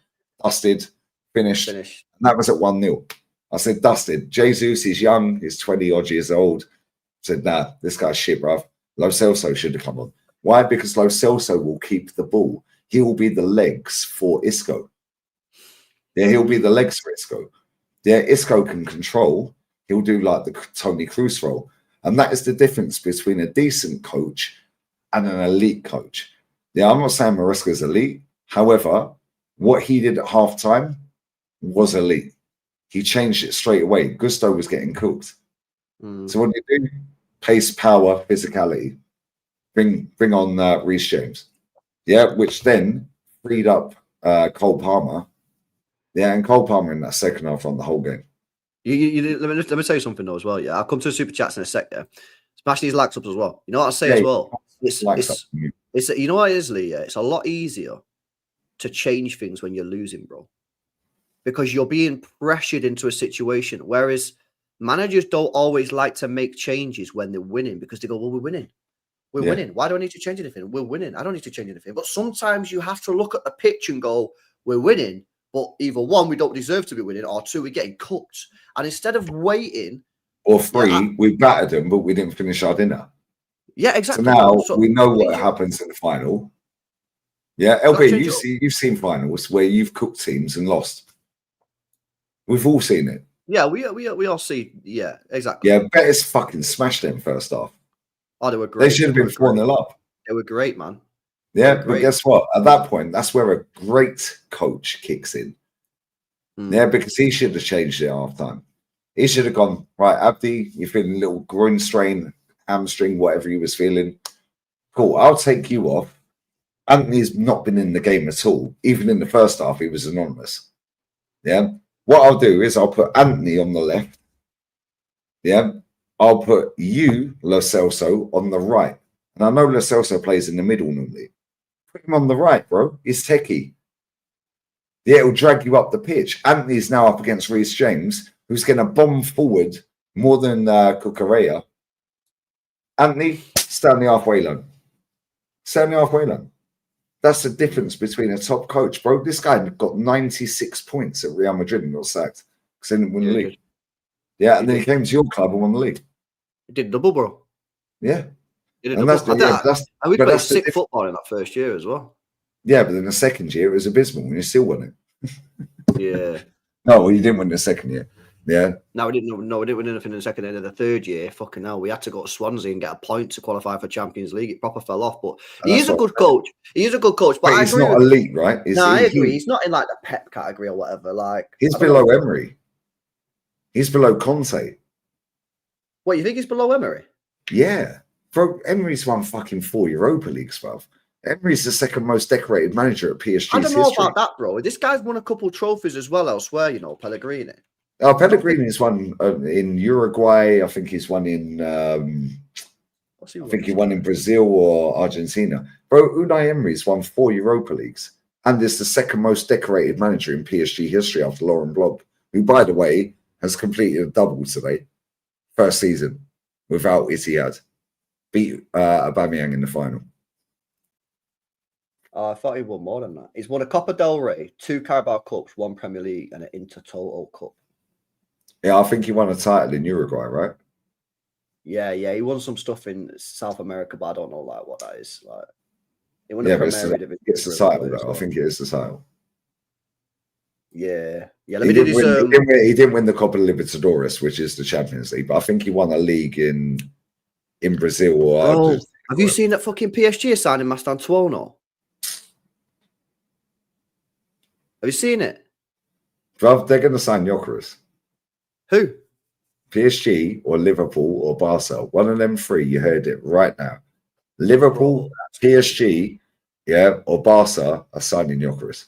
dusted, finished. And that was at 1-0. I said, dusted. Jesus is young. He's 20-odd years old. I said, nah, this guy's shit, bruv. Lo Celso should have come on. Why? Because Lo Celso will keep the ball. He will be the legs for Isco. Yeah, he'll be the legs for Isco. Yeah, Isco can control. He'll do like the Tony Kroos role. And that is the difference between a decent coach and an elite coach. Yeah, I'm not saying Maresca's elite. However, what he did at halftime was elite. He changed it straight away. Gusto was getting cooked. So what do you do? Pace, power, physicality. Bring on Reece James. Yeah, which then freed up Cole Palmer. Yeah, and Cole Palmer in that second half on the whole game. Let me tell you something though as well. Yeah, I'll come to the super chats in a sec. Yeah, smash these likes up as well. You know what I say as well. It's you know what it is, Lee. Yeah, it's a lot easier to change things when you're losing, bro, because you're being pressured into a situation. Whereas managers don't always like to make changes when they're winning because they go, "Well, we're winning. We're winning. Why do I need to change anything? We're winning. I don't need to change anything." But sometimes you have to look at the pitch and go, "We're winning." But either one, we don't deserve to be winning, or two, we're getting cooked. And instead of waiting, or three, we battered them, but we didn't finish our dinner. Yeah, exactly. So now we know what happens in the final. Yeah, LB, you've seen finals where you've cooked teams and lost. We've all seen it. Yeah, we all see. Yeah, exactly. Yeah, Betis fucking smashed them first half. Oh, they were great. They should have been 4-0 up. They were great, man. Yeah, but guess what? At that point, that's where a great coach kicks in. Yeah, because he should have changed it at halftime. He should have gone, right, Abdi, you're feeling a little groin strain, hamstring, whatever he was feeling. Cool, I'll take you off. Anthony's not been in the game at all. Even in the first half, he was anonymous. Yeah. What I'll do is I'll put Anthony on the left. Yeah. I'll put you, Lo Celso, on the right. And I know Lo Celso plays in the middle normally. Put him on the right, bro. He's techie. Yeah, it'll drag you up the pitch. Anthony's now up against Reece James, who's going to bomb forward more than Cucurella. Anthony, stay on the halfway line. Stay on the halfway line. That's the difference between a top coach, bro. This guy got 96 points at Real Madrid and got sacked because they didn't win the league. Yeah, and then he came to your club and won the league. He did double, bro. Yeah. He did And double. And we but played that's the sick football in that first year as well. Yeah, but then the second year it was abysmal and you still won it. Yeah. No, well, you didn't win the second year. Yeah. No, we didn't win anything in the second end of the third year. Fucking hell, we had to go to Swansea and get a point to qualify for Champions League. It proper fell off, but he is a good coach. He is a good coach, but he's not elite, right? I agree. He's not in like the Pep category or whatever. Like he's below Emery. He's below Conte. What, you think he's below Emery? Yeah, bro. Emery's won fucking 4 Europa Leagues, bruv. Emery's the second most decorated manager at PSG. I don't know about that, bro. This guy's won a couple trophies as well elsewhere. You know, Pellegrini. Oh, Pellegrini's won in Uruguay. I think he's won in. I think he won in Brazil or Argentina. Bro, Unai Emery's won 4 Europa Leagues and is the second most decorated manager in PSG history after Laurent Blanc, who, by the way, has completed a double today, first season without Etihad, beat Aubameyang in the final. I thought he won more than that. He's won a Copa del Rey, 2 Carabao Cups, 1 Premier League, and an Intertoto Cup. Yeah, I think he won a title in Uruguay, right? Yeah, he won some stuff in South America, but I don't know like what that is. Like, he won it's the title, though. I think it is the title. Yeah. He didn't win the Copa Libertadores, which is the Champions League, but I think he won a league in Brazil or. Have you seen that fucking PSG signing Mastantuono? Have you seen it? Bro, they're going to sign Gyökeres. Who? PSG or Liverpool or Barca. One of them three, you heard it right now. Liverpool, PSG, or Barca are signing Gyökeres.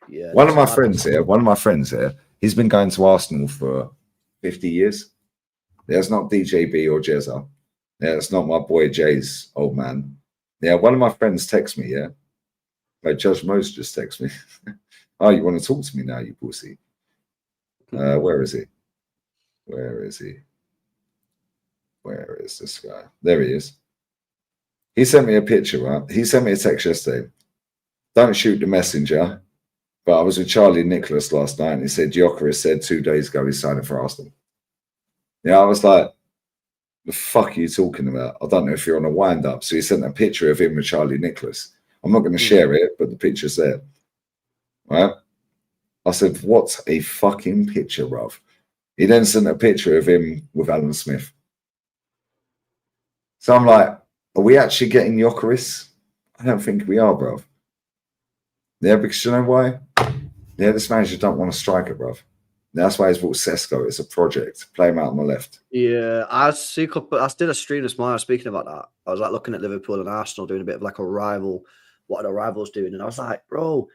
Yeah. One of my friends here, he's been going to Arsenal for 50 years. There's not DJB or Jezza. Yeah, it's not my boy Jay's old man. Yeah, one of my friends texts me, like Judge Mose just texts me. Oh, you want to talk to me now, you pussy? Where is he? Where is he? Where is this guy? There he is. He sent me a picture, right? He sent me a text yesterday. Don't shoot the messenger. But I was with Charlie Nicholas last night and he said Gyökeres said 2 days ago he's signing for Arsenal. Yeah, I was like, the fuck are you talking about? I don't know if you're on a wind up. So he sent a picture of him with Charlie Nicholas. I'm not going to share it, but the picture's there. Right? I said, what a fucking picture, bruv. He then sent a picture of him with Alan Smith. So I'm like, are we actually getting Gyökeres? I don't think we are, bruv. Yeah, because you know why? Yeah, this manager don't want a striker, bruv. That's why he's brought Sesko. It's a project. Play him out on the left. Yeah, I did a stream this morning speaking about that. I was like looking at Liverpool and Arsenal doing a bit of like a rival. What are the rivals doing? And I was like, bro,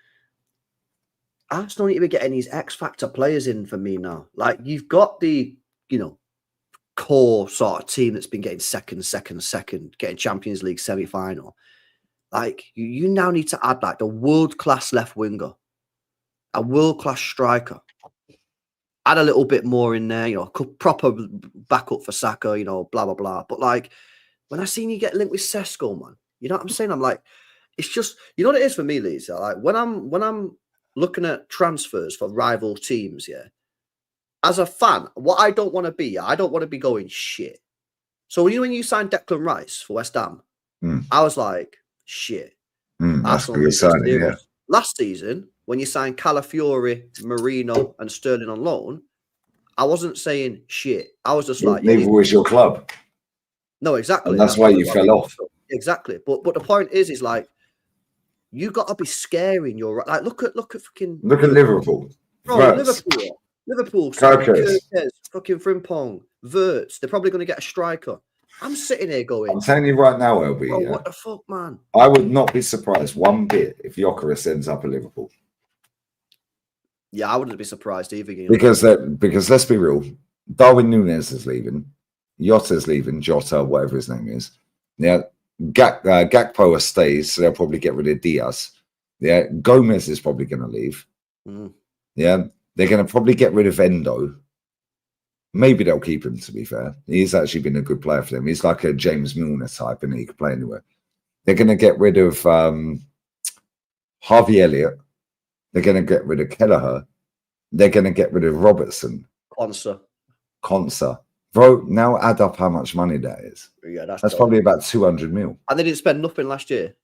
Arsenal need to be getting these X Factor players in for me now. Like, you've got the, core sort of team that's been getting second, getting Champions League semi-final. Like, you now need to add like the world-class left winger, a world-class striker. Add a little bit more in there, proper backup for Saka, blah, blah, blah. But like, when I seen you get linked with Sesko, man, you know what I'm saying? I'm like, it's just, you know what it is for me, Lisa? Like, when I'm looking at transfers for rival teams, as a fan, what I don't want to be, I don't want to be going shit. So when you signed Declan Rice for West Ham, I was like, shit. That's a good signing, yeah. Last season, when you signed Calafiori, Marino, and Sterling on loan, I wasn't saying shit. I was just like, neither was your club. No, exactly. And that's why you fell off. Exactly. But the point is like, you got to be scaring your like. Look at Liverpool. Bro, Liverpool. Fucking Frimpong, Wirtz. They're probably going to get a striker. I'm sitting here going. I'm telling you right now, LB. Bro, what the fuck, man? I would not be surprised one bit if Gyökeres ends up at Liverpool. Yeah, I wouldn't be surprised either. Because let's be real, Darwin Núñez is leaving, Jota's leaving, Jota, whatever his name is. Now, Gakpo stays, so they'll probably get rid of Diaz. Yeah, Gomez is probably going to leave. Mm. Yeah, they're going to probably get rid of Endo. Maybe they'll keep him, to be fair. He's actually been a good player for them. He's like a James Milner type, and he can play anywhere. They're going to get rid of Harvey Elliott. They're going to get rid of Kelleher. They're going to get rid of Robertson. Conser. Bro, now add up how much money that is. Yeah, that's probably about 200 mil. And they didn't spend nothing last year.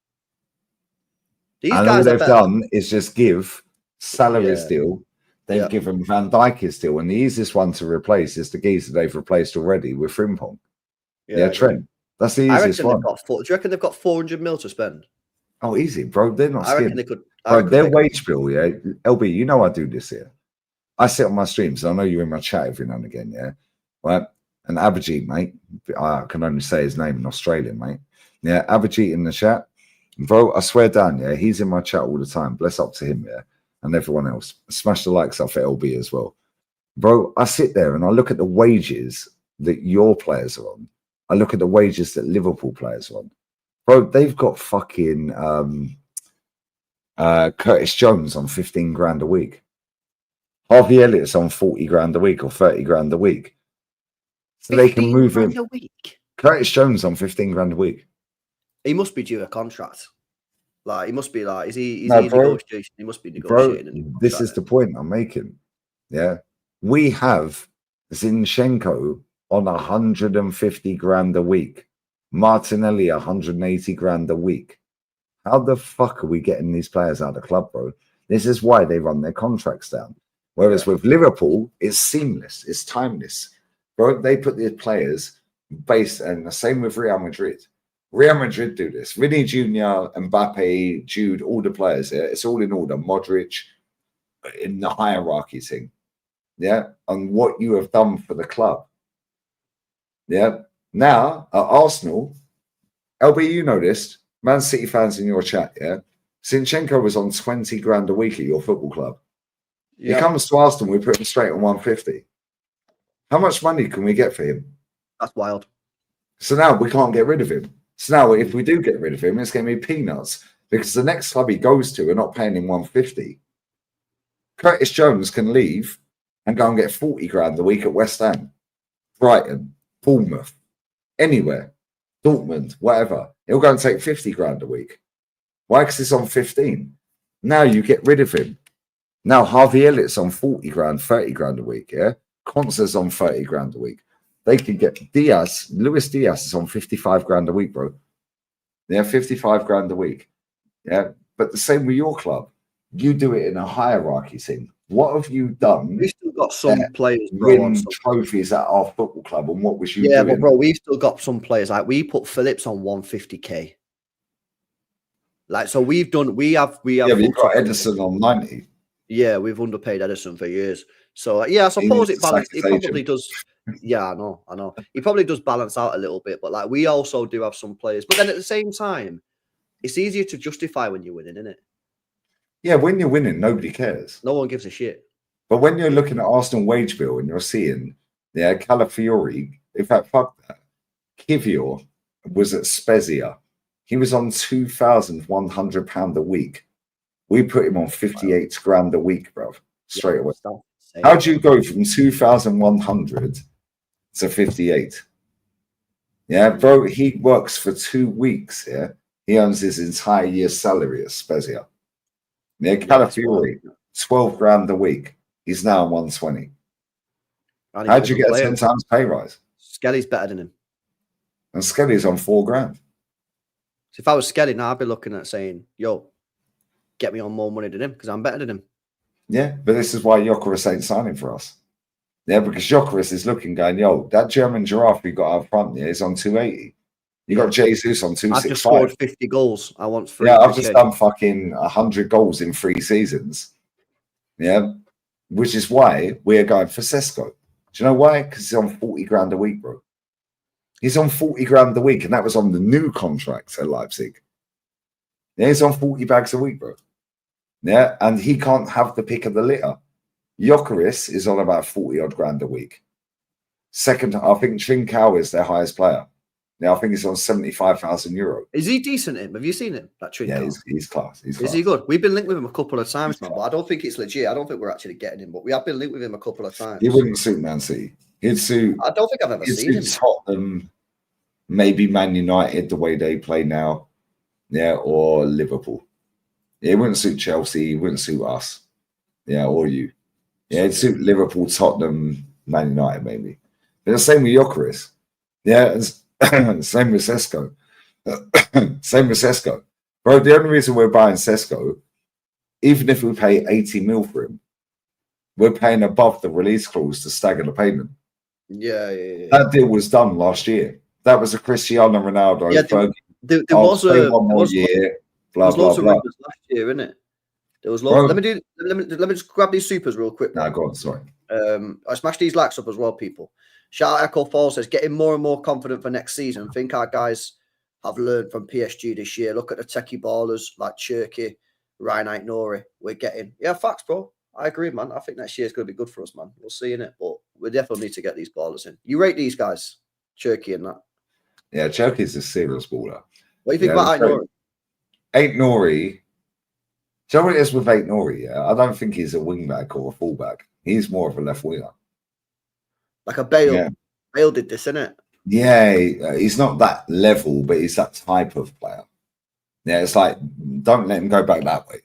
These and guys all they've done is just give salaries deal. They've given Van Dijk his deal, and the easiest one to replace is the geezer they've replaced already with Frimpong. Yeah, Trent. That's the easiest one. Do you reckon they've got 400 mil to spend? Oh, easy, bro. They're not. I reckon they could. Bro, their wage bill, yeah. LB, you know I do this here. I sit on my streams. I know you're in my chat every now and again, yeah. Right, and Abhijit, mate. I can only say his name in Australian, mate. Yeah, Abhijit in the chat, bro. I swear down, yeah. He's in my chat all the time. Bless up to him, yeah, and everyone else. Smash the likes off at LB as well, bro. I sit there and I look at the wages that your players are on. I look at the wages that Liverpool players are on. Bro, they've got fucking Curtis Jones on 15 grand a week. Harvey Elliott's on 40 grand a week or 30 grand a week. So they can move him. A week. Curtis Jones on 15 grand a week. He must be due a contract. Like, he must be like, he's negotiating. He must be negotiating. Bro, this is the point I'm making. Yeah. We have Zinchenko on 150 grand a week. Martinelli 180 grand a week. How the fuck are we getting these players out of the club, bro? This is why they run their contracts down. Whereas with Liverpool, it's seamless, it's timeless. Bro, they put their players based, and the same with Real Madrid. Real Madrid do this. Vinny Jr., Mbappe, Jude, all the players, yeah, it's all in order. Modric, in the hierarchy thing. Yeah, and what you have done for the club. Yeah. Now, at Arsenal, LB, you noticed, Man City fans in your chat, yeah? Zinchenko was on 20 grand a week at your football club. He comes to Arsenal, we put him straight on 150. How much money can we get for him? That's wild. So now we can't get rid of him. So now if we do get rid of him, it's going to be peanuts because the next club he goes to are not paying him 150. Curtis Jones can leave and go and get 40 grand a week at West Ham, Brighton, Bournemouth, anywhere, Dortmund, whatever. He'll go and take 50 grand a week. Why? Because it's on 15. Now you get rid of him. Now Harvey Elliott's on 40 grand, 30 grand a week, yeah? Concer's on 30 grand a week. They can get Luis Diaz is on 55 grand a week, bro. Yeah, 55 grand a week. Yeah, but the same with your club. You do it in a hierarchy thing. What have you done? We've still got some players, bro, win trophies at our football club, and what was you doing? Yeah, but bro, we've still got some players. Like, we put Phillips on 150k. Like, so we have. Yeah, but you've got Edison on 90. Yeah, we've underpaid Edison for years. So yeah, I suppose it probably does. Yeah, I know. He probably does balance out a little bit, but like, we also do have some players. But then at the same time, it's easier to justify when you're winning, isn't it? Yeah, when you're winning, nobody cares. No one gives a shit. But when you're looking at Arsenal wage bill and you're seeing, Calafiori, in fact, fuck that. Kivior was at Spezia. He was on £2,100 a week. We put him on 58 grand a week, bro. Straight away. How do you go from 2,100 to 58? Yeah, bro, he works for 2 weeks. Yeah, he earns his entire year's salary at Spezia. Yeah, Calafiori, 12 grand a week. He's now on 120. How'd you get a 10 times pay rise? Skelly's better than him. And Skelly's on 4 grand. So if I was Skelly now, I'd be looking at saying, yo, get me on more money than him because I'm better than him. Yeah, but this is why Gyökeres ain't signing for us. Yeah, because Gyökeres is looking, going, yo, that German giraffe we got out front there is on 280. You got Jesus on 265. I've just scored 50 goals. I want 3. Yeah, I've just done fucking 100 goals in 3 seasons. Yeah, which is why we're going for Sesko. Do you know why? Because he's on 40 grand a week, bro. He's on 40 grand a week, and that was on the new contract at Leipzig. Yeah, he's on 40 bags a week, bro. Yeah, and he can't have the pick of the litter. Gyökeres is on about 40 odd grand a week. Second, I think Trincao is their highest player. Yeah, I think it's on €75,000. Is he decent? Him? Have you seen him? That Trent Yeah, Karl? he's class. He's Is class. he good? We've been linked with him a couple of times, man, but I don't think it's legit. I don't think we're actually getting him, but we have been linked with him a couple of times. He wouldn't suit Man City. He'd suit. I don't think I've ever He'd seen him. suit Tottenham, maybe Man United the way they play now, yeah, or Liverpool. Yeah, he wouldn't suit Chelsea. He wouldn't suit us, yeah, or you. Yeah, it'd suit Liverpool, Tottenham, Man United maybe. But the same with Gyökeres. Yeah, same with Sesko. Same with Sesko. Bro, the only reason we're buying Sesko, even if we pay 80 mil for him, we're paying above the release clause to stagger the payment. Yeah. That deal was done last year. That was a Cristiano Ronaldo. Yeah, there was one more year. Blah blah lots of blah. rumors last year, isn't it? There was lots. Let me just grab these supers real quick. No, go on. Sorry. I smashed these likes up as well, people. Shout out Echo Fall says, getting more and more confident for next season. Think our guys have learned from PSG this year. Look at the techie ballers like Cherky, Ryan Nori. We're getting, facts, bro. I agree, man. I think next year is going to be good for us, man. We'll see in it, but we definitely need to get these ballers in. You rate these guys, Cherky and that? Yeah, Cherky's a serious baller. What do you think about Nori? Nori. Do you know what it is with Nori? Yeah, I don't think he's a wingback or a fullback. He's more of a left winger. Like a Bale. Yeah. Bale did this, innit? Yeah, he's not that level, but he's that type of player. Yeah, it's like, don't let him go back that way.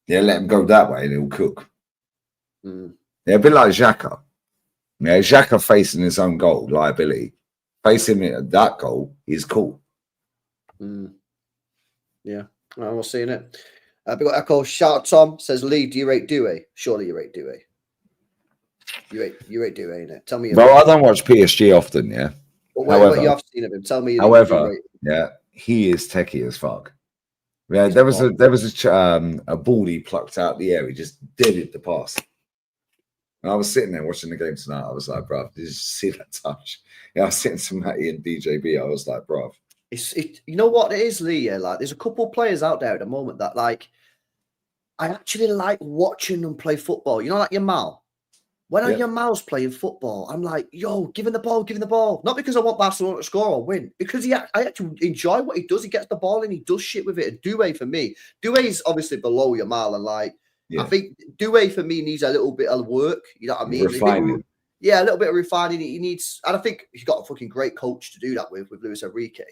Yeah, let him go that way and he'll cook. Yeah, a bit like Xhaka. Yeah, Xhaka facing his own goal, liability. Facing it at that goal is cool. Yeah, we'll see in it. We got Echo. Shout out Tom says, Lee, do you rate Doué? Surely you rate Doué. You rate Doué, innit? Tell me. Well, I don't watch PSG often, yeah. But what you have seen of him? Tell me. However, yeah, he is techie as fuck. Yeah, there was a ball he plucked out the air. He just deaded the pass. And I was sitting there watching the game tonight. I was like, bruv, did you see that touch? Yeah, I was sitting to Matty and DJB. I was like, bruv. You know what it is, Lee? Yeah, like there's a couple of players out there at the moment that like I actually like watching them play football. You know, like Yamal. When Yamal's playing football, I'm like, yo, give him the ball. Not because I want Barcelona to score or win, because I actually enjoy what he does. He gets the ball and he does shit with it. And Doué for me, Doué is obviously below Yamal, and like I think Doué for me needs a little bit of work. You know what I mean? Refining. Yeah, a little bit of refining. He needs, and I think he's got a fucking great coach to do that with Luis Enrique.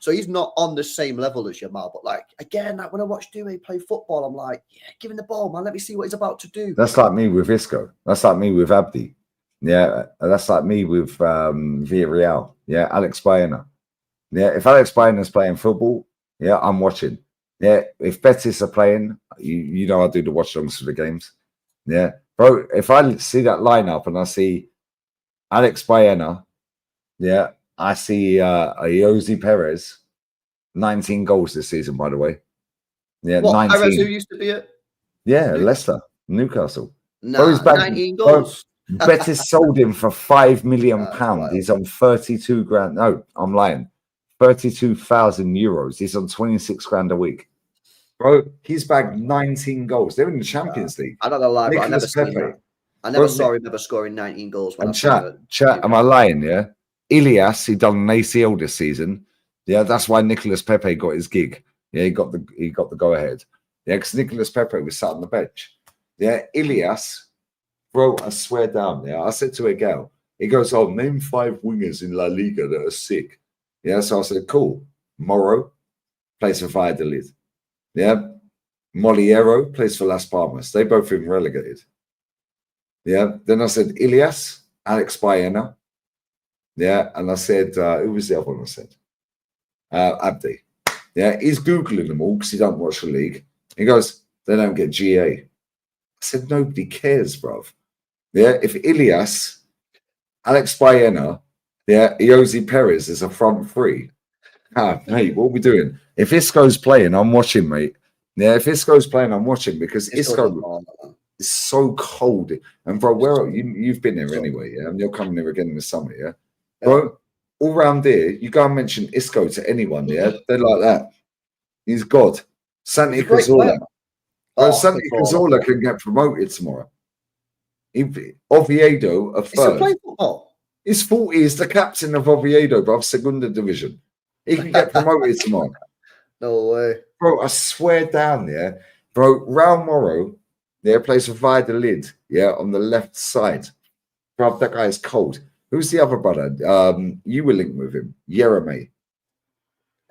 So he's not on the same level as Yamal, but like again, like when I watch Doué play football, I'm like, yeah, give him the ball, man. Let me see what he's about to do. That's like me with Isco. That's like me with Abdi. Yeah, that's like me with Villarreal. Yeah, Alex Baena. Yeah, if Alex Baena's playing football, yeah, I'm watching. Yeah, if Betis are playing, you know I do the watch-alongs for the games. Yeah, bro, if I see that lineup and I see Alex Baena, yeah, I see Jose Perez, 19 goals this season, by the way. Yeah, what, 19. Perez, who used to be at? Yeah, Leicester, Newcastle. Nah, 19 goals. Betis sold him for £5 million. He's on 32 grand. No, I'm lying. 32,000 euros. He's on 26 grand a week. Bro, he's bagged 19 goals. They're in the Champions League. I don't know, lie, but I never seen that. I never saw him ever scoring 19 goals. And chat, am I lying? Yeah. Ilias, he done an ACL this season. Yeah, that's why Nicolas Pepe got his gig. Yeah, he got the go ahead. Yeah, because Nicolas Pepe was sat on the bench. Yeah, Ilias, bro, I swear down. Yeah, I said to a girl, he goes, "Oh, name 5 wingers in La Liga that are sick." Yeah, so I said, "Cool." Moro plays for Valladolid. Yeah, Moliero plays for Las Palmas. They both been relegated. Yeah, then I said Ilias, Alex Baena. Yeah, and I said, who was the other one I said? Abdi. Yeah, he's Googling them all because he don't watch the league. He goes, they don't get GA. I said, nobody cares, bruv. Yeah, if Ilias, Alex Baena, yeah, Jose Perez is a front three. Mate, what are we doing? If Isco's playing, I'm watching, mate. Yeah, if Isco's playing, I'm watching because Isco is so cold. And bro, where you've been there anyway, yeah, and you're coming here again in the summer, yeah. Bro, all round here, you go and mention Isco to anyone, yeah? They're like that. He's God. Santi Cazorla. Bro, Santi Cazorla can get promoted tomorrow. Oviedo are third. Play football. He's 40. He's the captain of Oviedo, bro, Segunda Division. He can get promoted tomorrow. No way. Bro, I swear down, yeah. Bro, Raul Moro, yeah, plays for Valladolid, yeah, on the left side. Bro, that guy is cold. Who's the other brother? You were linked with him. Yereme.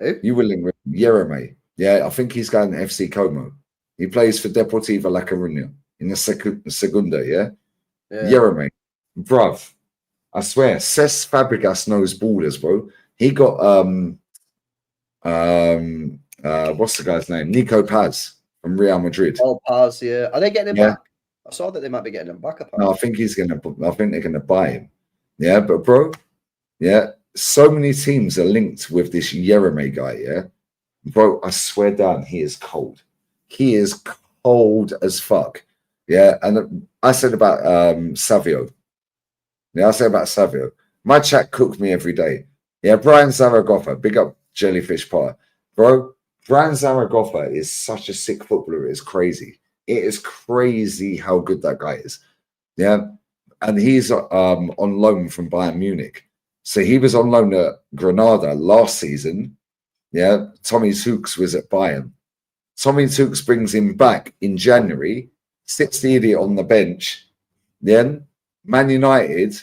Who? You were linked with him. Yereme. Yeah, I think he's going to FC Como. He plays for Deportivo La Coruña in the Segunda, yeah? Yereme. Bruv, I swear, Cesc Fabregas knows ballers, bro. He got what's the guy's name? Nico Paz from Real Madrid. Oh, Paz, yeah. Are they getting him back? I saw that they might be getting him back. Apparently. No, I think they're gonna buy him. Yeah, but bro, yeah, so many teams are linked with this Yereme guy. Yeah, bro, I swear down, he is cold. He is cold as fuck. Yeah, and I said about Savio. Yeah, I said about Savio. My chat cooked me every day. Yeah, Brian Zaragoza, big up Jellyfish Potter. Bro, Brian Zaragoza is such a sick footballer. It's crazy. It is crazy how good that guy is. Yeah. And he's on loan from Bayern Munich. So he was on loan at Granada last season. Yeah. Tommy Tuchel was at Bayern. Tommy Tuchel brings him back in January, sits the idiot on the bench. Then Man United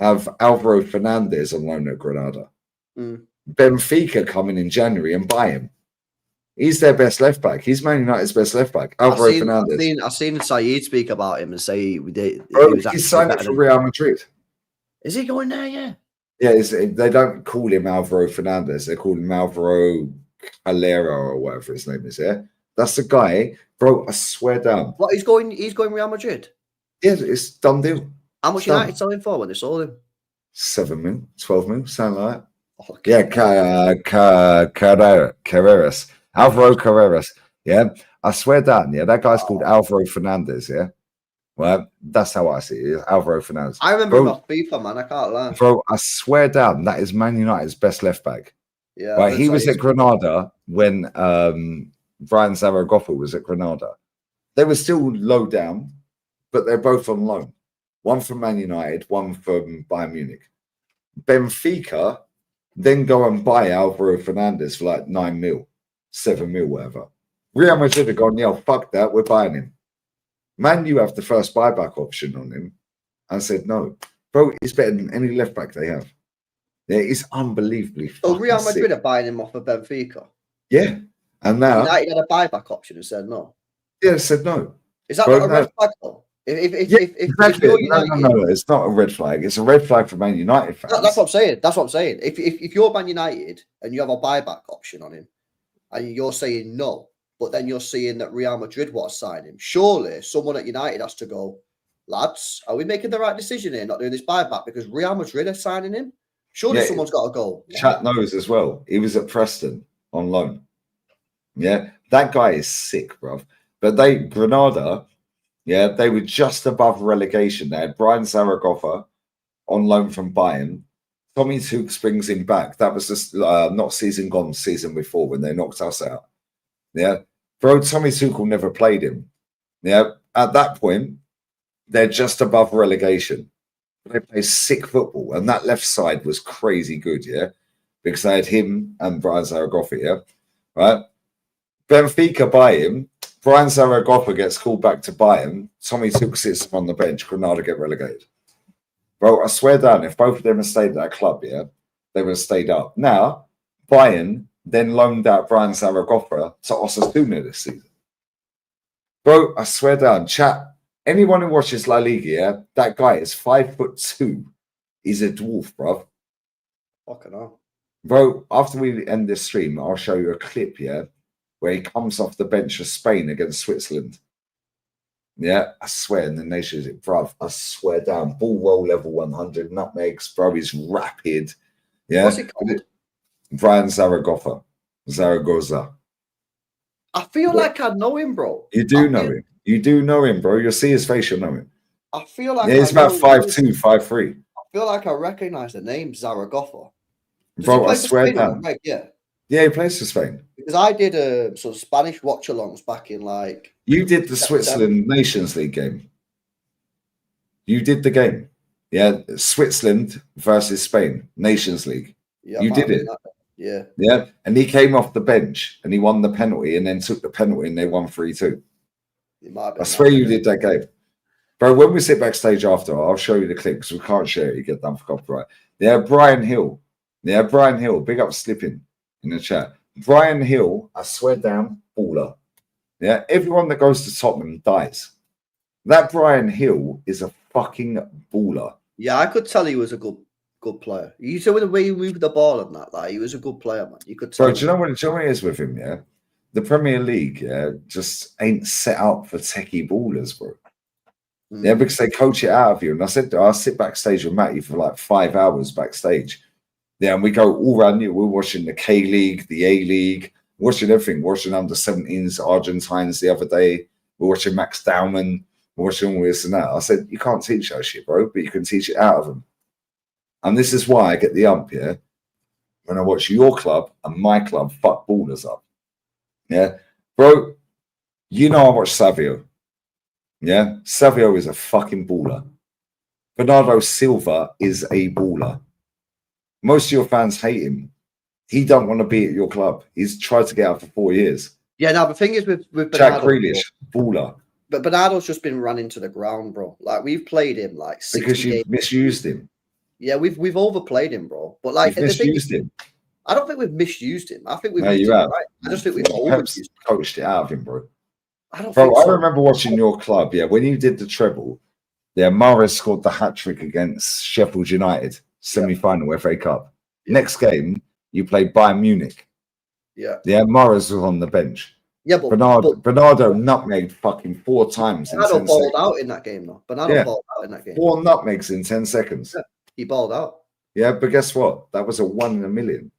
have Alvaro Fernandez on loan at Granada. Benfica coming in January and buy him. He's their best left back. He's Man United's best left back. Alvaro Fernandez. I've seen Saeed speak about him and say he's signed up for Real Madrid. Is he going there? Yeah. Yeah, they don't call him Alvaro Fernandez. They call him Alvaro Calera or whatever his name is. Yeah, that's the guy, bro. I swear down. What he's going Real Madrid. Yeah, it's done deal. How much United selling for when they sold him? 7 mil, 12 mil, something like that. Oh, yeah, Carreras. Alvaro Carreras, yeah. I swear down, yeah, that guy's called Alvaro Fernandez, yeah. Well, that's how I see it. Alvaro Fernandez. I remember him off FIFA, man. I can't lie. Bro, I swear down, that is Man United's best left back. Yeah. Right, he was at Granada when Brian Zaragoza was at Granada. They were still low down, but they're both on loan. One from Man United, one from Bayern Munich. Benfica then go and buy Alvaro Fernandez for like 9 mil. 7 mil, whatever. Real Madrid have gone, yeah, fuck that, we're buying him. Man, you have the first buyback option on him. I said, no. Bro, he's better than any left back they have. Yeah, he's unbelievably So Real Madrid sick. are buying him off of Benfica? Yeah. And now... United had a buyback option and said no? Yeah, said no. Is that not a red flag, though? Exactly. No, it's not a red flag. It's a red flag for Man United fans. That's what I'm saying. That's what I'm saying. If you're Man United and you have a buyback option on him, and you're saying no, but then you're seeing that Real Madrid want to sign him, surely someone at United has to go, lads, are we making the right decision here, not doing this buyback because Real Madrid are signing him? Surely someone's got to go. Chat knows as well. He was at Preston on loan. Yeah, that guy is sick, bruv. But Granada, yeah, they were just above relegation. They had Brian Zaragoza on loan from Bayern. Tommy Tuchel brings him back. That was just not season gone, season before when they knocked us out. Yeah, bro, Tommy Tuchel never played him. Yeah, at that point, they're just above relegation. They play sick football, and that left side was crazy good. Yeah, because they had him and Brian Zaragoza. Yeah, right. Benfica buy him. Brian Zaragoza gets called back to Bayern. Tommy Tuchel sits on the bench. Granada get relegated. Bro, I swear down, if both of them had stayed at that club, yeah, they would have stayed up. Now, Bayern then loaned out Brian Zaragoza to Osasuna this season. Bro, I swear down, chat, anyone who watches La Liga, yeah, that guy is 5'2". He's a dwarf, bro. Fucking hell. Bro, after we end this stream, I'll show you a clip, yeah, where he comes off the bench for Spain against Switzerland. Yeah, I swear in the nations, bruv, I swear down. Ball roll level 100, nutmegs, bro, he's rapid. Yeah. What's it called? Brian Zaragoza. I feel like I know him, bro. You do know him. You do know him, bro. You'll see his face, you'll know him. I feel like he's about 5'2", 5'3". I feel like I recognize the name Zaragoza. Bro, I swear down. Yeah, he plays for Spain. Because I did sort of Spanish watch-alongs back in like... You did the Switzerland Nations League game. You did the game. Yeah, Switzerland versus Spain, Nations League. Yeah, you did it. Yeah. Yeah. And he came off the bench and he won the penalty and then took the penalty and they won 3-2. It might have been I swear that, you yeah. did that game. Bro, when we sit backstage after, I'll show you the clip because we can't share it. You get done for copyright. Yeah, Brian Hill. Yeah, Brian Hill. Big up Slipping in the chat. Brian Hill, I swear down, baller. Yeah, everyone that goes to Tottenham dies. That Brian Hill is a fucking baller. Yeah, I could tell he was a good player. You saw the way he moved the ball and that, like he was a good player, man. You could tell. Bro, do you know what it is with him, yeah? The Premier League, yeah, just ain't set up for techie ballers, bro. Yeah, because they coach it out of you. And I said, I'll sit backstage with Matty for like 5 hours backstage. Yeah, and we go all around you. We're watching the K League, the A League, watching everything, watching under 17s, Argentines the other day. We're watching Max Dowman, we're watching all this and that. I said, you can't teach that shit, bro, but you can teach it out of them. And this is why I get the ump, yeah? When I watch your club and my club fuck ballers up. Yeah, bro, you know I watch Savio. Yeah, Savio is a fucking baller. Bernardo Silva is a baller. Most of your fans hate him. He don't want to be at your club. He's tried to get out for 4 years. Yeah, now the thing is with Jack Bernardo, Grealish, baller. but Bernardo's just been run into the ground, bro. Like we've played him like 60 Because you've games. misused him. Yeah, we've overplayed him, bro. But like You've misused him. I don't think we've misused him. I think we've No, used you him have. right. I just think we've overused him. Coached it out of him, bro. I don't Bro, think I so. remember watching your club, yeah, when you did the treble, yeah, Mahrez scored the hat-trick against Sheffield United, semi-final FA Cup. Yeah. Next game, you played Bayern Munich. Yeah. Yeah, Mahrez was on the bench. Yeah, but Bernardo nutmegged fucking 4 times in 10 Bernardo balled seconds. out in that game, though. Bernardo balled out in that game. 4 nutmegs in 10 seconds. Yeah, he balled out. Yeah, but guess what? That was a 1 in a million.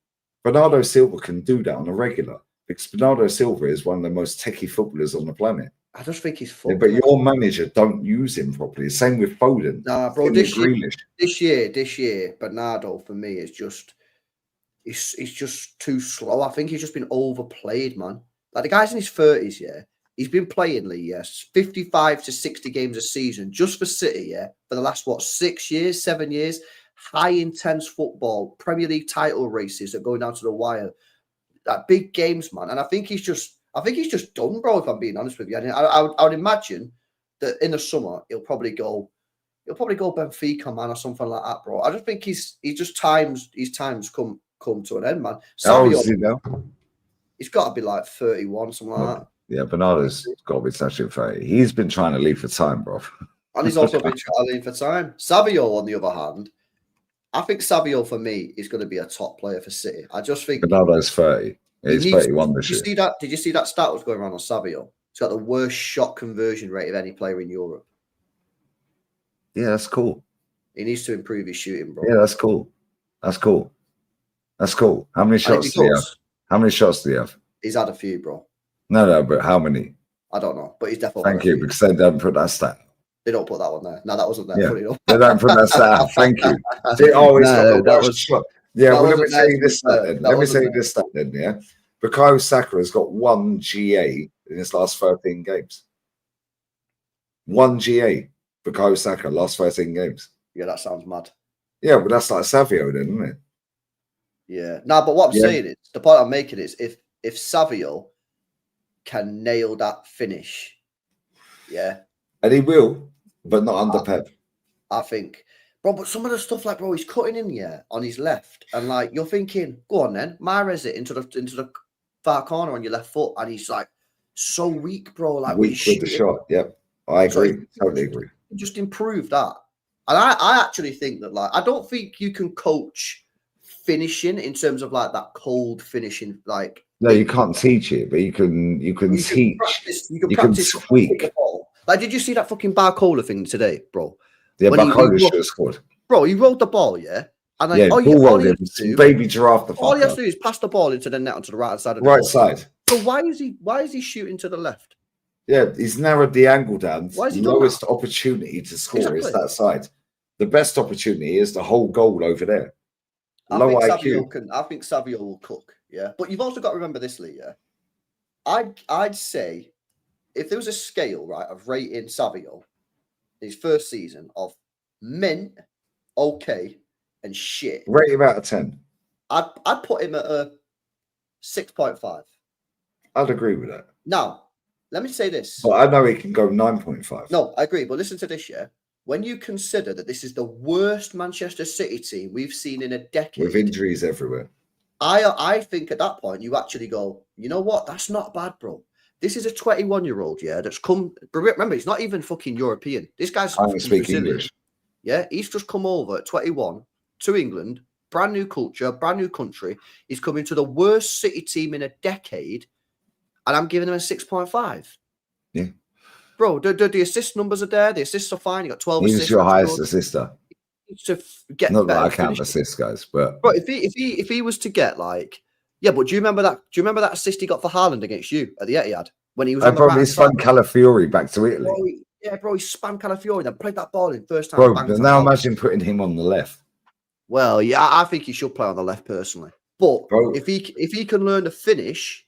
Bernardo Silva can do that on a regular because Bernardo Silva is one of the most techie footballers on the planet. I just think he's Yeah, fucked. but your manager don't use him properly. Same with Foden. Nah, bro, Same with this year, Bernardo for me is just he's just too slow. I think he's just been overplayed, man. Like the guy's in his 30s, yeah. He's been playing, Lee, yes, 55 to 60 games a season just for City, yeah, for the last 6 years, 7 years. High intense football, Premier League title races that go down to the wire, like big games, man. And I think he's just done, bro. If I'm being honest with you, I would imagine that in the summer he'll probably go Benfica, man, or something like that, bro. I just think his times come to an end, man. How old is he now? He's got to be like 31, something like that. Yeah, Bernardo's got to be touching 30. He's been trying to leave for time, bro. And he's also been trying to leave for time. Savio, on the other hand, I think Savio for me is going to be a top player for City. I just think Bernardo's 30. He's 31 this year. Did you see that stat was going around on Savio? He's got the worst shot conversion rate of any player in Europe. Yeah, that's cool. He needs to improve his shooting, bro. Yeah, that's cool. That's cool. That's cool. How many shots do you have? How many shots do you have? He's had a few, bro. No, but how many? I don't know, but he's definitely. Thank you, because they don't put that stat. They don't put that one there. No, that wasn't there. Yeah. Funny enough. They don't put that stat out. Thank you. They always got the worst shot. Yeah, well, let me say this stat then. Let me say this stat then, yeah. Bukayo Saka has got 1 GA in his last 13 games. 1 GA. Bukayo Saka, last 13 games. Yeah, that sounds mad. Yeah, but that's like Savio then, isn't it? Yeah. No, but what I'm saying is, the point I'm making is if Savio can nail that finish, yeah. And he will, but not under Pep. I think. Bro, but some of the stuff, like, bro, he's cutting in here on his left. And, like, you're thinking, go on then. Mahrez it into the far corner on your left foot. And he's, like, so weak, bro. Like, weak with the shot. Yep. I agree. Totally agree. Just improve that. And I actually think that, like, I don't think you can coach finishing in terms of, like, that cold finishing, like. No, you can't teach it, but you can teach. You can tweak. Like, did you see that fucking Barcola thing today, bro? Yeah, Barcola should have scored. Bro, he rolled the ball, yeah? And like, ball rolled him. Baby giraffe the fuck all he has to do is pass the ball into the net onto the right side of the right ball. Side. So why is he shooting to the left? Yeah, he's narrowed the angle down. Why is he lowest opportunity to score is that side. The best opportunity is the whole goal over there. Low IQ. I think Savio will cook, yeah. But you've also got to remember this, Lee, yeah. I'd say if there was a scale, right, of rating Savio his first season of mint, okay, and shit. Rate him out of 10. I'd put him at a 6.5. I'd agree with that. Now, let me say this. But I know he can go 9.5. No, I agree. But listen to this, yeah. When you consider that this is the worst Manchester City team we've seen in a decade, With injuries everywhere. I think at that point you actually go, you know what? That's not bad, bro. This is a 21-year-old, yeah, that's come. Remember, he's not even fucking European. This guy's I don't speak Brazilian. English. Yeah, he's just come over at 21 to England, brand new culture, brand new country. He's coming to the worst City team in a decade, and I'm giving him a 6.5. Yeah. Bro, the assist numbers are there. The assists are fine. You got 12 assists. He's your highest assister. To get Not that better I count finishing. assists, guys, but if he was to get like, yeah, but do you remember that assist he got for Haaland against you at the Etihad when he was on the probably right spun Calafiori back to Italy. Bro, he spammed Calafiori and played that ball in first time. Bro, but now imagine putting him on the left. Well, yeah, I think he should play on the left personally. But Bro, if he can learn to finish,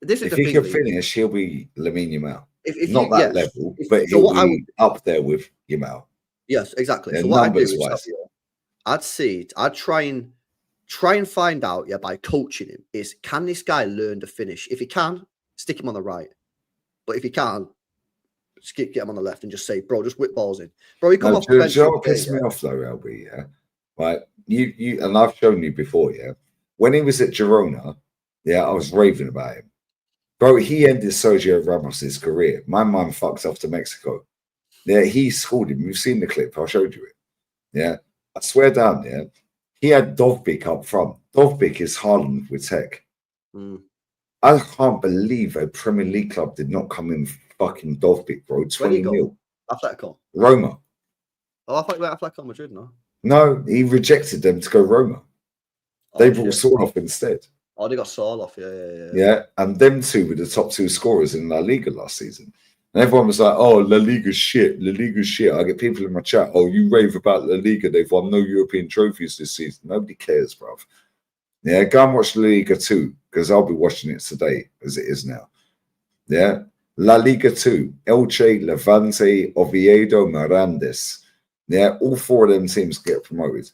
this is if the he thing. can finish, he'll be Lamine Yamal. If Not that level, but he'll be up there with Yamal. Yes, exactly. Yeah, so what I do is numbers-wise. I'd try and find out, yeah, by coaching him, is can this guy learn to finish? If he can, stick him on the right. But if he can't, get him on the left and just say, bro, just whip balls in. Bro, he come off the bench. Do you know what pissed me off though, LB? Yeah, right. You and I've shown you before. Yeah, when he was at Girona, yeah, I was raving about him. Bro, he ended Sergio Ramos's career. My man fucked off to Mexico. Yeah, he scored him. You've seen the clip. I showed you it. Yeah, I swear down. Yeah, he had Dovbyk up front. Dovbyk is Haaland with tech. I can't believe a Premier League club did not come in fucking Dovbyk, bro. 20 mil. Atletico. Roma. Oh, I thought you went Atletico Madrid, no? No, he rejected them to go Roma. They brought Sorloth instead. Oh, they got Sorloth, yeah. Yeah, and them two were the top two scorers in La Liga last season. And everyone was like, oh, La Liga's shit. La Liga's shit. I get people in my chat, oh, you rave about La Liga. They've won no European trophies this season. Nobody cares, bruv. Yeah, go and watch La Liga 2, because I'll be watching it today, as it is now. Yeah, La Liga 2, Elche, Levante, Oviedo, Mirandes. Yeah, all four of them teams get promoted.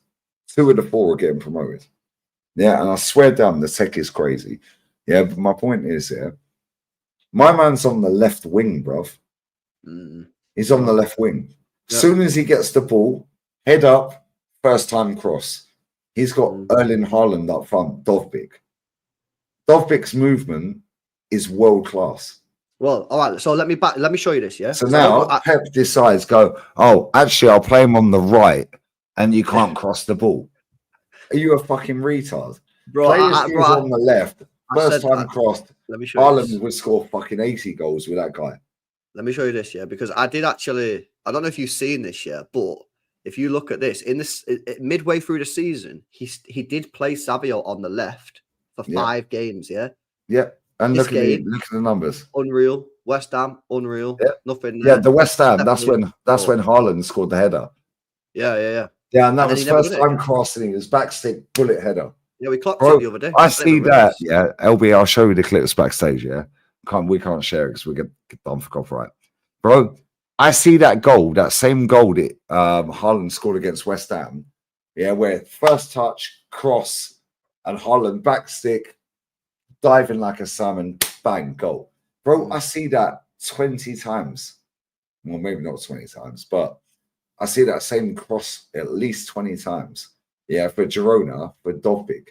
2 of the 4 are getting promoted. Yeah, and I swear down, the tech is crazy. Yeah, but my point is, yeah, my man's on the left wing, bruv. He's on the left wing. Soon as he gets the ball, head up, first time cross. He's got Erling Haaland up front, Dovbyk. Dovbyk's movement is world class. Well, all right. So let me show you this. Yeah. So now Pep decides, actually, I'll play him on the right, and you can't cross the ball. Are you a fucking retard? Bro, Players on the left, first time crossed. Let me show you Haaland would score fucking 80 goals with that guy. Let me show you this, yeah, because I did actually. I don't know if you've seen this yet, but if you look at this in this midway through the season, he did play Savio on the left for 5 games. Yeah. Yeah, and This look at the numbers. Unreal. West Ham, unreal. Yeah. Nothing. Yeah, the West Ham. That's when Haaland scored the header. Yeah. Yeah, and that was first time crossing. It was backstick bullet header. Yeah, we clocked it the other day. I see that. Yeah, LB, I'll show you the clips backstage. Yeah, we can't share it because we get done for copyright, bro. I see that goal, that same goal that Haaland scored against West Ham. Yeah, where first touch, cross, and Haaland backstick, diving like a salmon, bang, goal. Bro, I see that 20 times. Well, maybe not 20 times, but I see that same cross at least 20 times. Yeah, for Girona, for Dovbyk.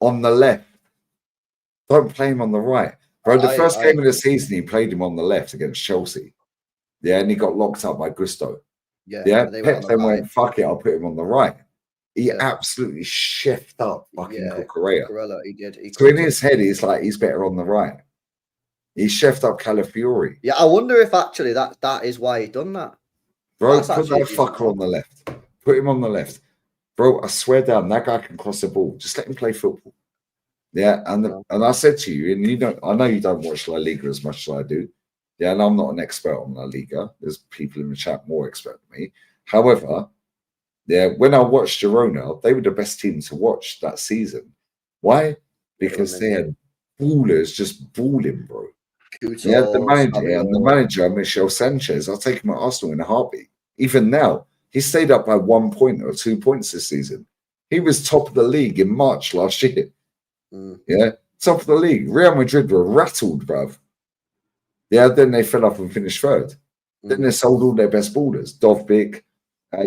On the left. Don't play him on the right. Bro, the first game of the season, he played him on the left against Chelsea. Yeah, and he got locked up by Gusto. Yeah, Pep then went, fuck it, I'll put him on the right. He absolutely chefed up fucking Cucurella. He did. So in his head, he's like, he's better on the right. He chefed up Calafiori. Yeah, I wonder if actually that is why he done that. Bro, put that fucker on the left. Put him on the left. Bro, I swear down, that guy can cross the ball. Just let him play football. Yeah, and I said to you, and I know you don't watch La Liga as much as I do. Yeah, and I'm not an expert on La Liga. There's people in the chat more expert than me. However, yeah, when I watched Girona, they were the best team to watch that season. Why? Because they had ballers just balling, bro. Yeah, the manager, Michel Sanchez, I'll take him at Arsenal in a heartbeat. Even now, he stayed up by 1 point or 2 points this season. He was top of the league in March last year. Mm. Yeah, top of the league. Real Madrid were rattled, bruv. Yeah, then they fell off and finished third. Then they sold all their best ballers. Dovbyk,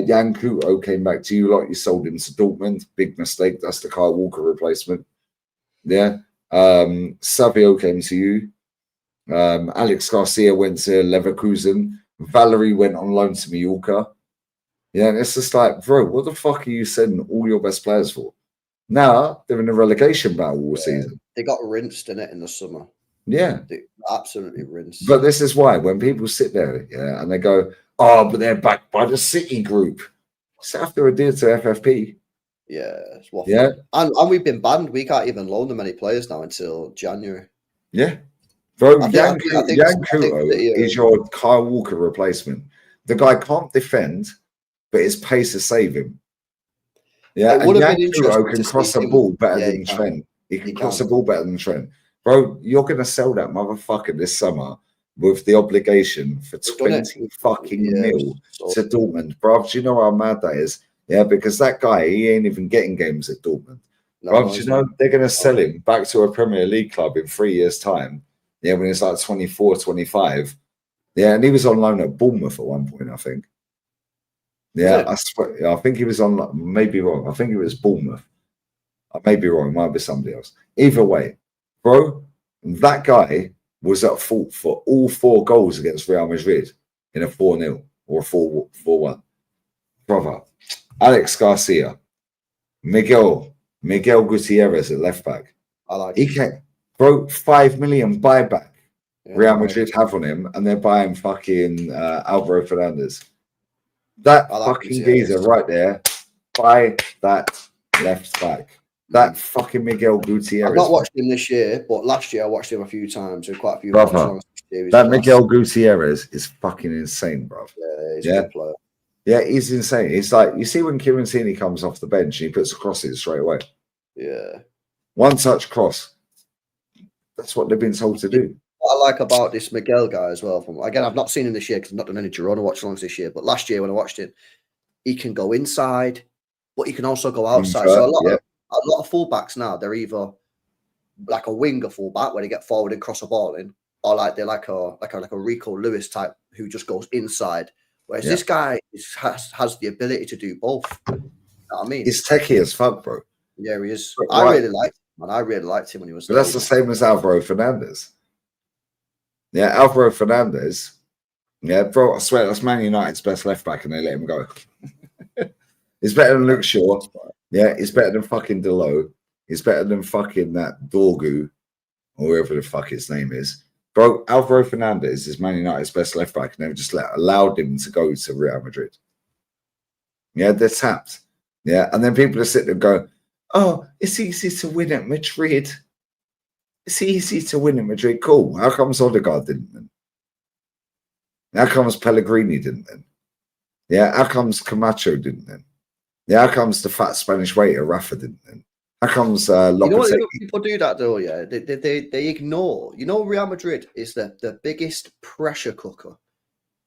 Jan Kuto came back to you like you sold him to Dortmund. Big mistake. That's the Kyle Walker replacement. Yeah. Savio came to you. Alex Garcia went to Leverkusen. Valerie went on loan to Mallorca. Yeah, and it's just like, bro, what the fuck are you sending all your best players for? Now they're in a relegation battle all season. They got rinsed in it in the summer. Yeah. They absolutely rinsed. But this is why when people sit there, yeah, and they go, oh, but they're backed by the City group. Just have to adhere to FFP. Yeah, it's waffle. Yeah. And we've been banned. We can't even loan them any players now until January. Yeah. Bro, I Jan think Kuto is your Kyle Walker replacement. The guy can't defend, but his pace is save him. Yeah, It and would have Jan been Kuto interesting can to cross see a him. ball better Yeah, than he can. Trent. He can He cross can. a ball better than Trent. Bro, you're going to sell that motherfucker this summer with the obligation for We've done it. 20 fucking Yeah, mil so- to Dortmund. Bro, do you know how mad that is? Yeah, because that guy, he ain't even getting games at Dortmund. No, Bro, no, do you he's know not. they're going to sell him back to a Premier League club in 3 years' time? Yeah, when he's like 24, 25. Yeah, and he was on loan at Bournemouth at one point, I think. Yeah, I swear. Yeah, I think he was on, maybe wrong. I think it was Bournemouth. I may be wrong. It might be somebody else. Either way, bro, that guy was at fault for all 4 goals against Real Madrid in a 4-0 or a 4-1. Brother, Alex Garcia, Miguel Gutierrez at left back. I like He it. came, bro, 5 million buyback. Yeah, Real right. Madrid have on him, and they're buying fucking Alvaro Fernandez. That I like fucking Gutierrez. geezer right there. Buy that left back. That fucking Miguel Gutierrez. I've not watched him this year, but last year I watched him a few times. With quite a few Brother, watch-alongs this year. that Miguel Gutierrez is fucking insane, bro. Yeah, he's Yeah. a good player. Yeah, he's insane. It's like, you see when Kieran Tierney comes off the bench and he puts a cross in straight away. Yeah. One touch cross. That's what they've been told to do. What I like about this Miguel guy as well, again, I've not seen him this year because I've not done any Girona watch-alongs this year, but last year when I watched him, he can go inside, but he can also go outside. So a lot of fullbacks now, they're either like a winger fullback where they get forward and cross a ball in, or like they're like a Rico Lewis type who just goes inside. Whereas this guy has the ability to do both. You know what I mean? He's techie as fuck, bro. Yeah, he is. But I right. really liked him, and I really liked him when he was But there. that's the same as Alvaro Fernandez. Yeah, Alvaro Fernandez. Yeah, bro, I swear that's Man United's best left back, and they let him go. He's better than Luke Shaw. Yeah, he's better than fucking Delo. He's better than fucking that Dorgu, or whoever the fuck his name is. Bro, Alvaro Fernandez is Man United's best left back, and they've just allowed him to go to Real Madrid. Yeah, they're tapped. Yeah, and then people are sitting there going, oh, it's easy to win at Madrid. It's easy to win at Madrid. Cool. How comes Odegaard didn't then? How comes Pellegrini didn't then? Yeah, how comes Camacho didn't then? Yeah, how comes the fat Spanish waiter Rafa didn't then? How comes Lopetegui? You know what people do that though, yeah? They ignore. You know, Real Madrid is the biggest pressure cooker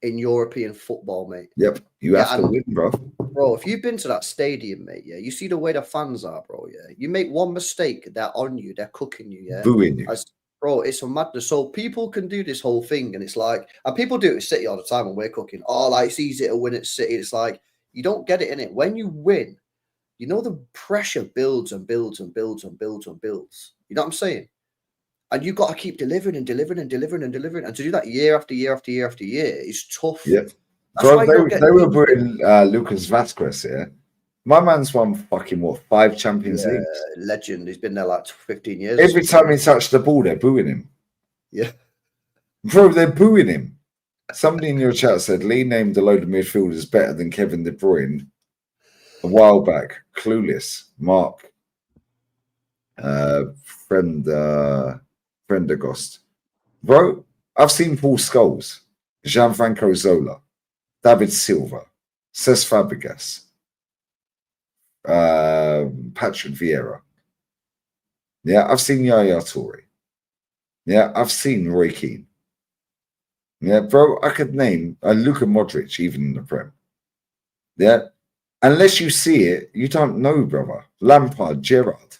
in European football, mate. Yep, you have to win, bro. Bro, if you've been to that stadium, mate, yeah, you see the way the fans are, bro, yeah. You make one mistake, they're on you, they're cooking you, yeah. Booing you. Bro, it's a madness. So people can do this whole thing, and it's like, and people do it at City all the time when we're cooking. Oh, like it's easy to win at City. It's like, you don't get it in it. When you win, you know the pressure builds and builds and builds and builds and builds. You know what I'm saying? And you've got to keep delivering and delivering and delivering and delivering. And to do that year after year after year after year is tough. Yep. That's Bro, why they were putting Lucas Vasquez here. My man's won fucking, what, 5 Champions Leagues? Legend. He's been there like 15 years. Every time he touched the ball, they're booing him. Yeah. Bro, they're booing him. Somebody in your chat said Lee named a load of midfielders better than Kevin De Bruyne a while back. Clueless. Mark. Prendergast. Bro, I've seen Paul Scholes, Gianfranco Zola, David Silva, Cesc Fabregas, Patrick Vieira. Yeah, I've seen Yaya Toure. Yeah, I've seen Roy Keane. Yeah, bro, I could name Luka Modric even in the Prem. Yeah, Unless you see it, you don't know, brother. Lampard, Gerrard,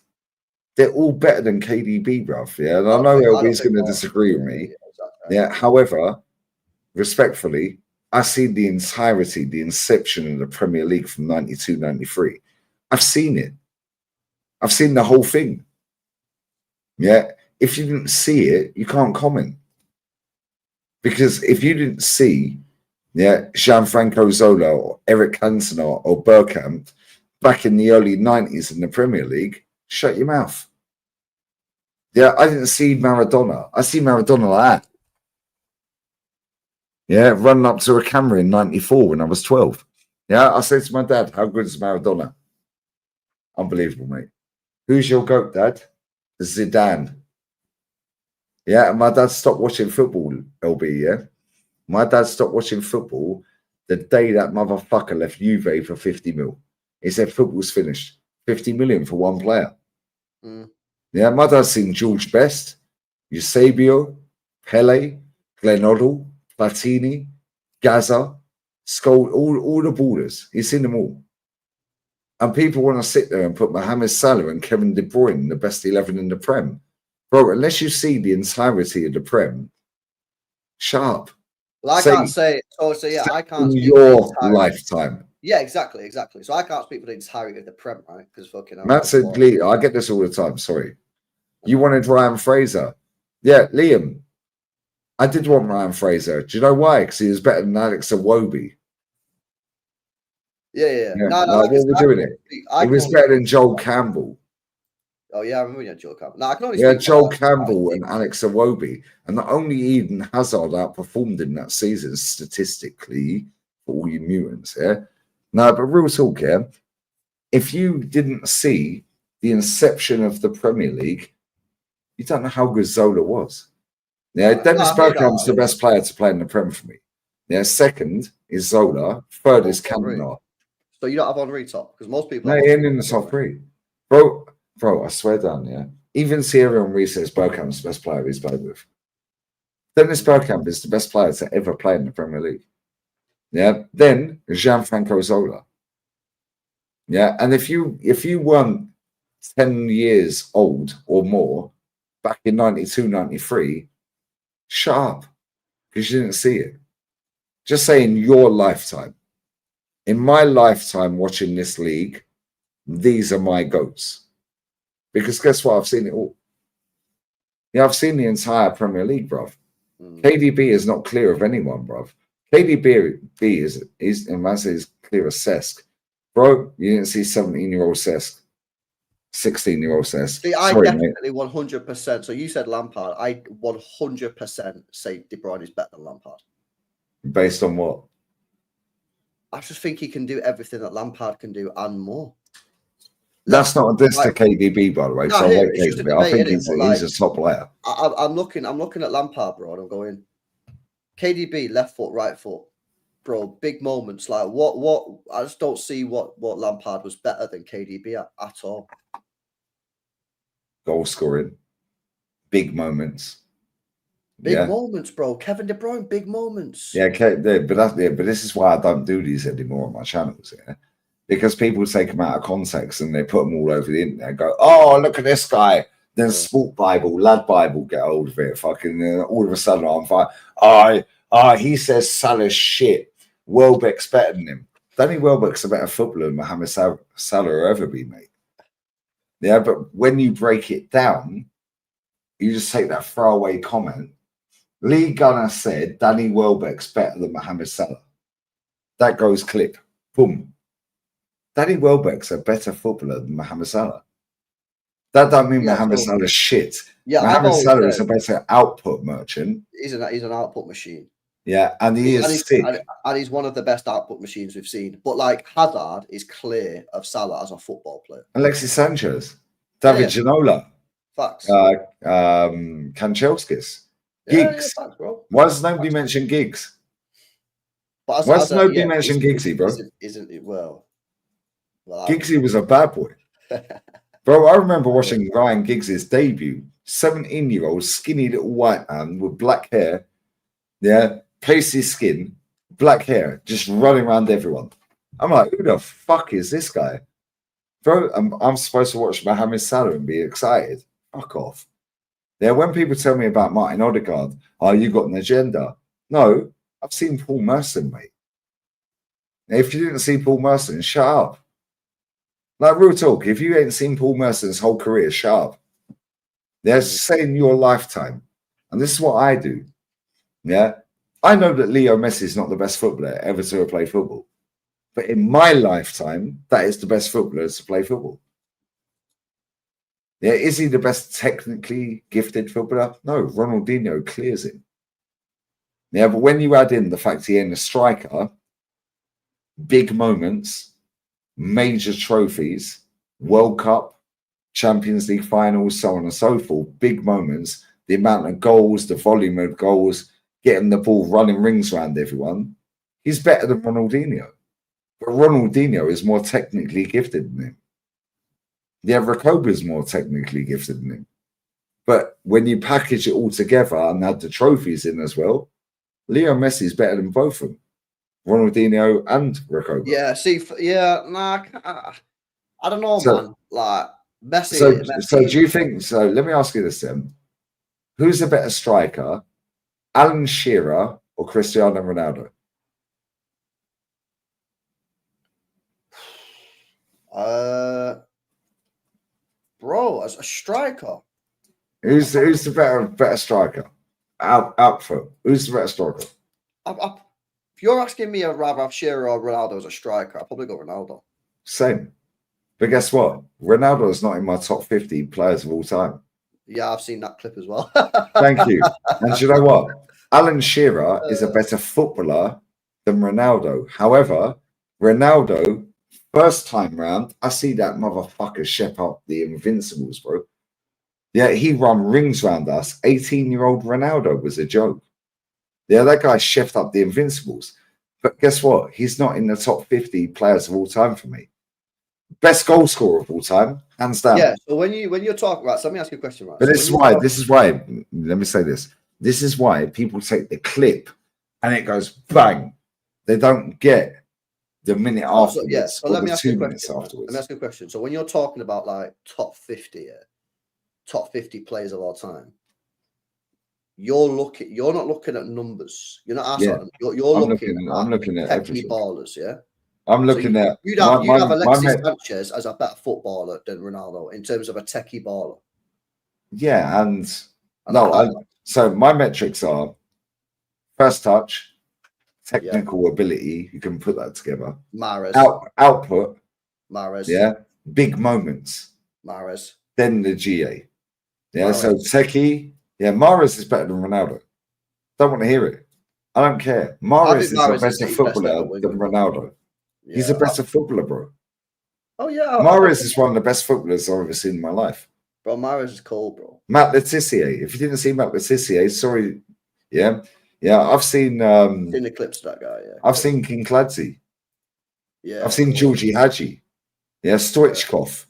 they're all better than KDB, bruv. Yeah, and I know LB's going to disagree with me. Yeah, however, respectfully, I see the entirety, the inception of the Premier League from 92, 93. I've seen it. I've seen the whole thing. Yeah, if you didn't see it, you can't comment. Because if you didn't see, Gianfranco Zola or Eric Cantona or Bergkamp back in the early 90s in the Premier League, shut your mouth. Yeah, I didn't see Maradona. I see Maradona like that. Yeah, running up to a camera in 94 when I was 12. Yeah, I said to my dad, how good is Maradona? Unbelievable, mate. Who's your GOAT, Dad? Zidane. Yeah, and my dad stopped watching football, LB, yeah? My dad stopped watching football the day that motherfucker left Juve for 50 mil. He said football's finished. 50 million for one player. Yeah, my dad's seen George Best, Eusebio, Pele, Glenn Hoddle, Platini, Gaza, Skull, all the ballers. He's seen them all. And people want to sit there and put Mohamed Salah and Kevin De Bruyne in the best 11 in the Prem. Bro, unless you see the entirety of the Prem, sharp. Well, I can't say. So yeah, I can't. In your lifetime. Yeah, exactly. So I can't speak for the entirety of the Prem, right? Because fucking. Matt said, I get this all the time. Sorry. You wanted Ryan Fraser. Yeah, Liam. I did want Ryan Fraser. Do you know why? Because he was better than Alex Iwobi. Yeah. No, what we're doing it. He was better than Joel Campbell. Oh yeah, I remember you had Joel Campbell. No, I can only Joel Campbell and Alex Iwobi, and not only Eden Hazard outperformed in that season statistically for all you mutants. Yeah, no, but real talk, yeah. If you didn't see the inception of the Premier League, you don't know how good Zola was. Yeah, Dennis Bergkamp's the best player to play in the Prem for me. Yeah, second is Zola, third is Cantona. So you don't have Henry top because most people. No, he ain't in the top three, bro. I swear down, yeah. Even Thierry Henry says Bergkamp's the best player he's played with. Dennis Bergkamp is the best player to ever play in the Premier League. Yeah. Then Gianfranco Zola. Yeah, and if you weren't 10 years old or more back in 92, 93, shut up because you didn't see it. Just say in your lifetime. In my lifetime watching this league, these are my GOATs. Because guess what? I've seen it all. Yeah, I've seen the entire Premier League, bruv. KDB is not clear of anyone, bruv. KDB is and man says clear as Cesc. Bro, you didn't see 17-year-old Cesc. 16-year-old Cesc. See, I definitely 100%. So you said Lampard. I 100% say De Bruyne is better than Lampard. Based on what? I just think he can do everything that Lampard can do and more. That's not a diss to KDB, by the way. No, so I think he's a top player. I'm looking at Lampard, bro, and I'm going, KDB, left foot, right foot, bro, big moments. Like what? I just don't see what Lampard was better than KDB at all. Goal scoring, big moments. Big moments, bro. Kevin De Bruyne, big moments. Yeah, but this is why I don't do these anymore on my channels. Yeah. Because people take them out of context and they put them all over the internet and go, oh, look at this guy. Then Sport Bible, Lad Bible get hold of it. Fucking all of a sudden I'm fine. He says Salah's shit. Welbeck's better than him. Danny Welbeck's a better footballer than Mohamed Salah will ever be, mate. Yeah, but when you break it down, you just take that throwaway comment. Lee Gunner said Danny Welbeck's better than Mohamed Salah. That goes clip. Boom. Danny Welbeck's a better footballer than Mohamed Salah. That don't mean Mohamed Salah's shit. Yeah, Mohamed Salah is a better output merchant. He's an output machine. Yeah, and he's sick. And he's one of the best output machines we've seen. But like Hazard is clear of Salah as a football player. Alexis Sanchez, David Ginola, facts. Kanchelskis, Giggs. Facts, bro. Why does nobody mention Giggs? Why does nobody mention Giggsy, bro? Isn't it well? Giggsy was a bad boy. Bro, I remember watching Ryan Giggs' debut. 17-year-old, skinny little white man with black hair. Yeah, pasty skin, black hair, just running around everyone. I'm like, who the fuck is this guy? Bro, I'm supposed to watch Mohamed Salah and be excited. Fuck off. Yeah, when people tell me about Martin Odegaard, oh, you got an agenda. No, I've seen Paul Merson, mate. Now, if you didn't see Paul Merson, shut up. Like, real talk, if you ain't seen Paul Merson's whole career, shut up. They're saying your lifetime. And this is what I do. Yeah. I know that Leo Messi is not the best footballer ever to have played football. But in my lifetime, that is the best footballer to play football. Yeah, is he the best technically gifted footballer? No, Ronaldinho clears him. Yeah, but when you add in the fact he ain't a striker, big moments, major trophies, World Cup, Champions League finals, so on and so forth, big moments, the amount of goals, the volume of goals, getting the ball running rings around everyone, he's better than Ronaldinho. But Ronaldinho is more technically gifted than him. Yeah, Recoba is more technically gifted than him. But when you package it all together and add the trophies in as well, Leo Messi is better than both of them, Ronaldinho and Recoba. Yeah, see, nah, I don't know, man. Like Messi. So do you think? So let me ask you this then: who's a better striker, Alan Shearer or Cristiano Ronaldo? Bro, as a striker, Who's the better striker? Outfoot. Who's the better striker? if you're asking me, I'd rather have Shearer or Ronaldo as a striker. I'd probably go Ronaldo. Same. But guess what? Ronaldo is not in my top 50 players of all time. Yeah, I've seen that clip as well. Thank you. And do you know what? Alan Shearer is a better footballer than Ronaldo. However, Ronaldo, first time round, I see that motherfucker shep up the Invincibles, bro. Yeah, he run rings round us. 18-year-old Ronaldo was a joke. Yeah, that guy chefed up the Invincibles. But guess what? He's not in the top 50 players of all time for me. Best goal scorer of all time, hands down. Yeah. So when you're talking about, so let me ask you a question, right? But so this is why. Let me say this. This is why people take the clip and it goes bang. They don't get the minute afterwards. Yeah. So let me ask you a 2 minutes question. afterwards. Let me ask you a question. So when you're talking about like top 50, top 50 players of all time, you're not looking at numbers. You're not asking. Yeah. I'm looking at techie everything. ballers. Yeah. I'm looking at. You'd have Alexis Sanchez as a better footballer than Ronaldo in terms of a techie baller. Yeah, so my metrics are first touch, technical ability. You can put that together. Mahrez. Output. Mahrez. Yeah. Big moments. Mahrez. Then the GA. Yeah. Mahrez. So techie. Yeah, Mahrez is better than Ronaldo. Don't want to hear it. I don't care. Mahrez is a better footballer than Ronaldo. Yeah, he's a better footballer, bro. Oh yeah. Mahrez is one of the best footballers I've ever seen in my life. Bro, Mahrez is cool, bro. Matt Letizia. If you didn't see Matt Letizia, sorry. Yeah. I've seen the clips of that guy. Yeah. I've seen King Clancy. Yeah. I've seen Georgie Hadji. Yeah, Stoichkov.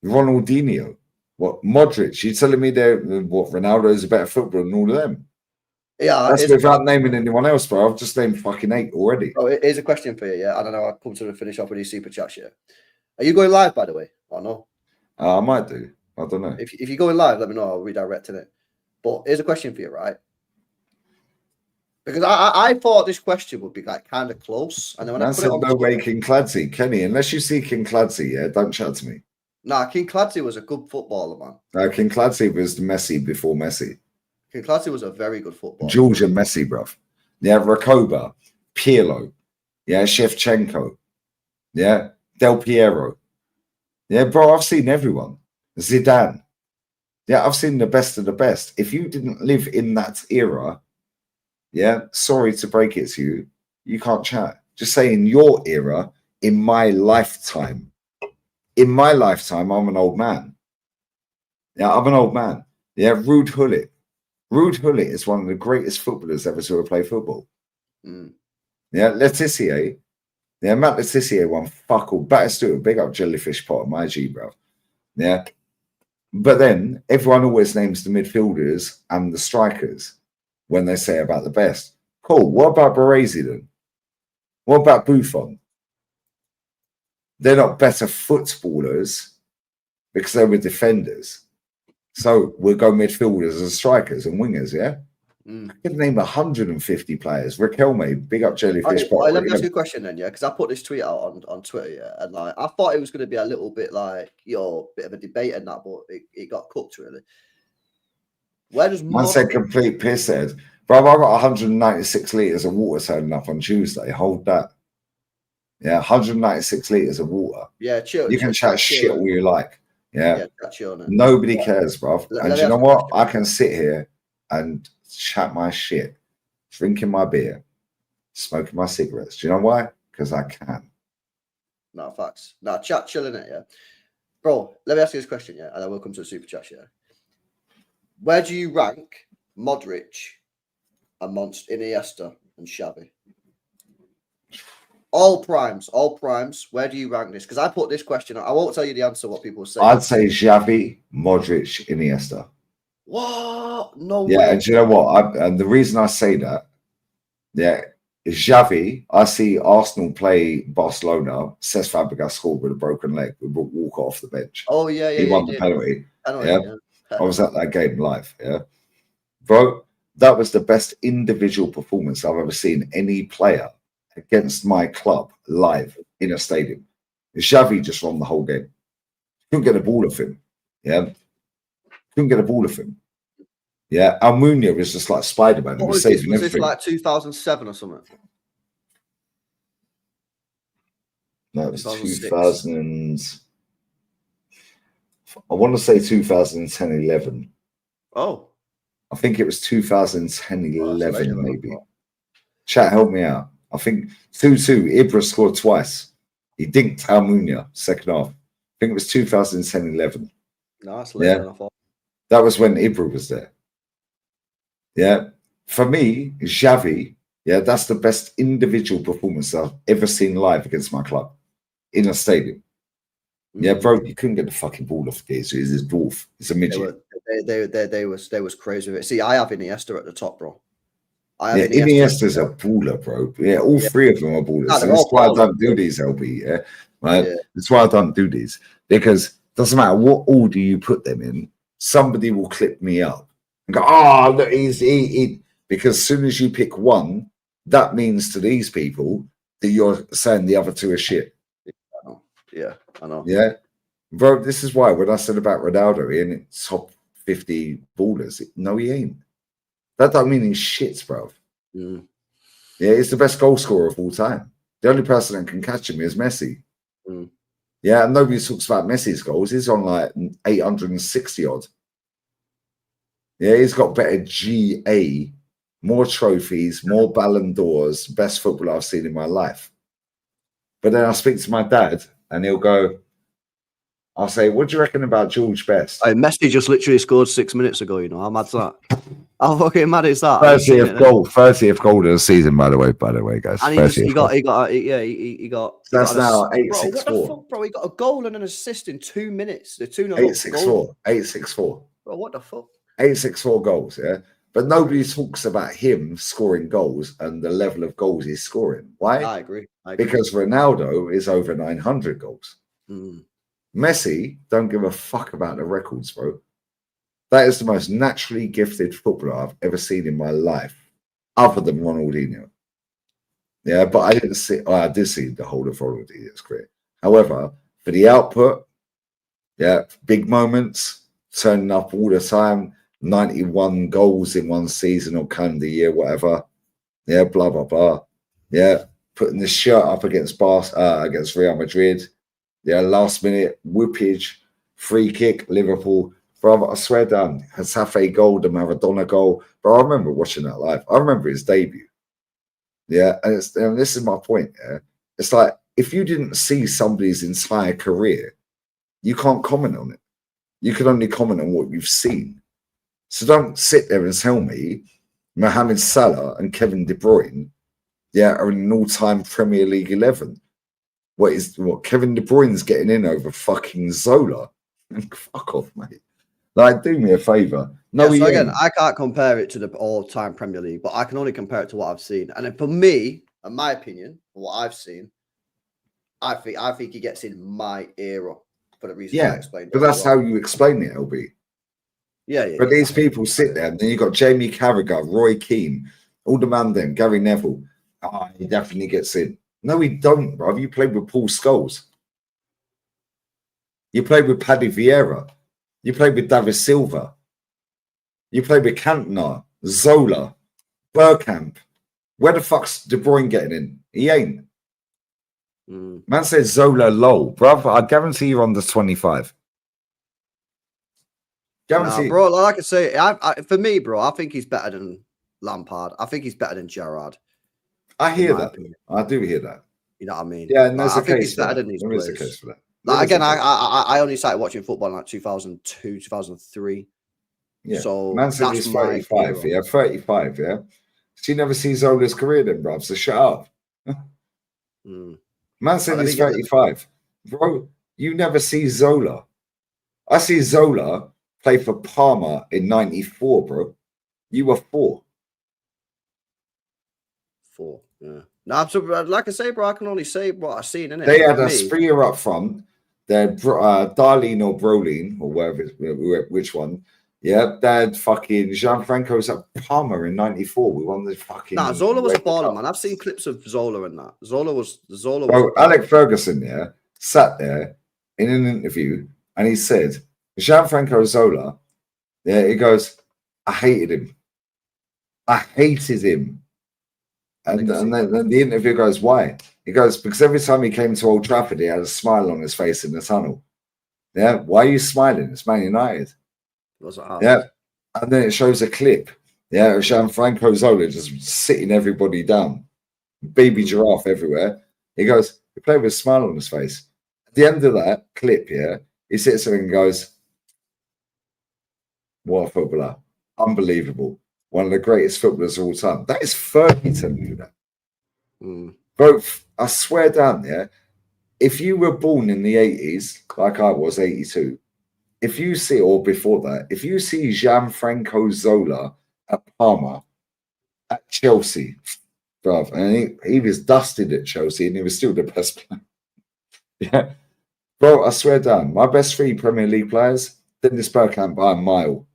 Ronaldinho. What Modric? You telling me Ronaldo is a better footballer than all of them? Yeah, that's without naming anyone else, bro. I've just named fucking 8 already. Oh, here's a question for you. Yeah, I don't know. I'll come to finish off with these super chats here. Are you going live, by the way? Or no? I might do. I don't know. If you're going live, let me know. I'll redirect it. But here's a question for you, right? Because I thought this question would be like kind of close, and then when I put it on no way, King Clancy, Kenny. Unless you see King Clancy, yeah, don't chat to me. Nah, King Clancy was a good footballer, man. King Clancy was Messi before Messi. King Clancy was a very good footballer. George and Messi, bruv. Yeah, Recoba, Pirlo, yeah, Shevchenko, yeah, Del Piero. Yeah, bro, I've seen everyone. Zidane. Yeah, I've seen the best of the best. If you didn't live in that era, yeah, sorry to break it to you, you can't chat. Just say in your era, in my lifetime. In my lifetime, I'm an old man. Yeah, I'm an old man. Yeah, Ruud Gullit. Ruud Gullit is one of the greatest footballers ever to have played football. Mm. Yeah, Letizia. Yeah, Matt Letizia won fuck all. Batistuta, big up Jellyfish Pot, my G, bro. Yeah. But then everyone always names the midfielders and the strikers when they say about the best. Cool. What about Baresi then? What about Buffon? they're not better footballers because they were defenders. So we'll go midfielders and strikers and wingers, yeah? I could name 150 players. Raquelme, big up Jellyfish. Let me ask you a question then, yeah, because I put this tweet out on Twitter, yeah, and like I thought it was going to be a little bit like bit of a debate and that, but it got cooked really. Where does Man said complete piss head. Bro, I got 196 litres of water turning up on Tuesday. Hold that. Yeah, 196 litres of water. Yeah, chill. You can chat shit all you like. Yeah. Chill, nobody cares, bro. And you know what? I can sit here and chat my shit, drinking my beer, smoking my cigarettes. Do you know why? Because I can. No, facts. No, chilling it, yeah. Bro, let me ask you this question, yeah, and then we'll come to the super chat, yeah. Where do you rank Modric amongst Iniesta and Xavi? All primes. Where do you rank this? Because I put this question. I won't tell you the answer. What people say. I'd say Xavi, Modric, Iniesta. What? No way. And do you know what? And the reason I say that, is Xavi. I see Arsenal play Barcelona. Cesc Fabregas scored with a broken leg. We brought Walker off the bench. Oh yeah. He won the penalty. I was at that game live. Yeah, bro. That was the best individual performance I've ever seen any player against my club live in a stadium. Xavi just won the whole game. Couldn't get a ball off him. Yeah. Couldn't get a ball off him. Yeah. Almunia was just like Spider-Man. What was this? Was this like 2007 or something? No, it was 2000. I want to say 2010-11. Oh. I think it was 2010-11 maybe. Chat, help me out. I think 2-2. Ibra scored twice. He dinked Almunia second half. I think it was 2010-11. No, that's later than I thought. That was when Ibra was there. Yeah. For me, Xavi, that's the best individual performance I've ever seen live against my club in a stadium. Yeah, bro, you couldn't get the fucking ball off the geezer. He's this dwarf. It's a midget. They was crazy with it. See, I have Iniesta at the top, bro. Iniesta's a baller, bro. Yeah, all three of them are ballers. No, that's why I don't do these, LB. Yeah, right. Yeah. That's why I don't do these, because it doesn't matter what order you put them in. Somebody will clip me up and go, "Oh, look, he." Because as soon as you pick one, that means to these people that you're saying the other two are shit. Yeah, I know. Yeah, bro. This is why when I said about Ronaldo, he ain't top 50 ballers. No, he ain't. That don't mean he's shit, bro. Yeah, he's the best goal scorer of all time. The only person that can catch him is Messi. Yeah, and nobody talks about Messi's goals. He's on like 860 odd. Yeah, he's got better GA, more trophies, more Ballon d'Ors, best footballer I've seen in my life. But then I speak to my dad, and he'll go, I'll say, what do you reckon about George Best? Hey, Messi just literally scored 6 minutes ago, you know. How mad's that? How fucking mad is that? 30th goal of the season, by the way, guys. And he got. That's now 8-6-4. Bro, he got a goal and an assist in 2 minutes. The 2-0 8-6-4. 8-6-4. Bro, what the fuck? 8-6-4 goals, yeah. But nobody talks about him scoring goals and the level of goals he's scoring. Why? I agree. Because Ronaldo is over 900 goals. Messi don't give a fuck about the records, bro. That is the most naturally gifted footballer I've ever seen in my life, other than Ronaldinho. Yeah, but I didn't see. I did see the whole of Ronaldinho's career. However, for the output, big moments, turning up all the time, 91 goals in one season or calendar year, whatever. Yeah, blah blah blah. Yeah, putting the shirt up against against Real Madrid. Yeah, last minute whoopage, free kick, Liverpool. Bro, I swear down, Hasafe goal, the Maradona goal. Bro, I remember watching that live. I remember his debut. Yeah, and this is my point. Yeah, it's like if you didn't see somebody's entire career, you can't comment on it. You can only comment on what you've seen. So don't sit there and tell me Mohamed Salah and Kevin De Bruyne, are in an all-time Premier League 11. What Kevin De Bruyne's getting in over fucking Zola? Fuck off, mate. Like, do me a favour. No, so again, I can't compare it to the all-time Premier League, but I can only compare it to what I've seen. And then for me, in my opinion, what I've seen, I think he gets in my era for the reasons I Yeah, explained. but that's how you explain it, LB. Yeah. But these people sit there, and then you got Jamie Carragher, Roy Keane, all the man then, Gary Neville. He definitely gets in. No, he don't, bro. You played with Paul Scholes. You played with Paddy Vieira. You played with David Silva. You played with Cantona, Zola, Bergkamp. Where the fuck's De Bruyne getting in? He ain't. Man says Zola low, bruv. I guarantee you're under 25. Nah, bro, like I say, for me, bro, I think he's better than Lampard. I think he's better than Gerrard. I hear that. I do hear that. You know what I mean? Yeah, and there's I a think case he's for better that. than these There is a players. case for that. Like, again, I only started watching football in like 2002, 2003. Yeah. So Man said he's 35. Yeah, 35. Yeah. She never sees Zola's career then, bruv. So shut up. Man said he's 35. Bro, you never see Zola. I see Zola play for Parma in 94, bro. You were 4. 4, yeah. No, like I say, bro, I can only say what I've seen, innit? They had a Spear up front. They're Darlene or Brolin, or whatever, which one. Yeah, they had fucking Gianfranco's at Parma in 94. We won the fucking. Nah, Zola was a baller, man. I've seen clips of Zola and that. Zola was. Bro, Alec Ferguson, yeah, sat there in an interview and he said, Gianfranco Zola, yeah, he goes, I hated him. I hated him. And then the interview goes, why? He goes, because every time he came to Old Trafford, he had a smile on his face in the tunnel. Yeah, why are you smiling? It's Man United. Yeah, and then it shows a clip. Yeah, of Gianfranco Zola just sitting everybody down, baby giraffe everywhere. He goes, he played with a smile on his face. At the end of that clip, yeah, he sits there and goes, what a footballer. Unbelievable. One of the greatest footballers of all time. That is 30 telling you that. Bro, I swear down there, if you were born in the 80s, like I was, 82, if you see, or before that, if you see Gianfranco Zola at Parma, at Chelsea, bruv, and he was dusted at Chelsea and he was still the best player. Yeah. Bro, I swear down, my best 3 Premier League players, Dennis Bergkamp by a mile.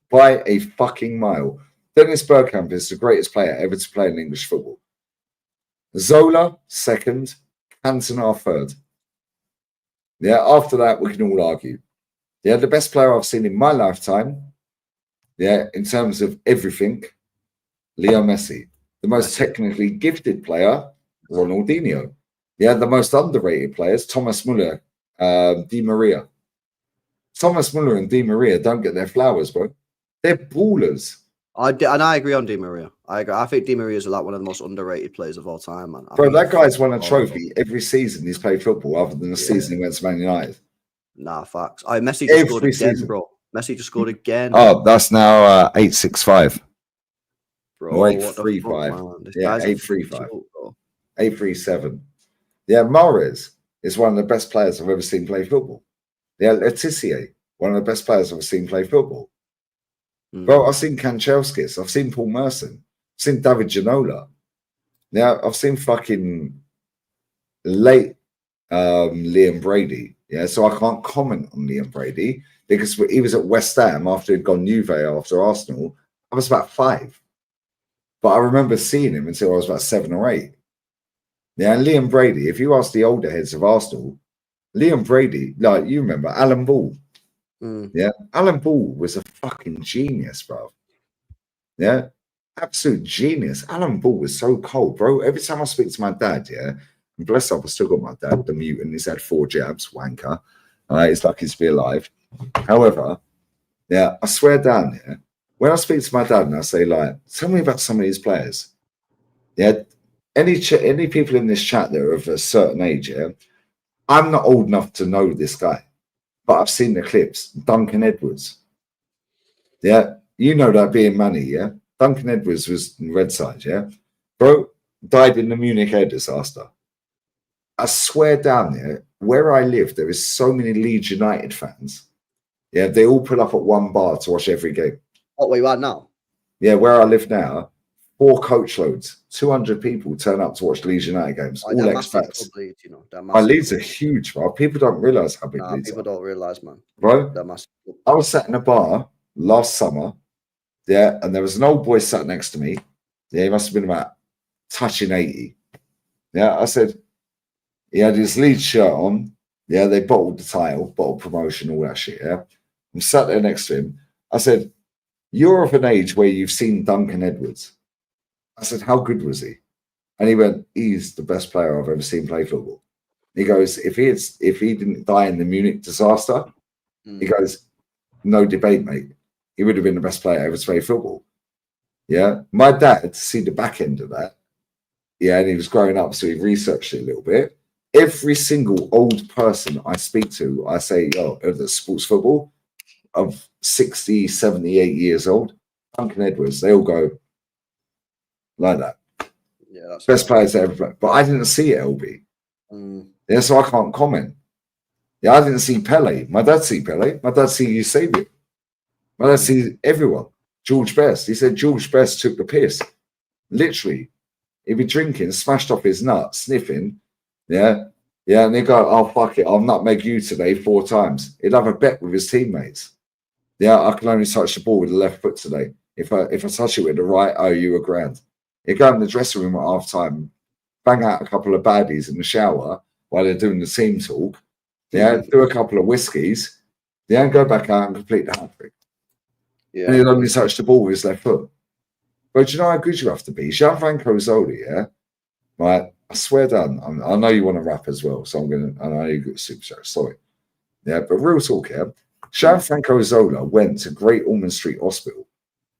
By a fucking mile. Dennis Bergkamp is the greatest player ever to play in English football. Zola, second. Cantona, third. Yeah, after that, we can all argue. Yeah, the best player I've seen in my lifetime, yeah, in terms of everything, Leo Messi. The most technically gifted player, Ronaldinho. Yeah, the most underrated players, Thomas Muller, Di Maria. Thomas Muller and Di Maria don't get their flowers, bro. They're ballers. And I agree on Di Maria. I agree. I think Di Maria is like one of the most underrated players of all time, man. Bro, that guy's won a trophy every season he's played football, other than the season he went to Man United. Nah, facts. Messi just scored again, bro. Messi just scored again. Oh, that's now 865. Bro, or 835. Yeah, 835. 837. Yeah, Mahrez is one of the best players I've ever seen play football. Yeah, Letitia, one of the best players I've seen play football. Bro, I've seen Kanchelskis. I've seen Paul Merson. I've seen David Ginola. Now, I've seen fucking late Liam Brady. Yeah, so I can't comment on Liam Brady because he was at West Ham after he'd gone Juve after Arsenal. I was about 5. But I remember seeing him until I was about 7 or 8. Yeah, and Liam Brady, if you ask the older heads of Arsenal, Liam Brady, like you remember, Alan Ball. Yeah, Alan Ball was a fucking genius, bro. Yeah, absolute genius. Alan Ball was so cold, bro. Every time I speak to my dad, yeah, and bless up, I still got my dad, the mutant. He's had 4 jabs, wanker. He's lucky to be alive. However, yeah, I swear down, yeah, when I speak to my dad and I say, like, tell me about some of these players. Yeah, any people in this chat that are of a certain age, yeah, I'm not old enough to know this guy. But I've seen the clips. Duncan Edwards. Yeah. You know that being money, yeah? Duncan Edwards was in Red Side, yeah? Bro, died in the Munich air disaster. I swear down there, where I live, there is so many Leeds United fans. Yeah, they all pull up at one bar to watch every game. What, where you are now? Yeah, where I live now, 4 coach loads, 200 people turn up to watch Leeds United games, Like, all they're massive expats. club, Leeds, you know. They're My massive Leeds club. are huge, bro. People don't realise how big Nah, Leeds people are. don't realise, man. Bro, They're massive club. I was sat in a bar last summer, yeah, and there was an old boy sat next to me. Yeah, he must have been about touching 80. Yeah, I said, he had his Leeds shirt on. Yeah, they bottled the title, bottled promotion, all that shit. Yeah, I'm sat there next to him. I said, you're of an age where you've seen Duncan Edwards. I said, how good was he? And he went, he's the best player I've ever seen play football. He goes, if he didn't die in the Munich disaster, he goes, no debate, mate. He would have been the best player ever to play football. Yeah. My dad, see the back end of that. Yeah, and he was growing up, so he researched it a little bit. Every single old person I speak to, I say, oh, that's sports football, of 60, 78 years old, Duncan Edwards, they all go like that. Yeah, that's Best players ever played. But I didn't see it, LB. Yeah, so I can't comment. Yeah, I didn't see Pele. My dad see Pele. My dad see Eusebio. My dad see everyone. George Best. He said George Best took the piss. Literally. He'd be drinking, smashed off his nut, sniffing. Yeah. Yeah, and he'd go, oh, fuck it. I'll nutmeg you today 4 times. He'd have a bet with his teammates. Yeah, I can only touch the ball with the left foot today. If I touch it with the right, I owe you £1,000. He'd go in the dressing room at half time, bang out a couple of baddies in the shower while they're doing the team talk. Yeah, do a couple of whiskies. Yeah, and go back out and complete the hat trick. Yeah. And he'd only touch the ball with his left foot. But you know how good you have to be? Gianfranco Zola, yeah? Right, I swear down, I know you want to rap as well, so I know you got super chat, sorry. Yeah, but real talk, yeah? Gianfranco Zola went to Great Ormond Street Hospital.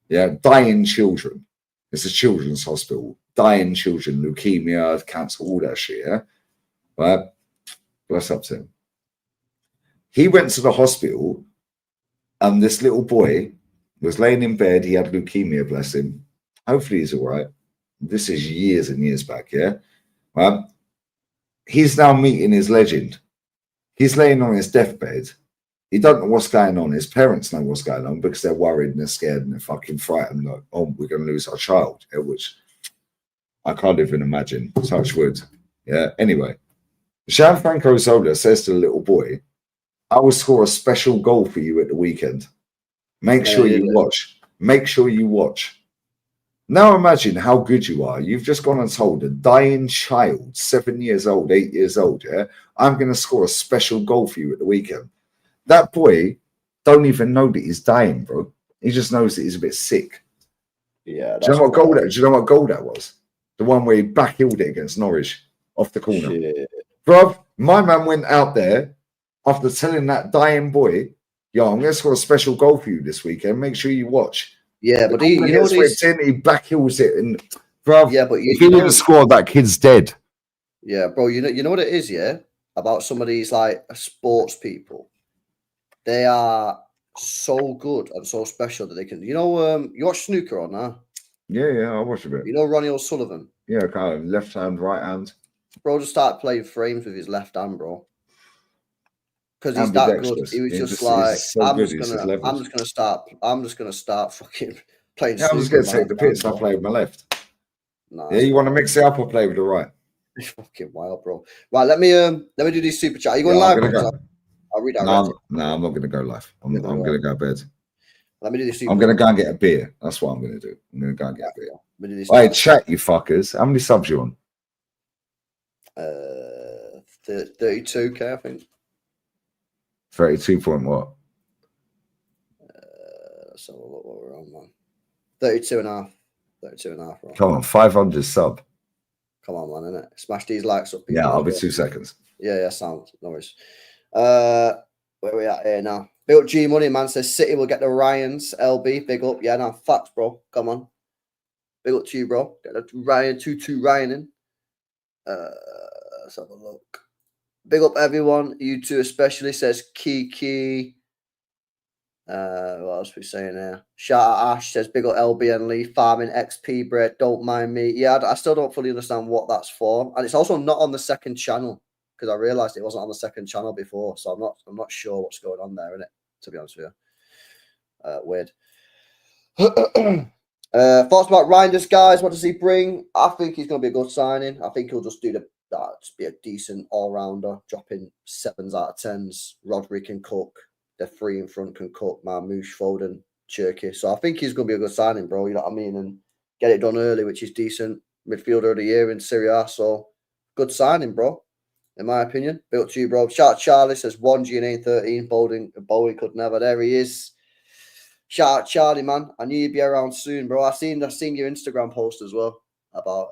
Yeah, dying children. It's a children's hospital. Dying children, leukemia, cancer, all that shit, yeah? Right? Bless up to him. He went to the hospital, and this little boy was laying in bed. He had leukemia, bless him. Hopefully he's all right. This is years and years back, yeah? Right? He's now meeting his legend. He's laying on his deathbed. He don't know what's going on. His parents know what's going on because they're worried and they're scared and they're fucking frightened. Like, oh, we're going to lose our child, which I can't even imagine. Touch wood. Yeah, anyway. Gianfranco Zola says to the little boy, I will score a special goal for you at the weekend. Make sure you watch. Make sure you watch. Now imagine how good you are. You've just gone and told a dying child, 7 years old, 8 years old, yeah, I'm going to score a special goal for you at the weekend. That boy don't even know that he's dying, bro. He just knows that he's a bit sick. Yeah. Do you know what goal that? Do you know what goal that was? The one where he backheeled it against Norwich off the corner. Shit. Bro, my man went out there after telling that dying boy, yo, I'm going to score a special goal for you this weekend. Make sure you watch. Yeah, but you know what he backheels it, and bro, yeah, but if he didn't score, that kid's dead. Yeah, bro, you know what it is, yeah, about some of these like sports people. They are so good and so special that they can. You know, you watch snooker on now. Yeah, I watch a bit. You know Ronnie O'Sullivan. Yeah, kind of left hand, right hand. Bro just started playing frames with his left hand, bro. Because he's that good. He was just like, I'm just gonna start fucking playing. Yeah, I'm just gonna take the piss. I play with my left. Nah, yeah, you want to mix it up or play with the right? It's fucking wild, bro. Right, let me do these super chat. Are you going live? I'll read that. No, I'm not gonna go live. I'm gonna go to bed. Let me do this. I'm gonna go and get a beer. That's what I'm gonna do. I'm gonna go and get a beer. Hey, chat, you fuckers. How many subs you on? 32k, I think. 32 point what? Let's have a look what we're on, man. 32 and a half. 32 and a half, right? Come on, 500 sub. Come on, man, innit? Smash these likes up. Yeah, I'll be 2 seconds. Yeah, sounds. No worries. Where we at here now? Built G Money, man, says City will get the Ryans. LB, big up. Yeah, now facts, bro. Come on. Big up to you, bro. Get the Ryan 2-2 Ryan in. Let's have a look. Big up everyone. You two especially, says Kiki. What else are we saying here? Shout out Ash, says big up LB and Lee. Farming XP bread. Don't mind me. Yeah, I still don't fully understand what that's for. And it's also not on the second channel. Because I realised it wasn't on the second channel before. So I'm not sure what's going on there, innit? To be honest with you. Weird. Thoughts about Reinders, guys. What does he bring? I think he's going to be a good signing. I think he'll just do just be a decent all-rounder, dropping 7s out of 10s. Rodri can cook. The 3 in front can cook. Marmoush, Foden, Cherky. So I think he's going to be a good signing, bro. You know what I mean? And get it done early, which is decent. Midfielder of the year in Serie A. So good signing, bro. In my opinion. Built to you, bro. Shout out Charlie says 1G and 13. Bowen could never. There he is. Shout out Charlie, man. I knew you'd be around soon, bro. I've seen your Instagram post as well about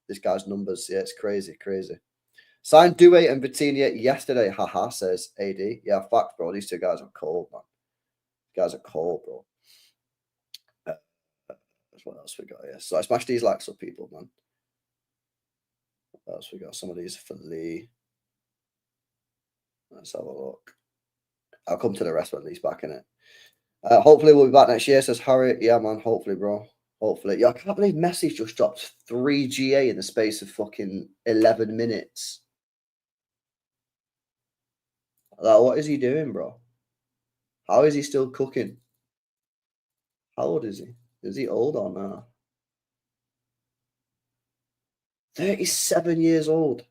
this guy's numbers. Yeah, it's crazy. Signed Doué and Vitinha yesterday. Haha, says AD. Yeah, fact, bro. These 2 guys are cold, man. These guys are cold, bro. What else we got here? So I smash these likes up, people, man. What else we got? Some of these for Lee. Let's have a look. I'll come to the rest when Lee's back in it. Hopefully we'll be back next year, says Harry. Yeah, man. Hopefully, bro. Hopefully. Yeah, I can't believe Messi's just dropped 3 GA in the space of fucking 11 minutes. Like, what is he doing, bro? How is he still cooking? How old is he? Is he old or not? 37 years old.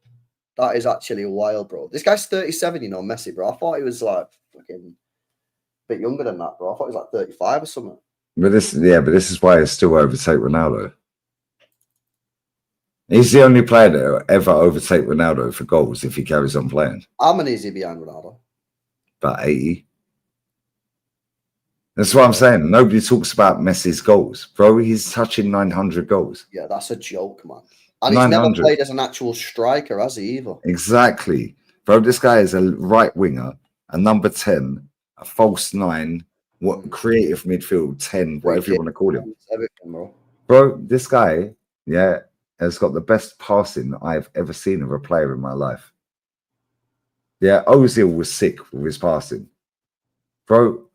That is actually wild, bro. This guy's 37, you know, Messi, bro. I thought he was like fucking a bit younger than that, bro. I thought he was like 35 or something. But this is why he's still overtake Ronaldo. He's the only player that will ever overtake Ronaldo for goals if he carries on playing. How many is he behind Ronaldo? About 80. That's what I'm saying. Nobody talks about Messi's goals. Bro, he's touching 900 goals. Yeah, that's a joke, man. And he's never played as an actual striker, has he, either? Exactly. Bro, this guy is a right winger, a number 10, a false 9, what creative midfield 10, whatever you want to call him. Everything, bro, this guy, yeah, has got the best passing I've ever seen of a player in my life. Yeah, Ozil was sick with his passing. Bro,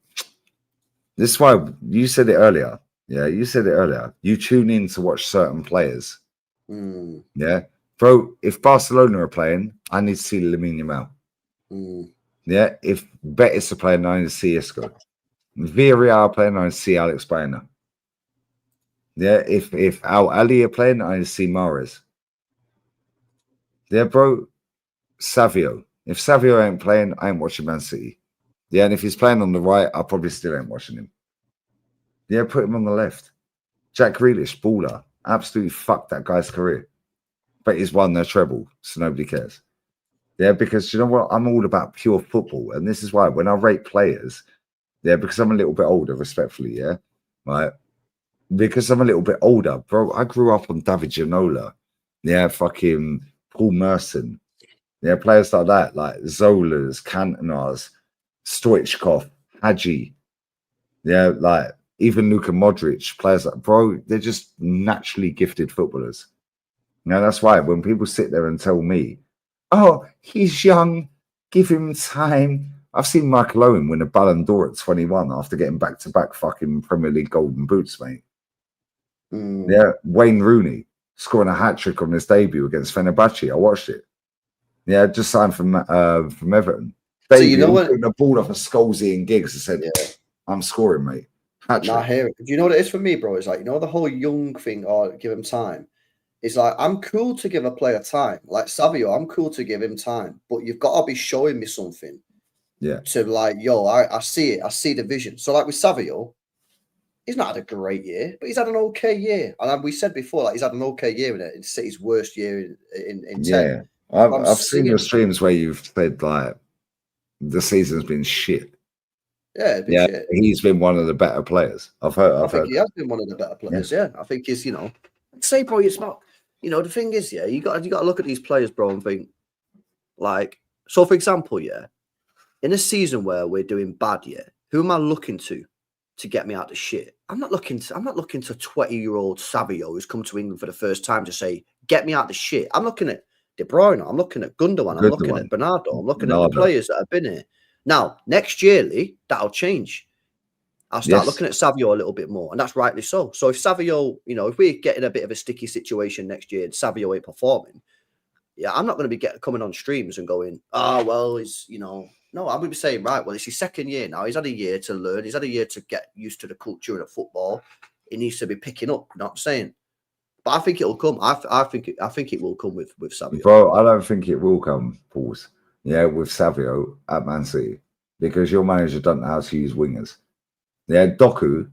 this is why you said it earlier. Yeah, you said it earlier. You tune in to watch certain players. Yeah. Bro, if Barcelona are playing, I need to see Lamine Yamal. Yeah. If Betis are playing, I need to see Isco. Villarreal are playing, I need to see Alex Baena. Yeah. If Al Ali are playing, I need to see Mahrez. Yeah, bro. Savio. If Savio ain't playing, I ain't watching Man City. Yeah, and if he's playing on the right, I probably still ain't watching him. Yeah, put him on the left. Jack Grealish, baller. Absolutely fucked that guy's career. But he's won their treble, so nobody cares. Yeah, because you know what? I'm all about pure football. And this is why when I rate players, yeah, because I'm a little bit older, respectfully, yeah, right? Because I'm a little bit older, bro. I grew up on David Ginola. Yeah, fucking Paul Merson. Yeah, players like that, like Zolas, Cantonars, Stoichkov, Hadji. Yeah, like even Luka Modric, players like, bro, they're just naturally gifted footballers. Now, that's why when people sit there and tell me, oh, he's young, give him time. I've seen Michael Owen win a Ballon d'Or at 21 after getting back-to-back fucking Premier League golden boots, mate. Yeah, Wayne Rooney scoring a hat-trick on his debut against Fenerbahce. I watched it. Yeah, just signed from Everton. So you know what? Putting the ball off of Scholesy and Giggs and said, yeah, I'm scoring, mate. Nah, here. Do you know what it is for me, bro? It's like, you know, the whole young thing or give him time. It's like, I'm cool to give a player time. Like Savio, I'm cool to give him time. But you've got to be showing me something. Yeah. To like, yo, I see it. I see the vision. So like with Savio, he's not had a great year, but he's had an okay year. And we said before, like he's had an okay year in it. In City's worst year in 10. Yeah. I've seen your streams where you've said like the season's been shit. Yeah, shit. He's been one of the better players. I think he has been one of the better players. Yeah, I think he's, you know, say, bro, it's not. You know, the thing is, yeah, you got to look at these players, bro, and think, like, so for example, yeah, in a season where we're doing bad, yeah, who am I looking to get me out of shit? I'm not looking to 20-year-old Savio who's come to England for the first time to say, get me out of the shit. I'm looking at De Bruyne, I'm looking at Gundogan, I'm looking at Bernardo, I'm looking at the players that have been here. Now, next year, Lee, that'll change. I'll start looking at Savio a little bit more, and that's rightly so. So if Savio, you know, if we're getting a bit of a sticky situation next year and Savio ain't performing, yeah, I'm not going to be coming on streams and going, well, he's, you know, no, I'm going to be saying, right, well, it's his second year now. He's had a year to learn. He's had a year to get used to the culture of football. he needs to be picking up. You know what I'm saying? But I think it'll come. I think it will come with Savio. Bro, I don't think it will come, Pauls. Yeah, with Savio at Man City, because your manager doesn't know how to use wingers. Yeah, Doku.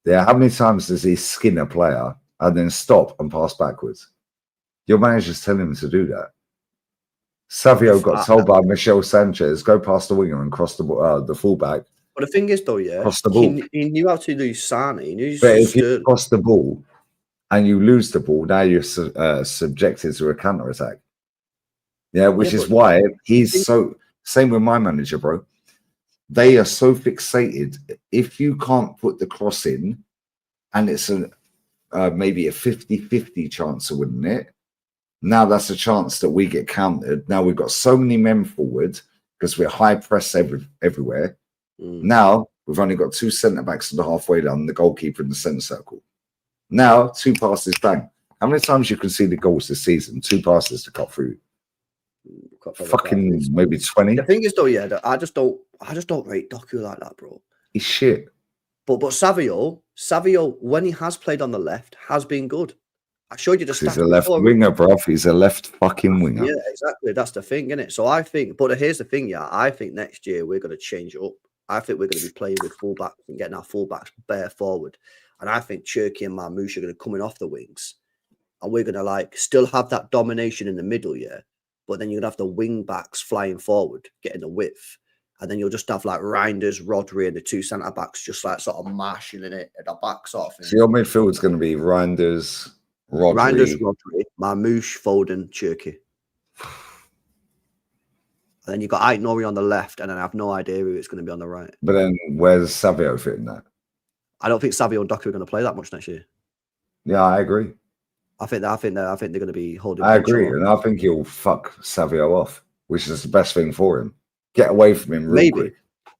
Yeah, how many times does he skin a player and then stop and pass backwards? Your manager's telling him to do that. Savio got told by Michel Sanchez, go past the winger and cross the fullback. But the thing is, though, yeah, cross the ball. He knew how to lose Sane. He knew but if you cross the ball and you lose the ball, now you're subjected to a counter attack. Yeah, which is why he's so same with my manager, bro. They are so fixated. If you can't put the cross in, and it's maybe a 50-50 chance of winning it, now that's a chance that we get countered. Now we've got so many men forward because we're high press everywhere. Now we've only got 2 centre backs to the halfway line, the goalkeeper in the centre circle. Now 2 passes, bang. How many times you can see the goals this season? 2 passes to cut through. Fucking maybe 20. The thing is, though, yeah, I just don't rate Doku like that, bro. He's shit. But Savio, when he has played on the left, has been good. I showed you the stats. He's a left winger, bro. He's a left fucking winger. Yeah, exactly. That's the thing, isn't it? So I think, but here's the thing, yeah. I think next year we're going to change it up. I think we're going to be playing with fullbacks and getting our fullbacks bare forward. And I think Cherki and Marmoush are going to come in off the wings. And we're going to still have that domination in the middle, yeah. But then you're going to have the wing backs flying forward, getting the width. And then you'll just have Reinders, Rodri, and the 2 centre backs just sort of marshalling it at the back sort of thing. So your midfield's going to be Reinders, Rodri, Marmoush, Foden, Cherki. And then you've got Ait Nori on the left, and then I have no idea who it's going to be on the right. But then where's Savio fitting that? I don't think Savio and Doku are going to play that much next year. Yeah, I agree. I think they're going to be holding. I agree, and I think he'll fuck Savio off, which is the best thing for him. Get away from him, real quick.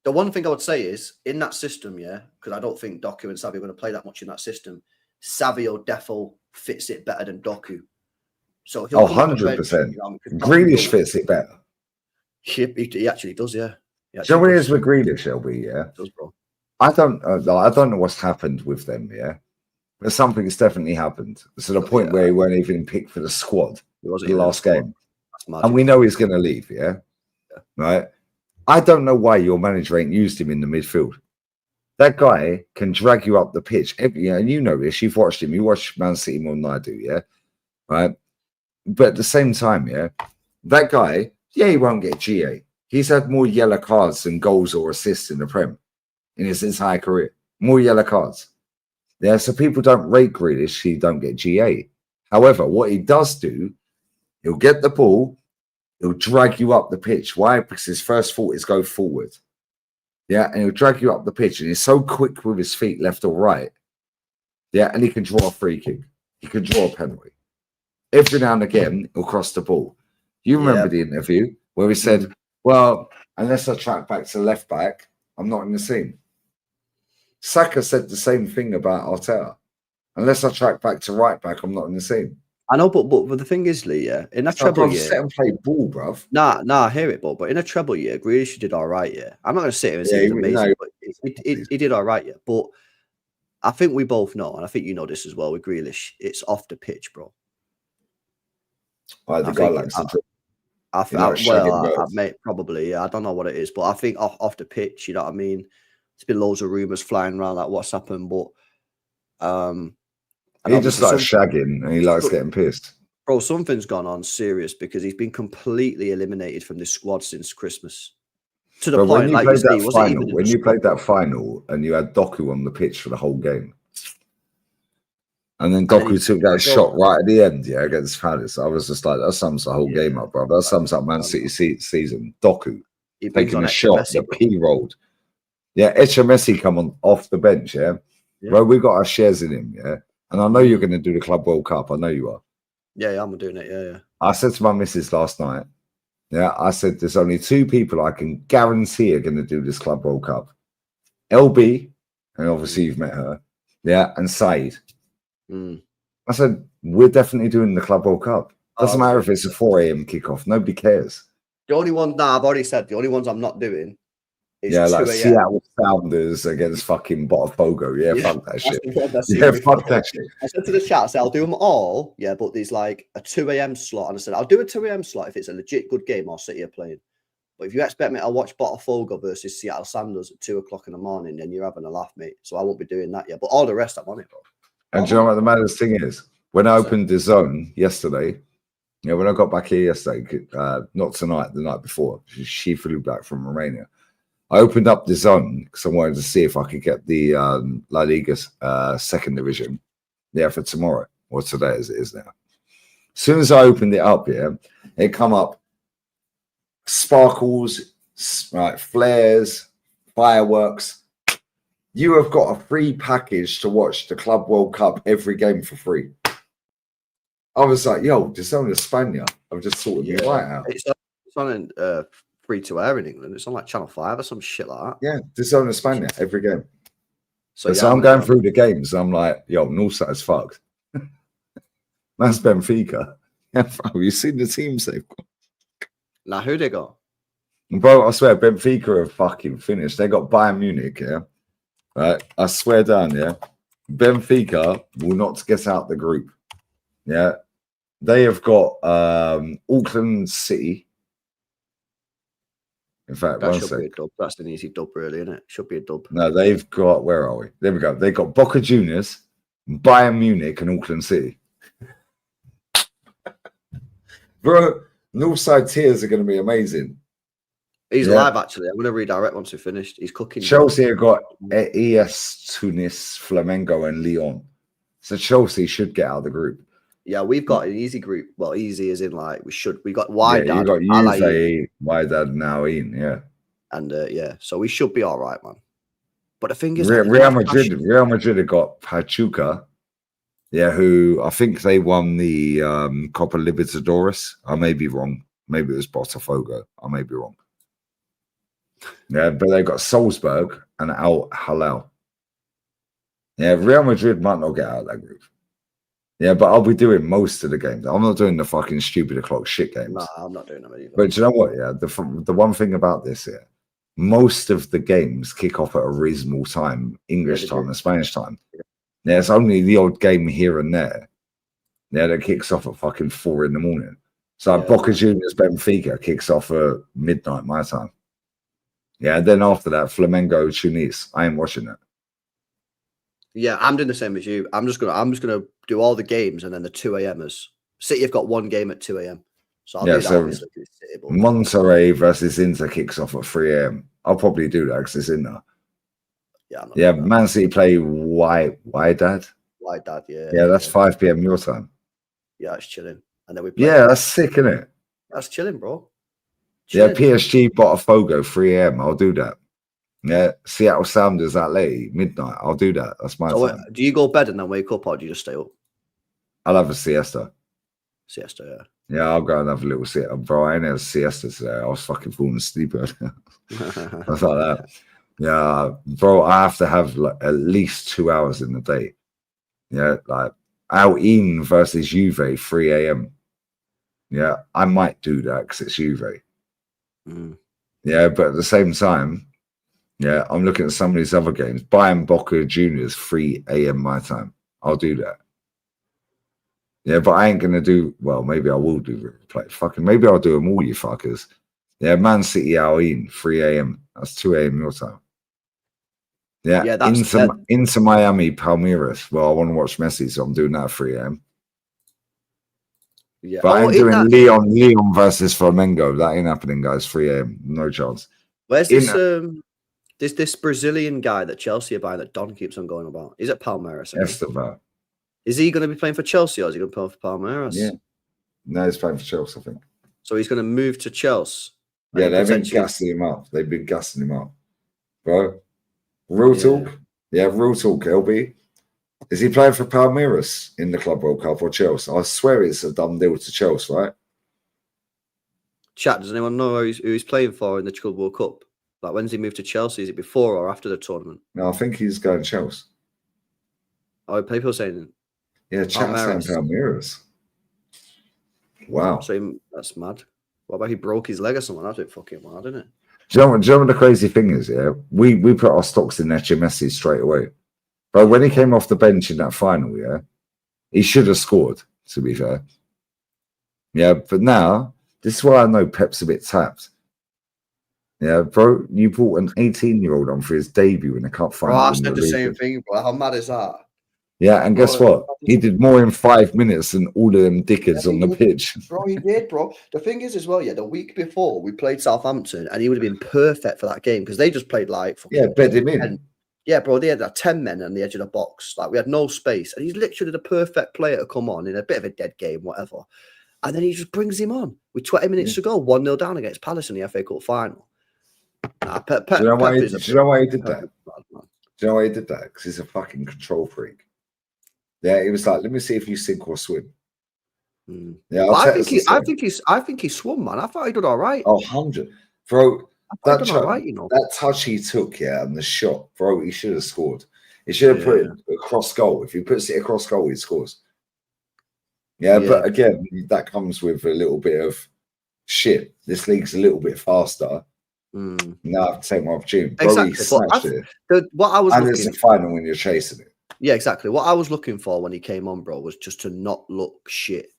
The one thing I would say is in that system, yeah, because I don't think Doku and Savio are going to play that much in that system. Savio defo fits it better than Doku. So 100%. Grealish fits it better. He actually does, yeah. Do you know what it is with Grealish, LB? Yeah, does, bro. I don't know what's happened with them, yeah. But something's definitely happened. To the point where he weren't even picked for the squad the last game. And we know he's going to leave, yeah? Right? I don't know why your manager ain't used him in the midfield. That guy can drag you up the pitch. And you know this. You've watched him. You watch Man City more than I do, yeah? Right? But at the same time, yeah, that guy, yeah, he won't get GA. He's had more yellow cards than goals or assists in the Prem in his entire career. More yellow cards. Yeah, so people don't rate Grealish, he don't get GA. However, what he does do, he'll get the ball, he'll drag you up the pitch. Why? Because his first thought is go forward. Yeah, and he'll drag you up the pitch, and he's so quick with his feet, left or right. Yeah, and he can draw a free kick. He can draw a penalty. Every now and again, he'll cross the ball. You remember the interview where he said, well, unless I track back to left back, I'm not in the team. Saka said the same thing about Arteta. Unless I track back to right back, I'm not in the team. I know, but the thing is, Lee, yeah, in that treble year, set and play ball, bruv. Nah, I hear it, but in a treble year, Grealish did all right, yeah. I'm not going to sit here and say he's amazing, but he did all right, yeah. But I think we both know, and I think you know this as well with Grealish, it's off the pitch, bro. The guy likes to probably, yeah. I don't know what it is, but I think off the pitch, you know what I mean? There's been loads of rumours flying around like what's happened, but he just likes shagging and he likes getting pissed. Bro, something's gone on serious because he's been completely eliminated from this squad since Christmas. To the point, like you say, when you played that final and you had Doku on the pitch for the whole game, and then Doku took that shot right at the end, yeah, against Palace. I was just like, that sums the whole game up, bro. That sums up Man City season. Doku taking a shot, the P-rolled. Yeah, Messi come on off the bench, yeah? Bro, we got our shares in him, yeah? And I know you're going to do the Club World Cup. I know you are. Yeah, I'm doing it, yeah. I said to my missus last night, yeah, I said there's only 2 people I can guarantee are going to do this Club World Cup. LB, and obviously you've met her, yeah, and Said. I said, we're definitely doing the Club World Cup. Doesn't matter if it's a 4 a.m. kickoff. Nobody cares. The only one, I've already said, the only ones I'm not doing It's Yeah, like 2 a.m. Seattle Sounders against fucking Botafogo. Yeah, fuck that that's shit. the one that's Yeah, really fuck funny. that shit. I said to the chat, I said, I'll do them all, yeah, but there's like a 2 a.m. slot. And I said, I'll do a 2 a.m. slot if it's a legit good game or City are playing. But if you expect me to watch Botafogo versus Seattle Sounders at 2 o'clock in the morning, then you're having a laugh, mate. So I won't be doing that yet. But all the rest, I'm on it, bro. And do you know what the maddest thing is? When I opened the zone yesterday, when I got back here yesterday, not tonight, the night before, she flew back from Romania. I opened up the zone because I wanted to see if I could get the La Liga's second division, for tomorrow or today as it is now. As soon as I opened it up, it come up sparkles, right, flares, fireworks. You have got a free package to watch the Club World Cup every game for free. I was like, yo, just on España. I've just sorted me right out. It's on free to air in England. It's on like Channel 5 or some shit like that. Yeah, just on España every game. So yeah, I'm going through the games. I'm like, yo, Northside's fucked. That's Benfica. Yeah, bro, you seen the teams they've got? Now, who they got? Bro, I swear, Benfica are fucking finished. They got Bayern Munich, right? I swear down, Benfica will not get out the group. Yeah. They have got Auckland City. In fact, That should be a dub. That's an easy dub, really, isn't it? Should be a dub. No, they've got, where are we? There we go. They got Boca Juniors, Bayern Munich, and Auckland City. Bro, Northside tiers are going to be amazing. He's live, actually. I'm going to redirect once we're finished. He's cooking. Chelsea have got ES, Tunis, Flamengo, and Lyon. So Chelsea should get out of the group. Yeah, we've got an easy group. Well, easy as in like we should. We got Wydad. Yeah, you got Juve, Wydad, now in, and so we should be all right, man. But the thing is, Real Madrid have got Pachuca, who I think they won the Copa Libertadores. I may be wrong. Maybe it was Botafogo. I may be wrong. Yeah, but they've got Salzburg and Al Hilal. Yeah, Real Madrid might not get out of that group. Yeah, but I'll be doing most of the games. I'm not doing the fucking stupid o'clock shit games. No, I'm not doing them either. But do you know what? Yeah, the one thing about this, most of the games kick off at a reasonable time, English time and Spanish time. Yeah, it's only the odd game here and there. Yeah, that kicks off at fucking 4 a.m. So Boca Juniors Benfica kicks off at midnight my time. Yeah, and then after that, Flamengo Tunis. I ain't watching that. Yeah, I'm doing the same as you. I'm just gonna do all the games and then the 2 a.m.ers. City have got one game at 2 a.m. So I'll do that obviously. Monterrey versus Inter kicks off at 3 a.m. I'll probably do that because it's in there. Yeah, Man City play Wydad. Wydad, Yeah, that's 5 p.m. your time. Yeah, it's chilling. And then we play. Yeah, that's sick, isn't it? That's chilling, bro. Chilling. Yeah, PSG Botafogo 3 a.m. I'll do that. Yeah, Seattle Sounders at late midnight. I'll do that. That's my time. Do you go bed and then wake up, or do you just stay up? I'll have a siesta. Siesta, yeah. I'll go and have a little siesta. Bro, I ain't had a siesta today. I was fucking falling asleep. I was like that. Yeah, bro, I have to have like at least 2 hours in the day. Yeah, like Al In versus Juve 3 a.m. Yeah, I might do that because it's Juve. Yeah, but at the same time, yeah, I'm looking at some of these other games. Bayern Boca Juniors 3 a.m. my time. I'll do that. Yeah, but I ain't gonna do. Well, maybe I will do play. Fucking maybe I'll do them all, you fuckers. Yeah, Man City Al In 3 a.m. That's 2 a.m. your time. Yeah, into Miami Palmeiras. Well, I want to watch Messi, so I'm doing that at 3 a.m. Yeah, but I'm doing Leon versus Flamengo. That ain't happening, guys. 3 a.m. No chance. Where's this this Brazilian guy that Chelsea are buying that Don keeps on going about? Is it Palmeiras? Esteban. Is he going to be playing for Chelsea or is he going to play for Palmeiras? Yeah. No, he's playing for Chelsea, I think. So he's going to move to Chelsea. Yeah, they've been gassing him up. They've been gassing him up. Bro, real talk. Yeah, real talk, LB. Is he playing for Palmeiras in the Club World Cup or Chelsea? I swear it's a done deal to Chelsea, right? Chat, does anyone know who he's playing for in the Club World Cup? Like, when's he moved to Chelsea? Is it before or after the tournament? No, I think he's going to Chelsea. Oh, people saying... Yeah, chat saying Palmeiras. Wow. So that's mad. What about he broke his leg or something? That's a bit fucking mad, isn't it? Do you know what the crazy thing is? Yeah, we put our stocks in Messi straight away. But when he came off the bench in that final, yeah, he should have scored. To be fair, yeah. But now this is why I know Pep's a bit tapped. Yeah, bro, you brought an 18-year-old on for his debut in the cup Bro, final. I said the same thing, bro. How mad is that? Yeah, and guess what? He did more in 5 minutes than all of them dickheads on the pitch. Bro, he did, bro. The thing is, as well, yeah, the week before we played Southampton, and he would have been perfect for that game because they just played like fucking. Yeah, bed him in. Yeah, bro, they had like 10 men on the edge of the box. Like we had no space, and he's literally the perfect player to come on in a bit of a dead game, whatever. And then he just brings him on with 20 minutes to go, 1-0 down against Palace in the FA Cup final. Nah, do you know why he did that? Do you know why he did that? Because he's a fucking control freak. Yeah, he was like, let me see if you sink or swim. Yeah, I think he swum, man. I thought he did all right. Oh, 100. Bro, that that touch he took, yeah, and the shot, bro, he should have scored. He should have put it across goal. If he puts it across goal, he scores. Yeah, but again, that comes with a little bit of shit. This league's a little bit faster. Now I have to take my opportunity. Bro, he smashed it. And it's a final when you're chasing it. Yeah, exactly. What I was looking for when he came on, bro, was just to not look shit.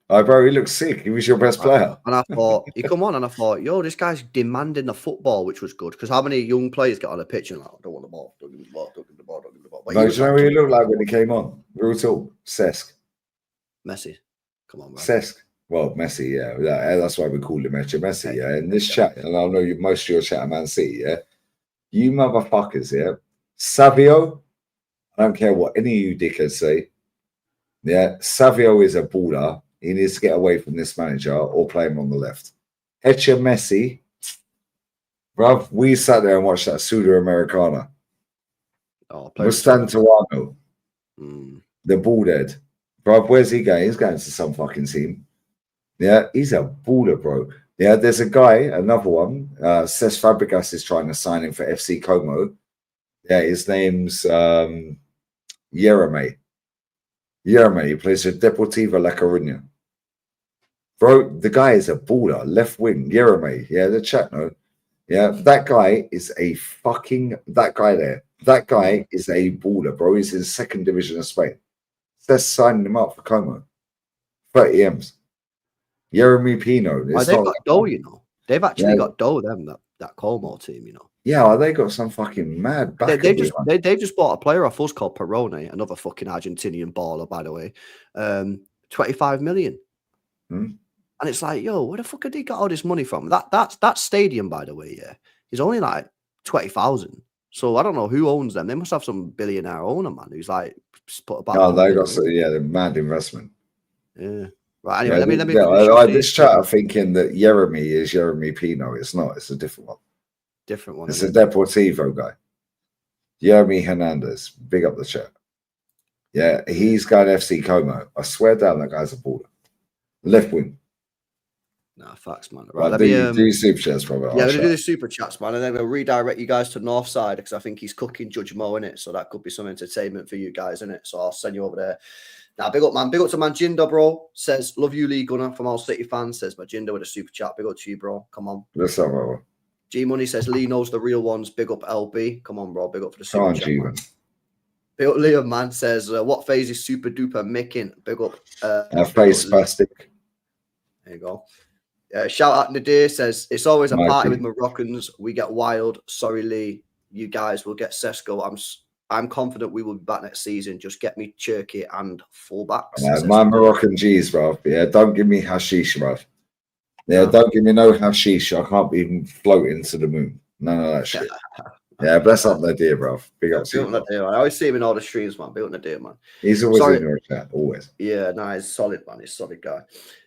Oh, bro, he looked sick. He was your best player. And I thought, he come on, and I thought, yo, this guy's demanding the football, which was good. Because how many young players get on the pitch and like, I don't want the ball, don't give me the ball, don't give me the ball, don't give me the ball. But no, do you know what he looked like when he came on? Real talk. Cesc. Messi. Come on, bro. Cesc. Well, Messi, yeah. That's why we call him Messi, yeah. In this chat, and I know most of your chat are Man City, yeah. You motherfuckers, yeah. Savio, I don't care what any of you dickheads say. Yeah, Savio is a baller. He needs to get away from this manager or play him on the left. Messi, bruv, we sat there and watched that Sudamericana. Mustantuano, the bald head. Bruv, where's he going? He's going to some fucking team. Yeah, he's a baller, bro. Yeah, there's a guy, another one. Cesc Fabregas is trying to sign him for FC Como. Yeah, his name's Yereme. Yereme, he plays for Deportivo La Coruña. Bro, the guy is a baller, left wing, Yereme. Yeah, the chat note. Yeah, that guy is a fucking, that guy there. That guy is a baller, bro. He's in second division of Spain. They're signing him up for Como. 30 M's. Yeremy Pino. They've got dough, you know. They've actually got dough, them, that Como team, you know. Yeah, they got some fucking mad back. They just bought a player off us called Perone, another fucking Argentinian baller, by the way. 25 million. And it's like, yo, where the fuck had he got all this money from? That stadium, by the way, yeah, is only like 20,000. So I don't know who owns them. They must have some billionaire owner, man, who's like put about. Oh, they got the mad investment. Yeah. Right. Anyway, let me. This chat are thinking that Yeremy is Yeremy Pino. It's not. It's a different one. Different one. It's a Deportivo guy. Yeremy Hernandez. Big up the chat. Yeah, he's going FC Como. I swear down, that guy's a baller. Left wing. Nah, facts, man. Right, let me do super chats, brother. Yeah, we're gonna do the super chats, man, and then we'll redirect you guys to Northside because I think he's cooking Judge Mo in it, so that could be some entertainment for you guys in it. So I'll send you over there. Now, big up, man. Big up to Manjinder, bro. Says, love you, Lee Gunner from All City fans. Says Manjinder with a super chat. Big up to you, bro. Come on. What's up, brother? G Money says Lee knows the real ones. Big up, LB. Come on, bro. Big up for the super chat. Man. Big up, Liam, man. Says, what phase is super duper making? Big up. Face spastic. There you go. Shout out Nadir says it's always a party with Moroccans. We get wild. Sorry, Lee. You guys will get Sesko. I'm confident we will be back next season. Just get me Cherky and fullbacks. My Moroccan G's, bro. Yeah, don't give me hashish, bro. Yeah, don't give me no hashish. I can't be floating to the moon. None of that shit. Yeah, bless up Nadir, bro. Big up to Nadir. I always see him in all the streams, man. Big up Nadir, man. He's always in your chat, always. Yeah, no, he's solid, man. He's a solid guy.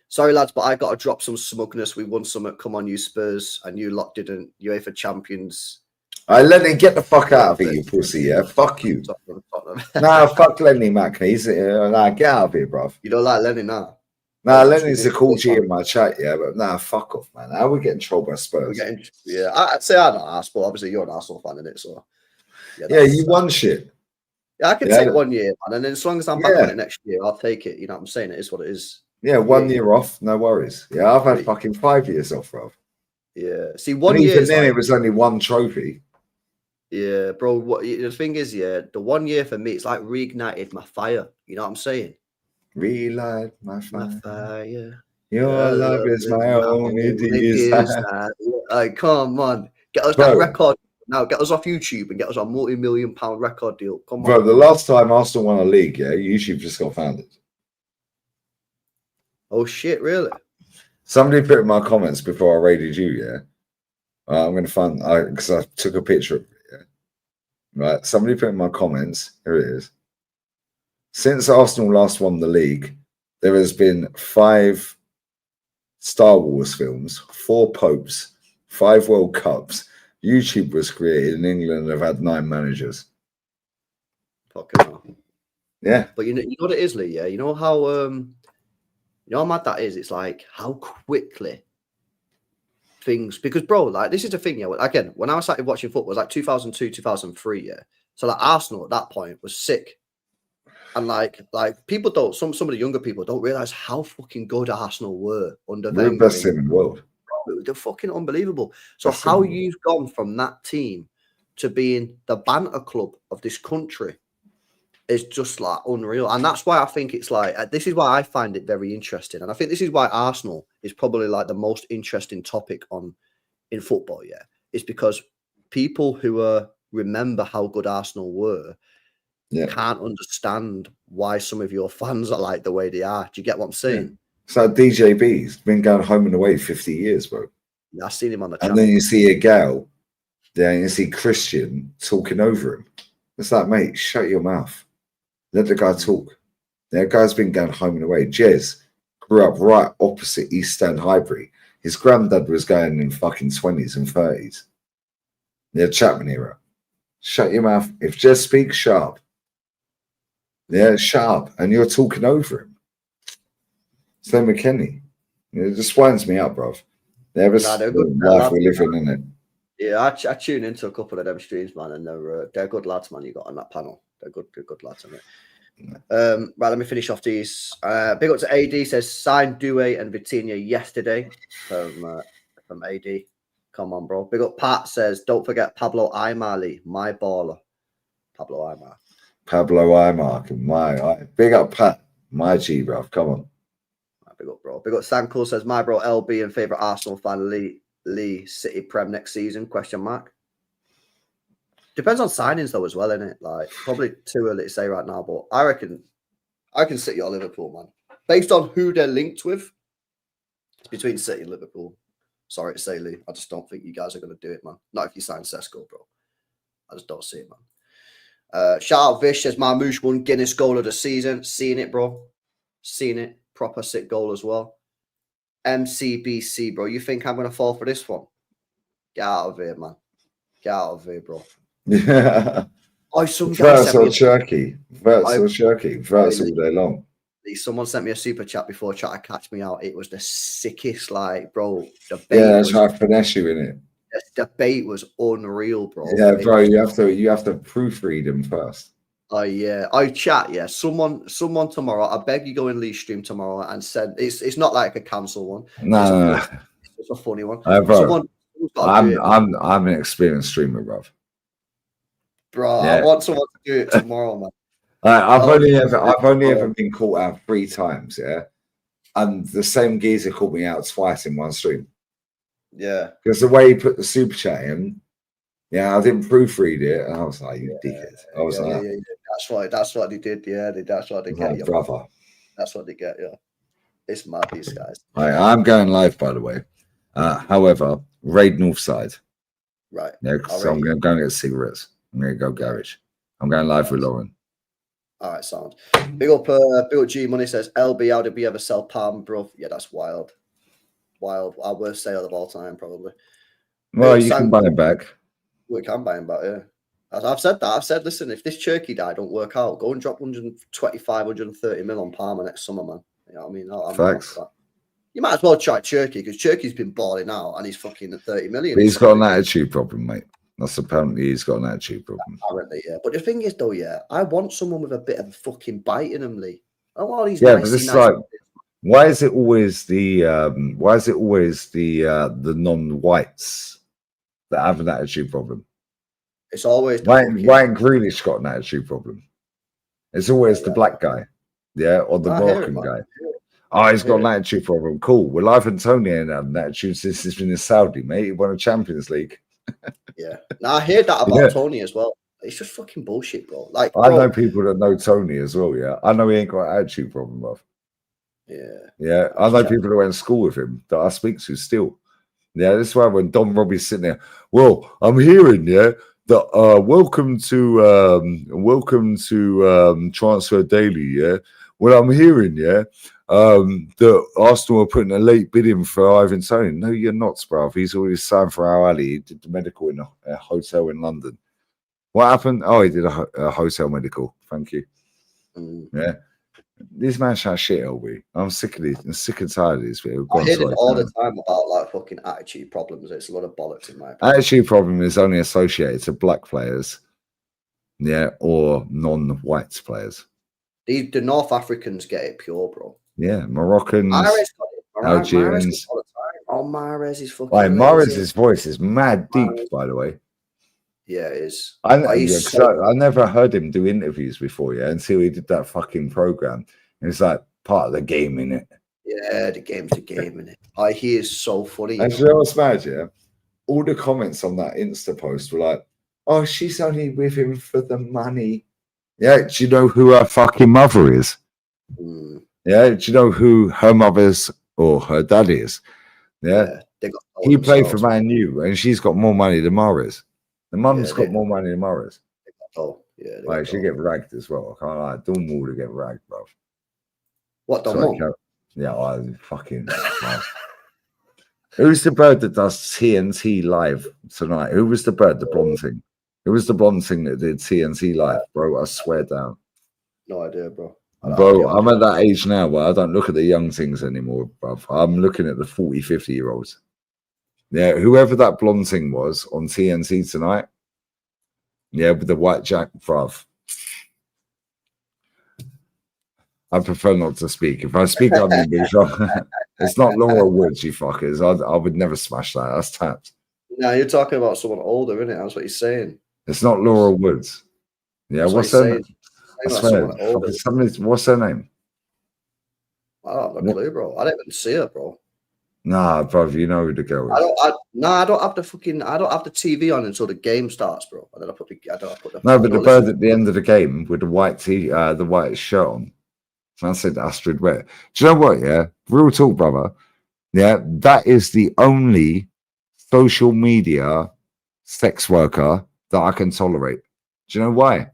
Sorry, lads, but I got to drop some smugness. We won some. Come on, you Spurs, and you lot didn't. UEFA champions. Lenny, get the fuck out of here, you pussy. Yeah, fuck you. Nah, fuck Lenny, Mac. He's nah, get out of here, bro. You don't like Lenny, nah? Nah, Lenny's a cool G in my chat, yeah, but nah, fuck off, man. How are we getting trolled by Spurs? Yeah, I'd say I'm not Arsenal, but obviously you're an Arsenal fan, innit? So yeah, you won shit. Yeah, I can take 1 year, man, and then as long as I'm back on it next year, I'll take it. You know what I'm saying? It is what it is. Yeah, 1 year off, no worries. Yeah, I've had fucking 5 years off, bro. Yeah. See, one And year even is then, like, it was only one trophy. yeah, bro. What the thing is, yeah, the 1 year for me, it's like reignited my fire. You know what I'm saying? Relight my My fire. fire. Your love is my only desire. Like, come on, get us that Bro, record now. Get us off YouTube and get us a multi-million-pound record deal. Come bro, on. the last time Arsenal won a league, yeah, YouTube just got founded. Oh shit, really? Somebody put in my comments before I raided you, yeah. I'm going to find, because I took a picture of it, yeah. Right, somebody put in my comments, here it is. Since Arsenal last won the league, there has been 5 Star Wars films, 4 popes, 5 World Cups. YouTube was created in England and have had 9 managers. Fucking hell. Yeah. But you know what it is, Lee. Yeah, you know how mad that is. It's like how quickly things, because bro, like this is the thing. Yeah, again, when I started watching football, it was like 2002, 2003. Yeah, so like Arsenal at that point was sick. And like people don't, some of the younger people don't realize how fucking good Arsenal were under We're the Wenger. best team in the world. They're fucking unbelievable. So Best how team in the world. you've gone from that team to being the banter club of this country is just like unreal. And that's why I think it's like, this is why I find it very interesting. And I think this is why Arsenal is probably like the most interesting topic in football. Yeah, it's because people who remember how good Arsenal were. Yeah. Can't understand why some of your fans are like the way they are. Do you get what I'm saying? So DJB's been going home and away 50 years, bro. Yeah, I've seen him on the And channel. then you see a gal, then you see Christian talking over him. It's like, mate, shut your mouth. Let the guy talk. That guy's been going home and away. Jez grew up right opposite East Stand Highbury. His granddad was going in fucking 20s and 30s. Yeah, Chapman era. Shut your mouth. If Jez speaks, shut up. Yeah, shut up. And you're talking over him. Same with Kenny. It just winds me up, bruv. There's the life we're living in it. Yeah, I tune into a couple of them streams, man, and they're good lads, man. You got on that panel. They're good lads, on it. Right, let me finish off these. Big up to AD says signed Due and Vitinha yesterday from AD. Come on, bro. Big up Pat says don't forget Pablo Aymar, my baller. Pablo Aymar. Big up Pat, my G, bruv. Come on. Big up, bro. Big up Sankool says my bro LB and favorite Arsenal fan Lee City Prem next season? ? Depends on signings though as well, innit? Like probably too early to say right now, but I reckon City or Liverpool, man. Based on who they're linked with, it's between City and Liverpool. Sorry to say, Lee. I just don't think you guys are going to do it, man. Not if you sign Sesko, bro. I just don't see it, man. Shout out Vish says Marmouche won Guinness goal of the season. Seen it, bro. Seen it. Proper sick goal as well. MCBC, bro. You think I'm going to fall for this one? Get out of here, man. Get out of here, bro. Yeah. Oh, some guy Verts or Turkey. Verts all day long. Someone sent me a super chat before trying to catch me out. It was the sickest, like, bro. Yeah, that's trying to finesse you in it. The debate was unreal, bro. Yeah, bro, you have to proofread them first. Oh yeah, I chat. Yeah, someone tomorrow. I beg you go in Lee's stream tomorrow and send. It's not like a cancel one. No. It's a funny one. Bro, I'm an experienced streamer, bro. Yeah. I want someone to do it tomorrow, man. I've only ever been caught out 3 times, yeah, and the same geezer called me out twice in one stream. Yeah, because the way he put the super chat in, yeah, I didn't proofread it, and I was like, "You dickhead!" I was like, That's what they did. Yeah, that's what they get, you, brother. That's what they get. Yeah, it's mad, these guys. I'm going live, by the way. However, raid Northside. Right. Yeah, so I'm going to go and get cigarettes. I'm going to go garage. I'm going live with Lauren. All right, sound. Big up G Money says LB. How did we ever sell Palm, bro? Yeah, that's wild. Our worst sale of all time, probably. Well, you can buy him back. We can buy him back, yeah. I've said that. I've said, listen, if this Turkey die don't work out, go and drop 125, 130 mil on Palmer next summer, man. You know what I mean? Facts. You might as well try Turkey because Turkey's been balling out and he's fucking at 30 million. But he's got an attitude problem, mate. That's apparently he's got an attitude problem. Apparently, yeah. But the thing is, though, yeah, I want someone with a bit of a fucking bite in him, Lee. I want all these but it's like, Why is it always the non-whites that have an attitude problem? It's always the Ryan Grealish got an attitude problem. It's always the black guy, or the Moroccan guy. Oh, he's got an attitude problem. Cool. Well, Ivan Toney ain't had an attitude since he's been in Saudi, mate. He won a Champions League. Yeah. Now I hear that about Tony as well. It's just fucking bullshit, bro. Like, I know people that know Tony as well. Yeah, I know he ain't got an attitude problem, bro. Yeah. I know people that went to school with him that I speak to still. Yeah, this is why when Don Robbie's sitting there, well, I'm hearing, that welcome to Transfer Daily, Well, I'm hearing, that Arsenal are putting a late bid in for Ivan Toney. No, you're not, bruv. He's already signed for Al Ali. He did the medical in a hotel in London. What happened? Oh, he did a hotel medical. Thank you. Yeah. These man chat shit, LB. I'm sick of these. I'm sick and tired of these people. I hear it all the time about like fucking attitude problems. It's a lot of bollocks in my opinion. Attitude problem is only associated to black players, or non-white players. The North Africans get it pure, bro. Yeah, Moroccans, Mahrez got it. Algerians. Mahrez is fucking. Mahrez's voice is mad deep, by the way. Yeah, it is. I never heard him do interviews before, until he did that fucking program. It's like part of the game, innit? Yeah, the game's the game, innit? He is so funny. And you know what's mad, all the comments on that Insta post were like, oh, she's only with him for the money. Yeah, do you know who her fucking mother is? Yeah, do you know who her mother's or her dad is? Yeah, he played for Man U, and she's got more money than Mahrez. The mum's got more money than Mahrez. Like, she get ragged as well. I can't lie. Dawn Wall to get ragged, bro. What, Dawn Wall? Yeah, I fucking. Who's the bird that does TNT live tonight? Who was the bird, the blonde thing? Who was the blonde thing that did TNT live, bro? I swear down. No idea, bro. Bro, I'm at that age now where I don't look at the young things anymore, bro. I'm looking at the 40, 50-year-olds. Yeah, whoever that blonde thing was on TNT tonight. Yeah, with the white jack, bruv. I prefer not to speak. If I speak, I'll be it's not Laura Woods, you fuckers. I would never smash that. That's tapped. No, you're talking about someone older, isn't it? That's what you're saying. It's not Laura Woods. Yeah, what's her name? What's her name? I don't have a clue, bro. I didn't even see her, bro. Nah, bro, you know who the girl is. I don't have the TV on until the game starts, bro. And then I put the. No, but the bird at the end of the game with the white the white shirt on. I said Astrid Wet. Do you know what? Yeah, real talk, brother. Yeah, that is the only social media sex worker that I can tolerate. Do you know why?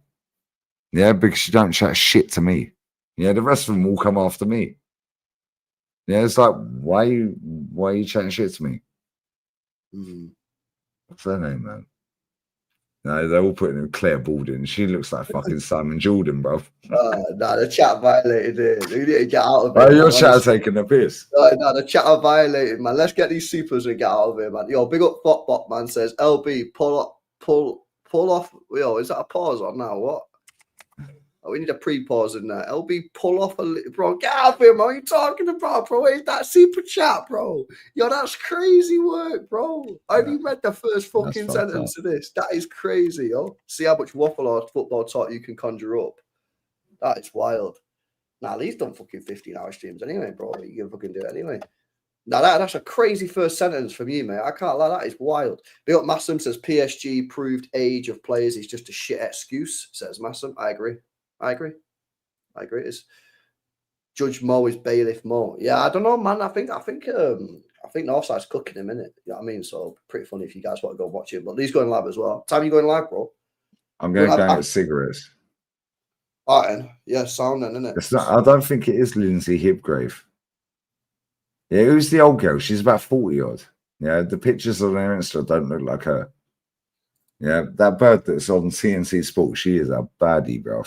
Yeah, because she don't chat shit to me. Yeah, the rest of them will come after me. Yeah, it's like, why are you chatting shit to me? What's her name, man? No, they're all putting in Claire Baldwin. She looks like fucking Simon Jordan, bro. The chat violated it. You need to get out of it. Oh, your chat taking a piss. No, the chat violated, man. Let's get these supers and get out of here, man. Yo, big up Bot man says, LB, pull off. Yo, is that a pause on now? What? Oh, we need a pre-pause in there. LB, pull off a little, bro. Get out of here, man. What are you talking about, bro? Where's that super chat, bro? Yo, that's crazy work, bro. I only read the first fucking sentence of this. That is crazy, yo. See how much waffle or football talk you can conjure up. That is wild. Nah, Lee's done fucking 15-hour streams anyway, bro. You can fucking do it anyway. Now, that's a crazy first sentence from you, mate. I can't lie. That is wild. Big up Massam says PSG proved age of players is just a shit excuse, says Massam. I agree. It is. Judge Mo is bailiff Mo. Yeah, I don't know, man. I think Northside's cooking him, innit? You know what I mean? So pretty funny if you guys want to go watch it. But Lee's going live as well. Time you going live, bro? I'm going down with cigarettes. All right, yeah, sound then, innit? It's not. I don't think it is Lindsay Hipgrave. Yeah, who's the old girl? She's about 40 odd. Yeah, the pictures on her Insta don't look like her. Yeah, that bird that's on CNC Sports, she is a baddie, bro.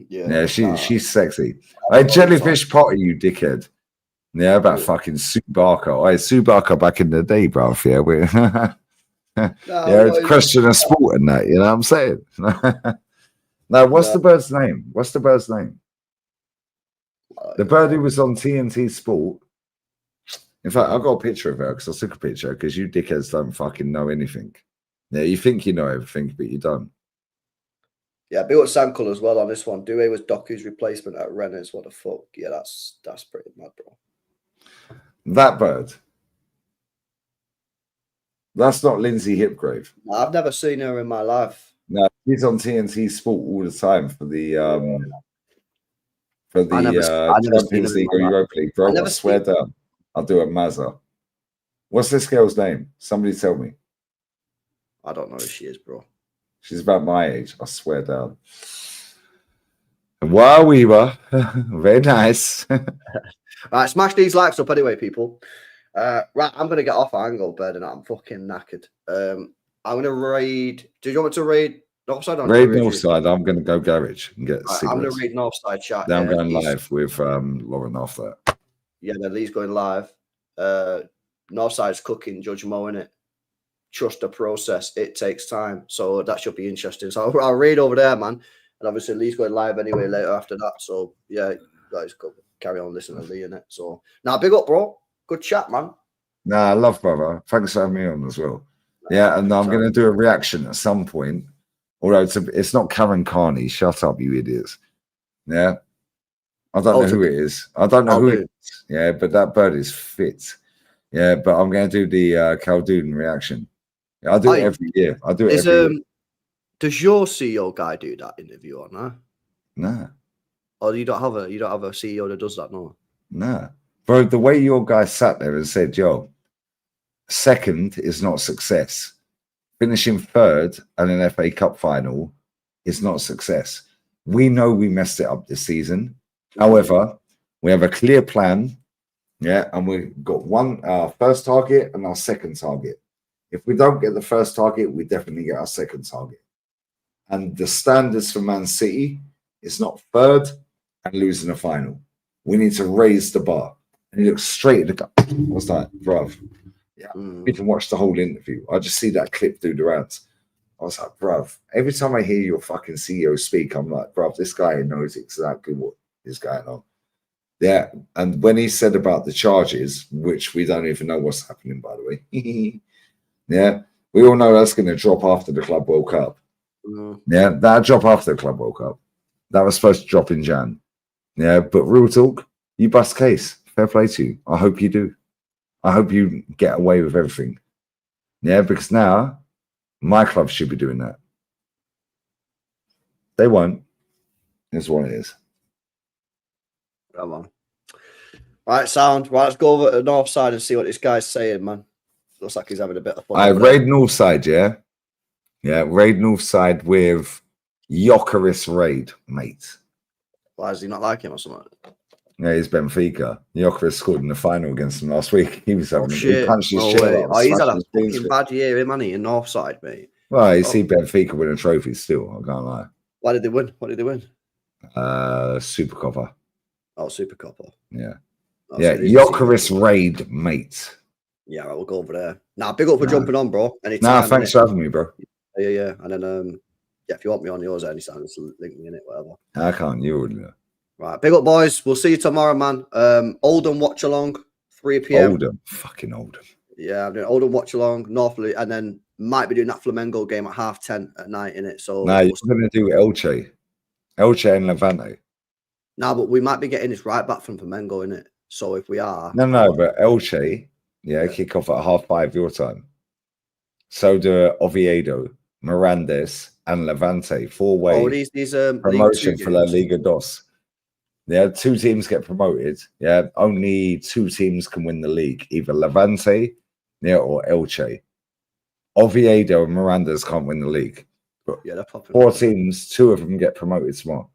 Yeah, she's sexy. Hey, Jellyfish Potter, you dickhead. Yeah, about fucking Sue Barker. Hey, Sue Barker back in the day, bro. Yeah, it's question of sport and that, you know what I'm saying? Now, what's the bird's name? I The bird who was on TNT Sport. In fact, I've got a picture of her because I took a picture because you dickheads don't fucking know anything. Yeah, you think you know everything, but you don't. Yeah, big up Sankle as well on this one. Dewey was Doku's replacement at Rennes. What the fuck? Yeah, that's pretty mad, bro. That bird. That's not Lindsay Hipgrave. I've never seen her in my life. No, he's on TNT Sport all the time for the I never seen Champions her in League my or life. Europa League, bro. I swear down, I'll do a Mazza. What's this girl's name? Somebody tell me. I don't know who she is, bro. She's about my age. I swear down. Wow, we were very nice. Right, smash these likes up anyway, people. Right, I'm gonna get off angle bed and I'm fucking knackered. I'm gonna raid. Do you want me to raid Northside? Raid Northside. I'm gonna go garage and get right, I'm gonna raid Northside chat. Then I'm going live with Lauren after that. Yeah, then Lee's going live. Northside's cooking, Judge Mo in it. Trust the process. It takes time. So that should be interesting. So I'll raid over there, man. And obviously Lee's going live anyway later after that. So yeah, guys, go carry on listening to Lee in it. So now big up, bro. Good chat, man. Nah, I love brother. Thanks for having me on as well. Yeah, and I'm going to do a reaction at some point. Although it's not Karen Carney. Shut up, you idiots. Yeah. I don't know who it is. I don't know who it is. Yeah, but that bird is fit. Yeah, but I'm going to do the Caldoon reaction. Yeah, I do it every year. I do it every year. Does your CEO guy do that interview or no? Nah. Or you don't have a CEO that does that, no? Nah. Bro, the way your guy sat there and said, yo, second is not success. Finishing third and an FA Cup final is not success. We know we messed it up this season. However, we have a clear plan. Yeah, and we've got our first target and our second target. If we don't get the first target, we definitely get our second target. And the standards for Man City is not third and losing a final. We need to raise the bar. And he looks straight at the guy. What's that, bruv? Yeah, you can watch the whole interview. I just see that clip through the rounds. I was like, bruv, every time I hear your fucking CEO speak, I'm like, bruv, this guy knows exactly what is going on. Yeah, and when he said about the charges, which we don't even know what's happening, by the way. Yeah, we all know that's going to drop after the Club World Cup. Yeah, that'll drop after the Club World Cup. That was supposed to drop in Jan. Yeah, but real talk, you bust case. Fair play to you. I hope you do. I hope you get away with everything. Yeah, because now my club should be doing that. They won't. It's what it is. Come on. Right, sound. Right, let's go over to the north side and see what this guy's saying, man. Looks like he's having a bit of fun. I raid north side, yeah? Yeah, raid north side with Jokeris raid, mate. Why does he not like him or something? Yeah, he's Benfica. Jokeris scored in the final against him last week. He was having he punched his shit. Oh, he's had a fucking bad year, him, hasn't he, in north side, mate? Well, you see Benfica win a trophy still, I can't lie. Why did they win? What did they win? Super Copper. Oh, Super Copper. Yeah. Yeah, Jokeris raid, mate. Yeah, right, we'll go over there. Nah, big up for jumping on, bro. Anytime. Nah, thanks for having me, bro. Yeah. And then, yeah, if you want me on yours anytime, just link me in it, whatever. I can't. You already know. Right, big up, boys. We'll see you tomorrow, man. Oldham watch along, 3 p.m. Oldham, fucking Oldham. Yeah, I'm doing Oldham watch along, Northleigh, and then might be doing that Flamengo game at 10:30 at night in it. So you're going to do Elche and Levante. No, but we might be getting this right back from Flamengo in it. So if we are, no, but Elche, kick off at 5:30 your time. So do Oviedo, Mirandes, and Levante. 4-way these promotion for La Liga Dos. Yeah, 2 teams get promoted. Yeah, only 2 teams can win the league, either Levante, or Elche. Oviedo and Mirandes can't win the league. But yeah, they're popping. 4 teams, 2 of them get promoted tomorrow.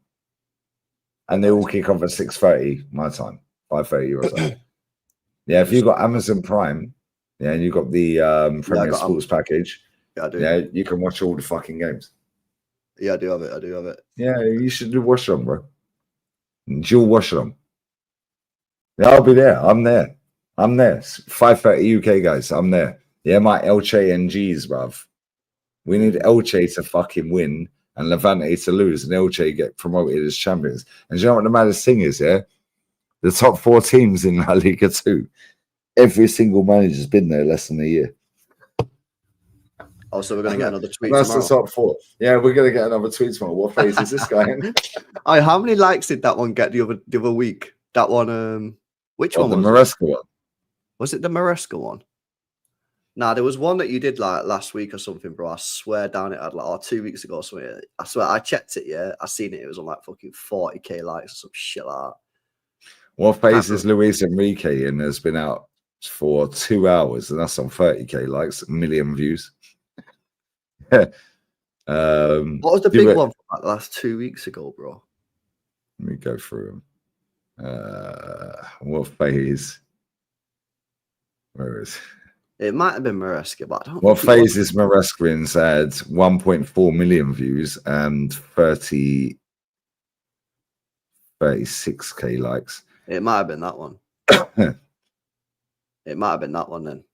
And they all kick off at 6:30 my time, 5:30 your time. Yeah, if you've got Amazon Prime, and you've got the Premier Sports package, I do. Yeah, you can watch all the fucking games. Yeah, I do have it. Yeah, you should watch them, bro. Dual watch them. Yeah, I'll be there. I'm there. 5:30 UK, guys. I'm there. Yeah, my Elche NGs, bruv. We need Elche to fucking win and Levante to lose, and Elche get promoted as champions. And you know what the maddest thing is, yeah? The top 4 teams in La Liga 2. Every single manager's been there less than a year. Oh, so we're going to get another tweet That's tomorrow. the top 4. Yeah, we're going to get another tweet tomorrow. What phase is this guy in? Oh, how many likes did that one get the other week? That one, which one the was Maresca one? Was it the Maresca one? Nah, there was one that you did like last week or something, bro. I swear down it had like 2 weeks ago or something. I swear I checked it, yeah. I seen it. It was on like fucking 40k likes or some shit like that. What phase is Luis Enrique in? Has been out for 2 hours, and that's on 30k likes, 1 million views. What was the big one from like the last 2 weeks ago, bro? Let me go through them. What phase? Where is it? Might have been Maresca, but I don't. What phase is Maresca in? Had 1.4 million views and 36k likes. It might have been that one. It might have been that one then.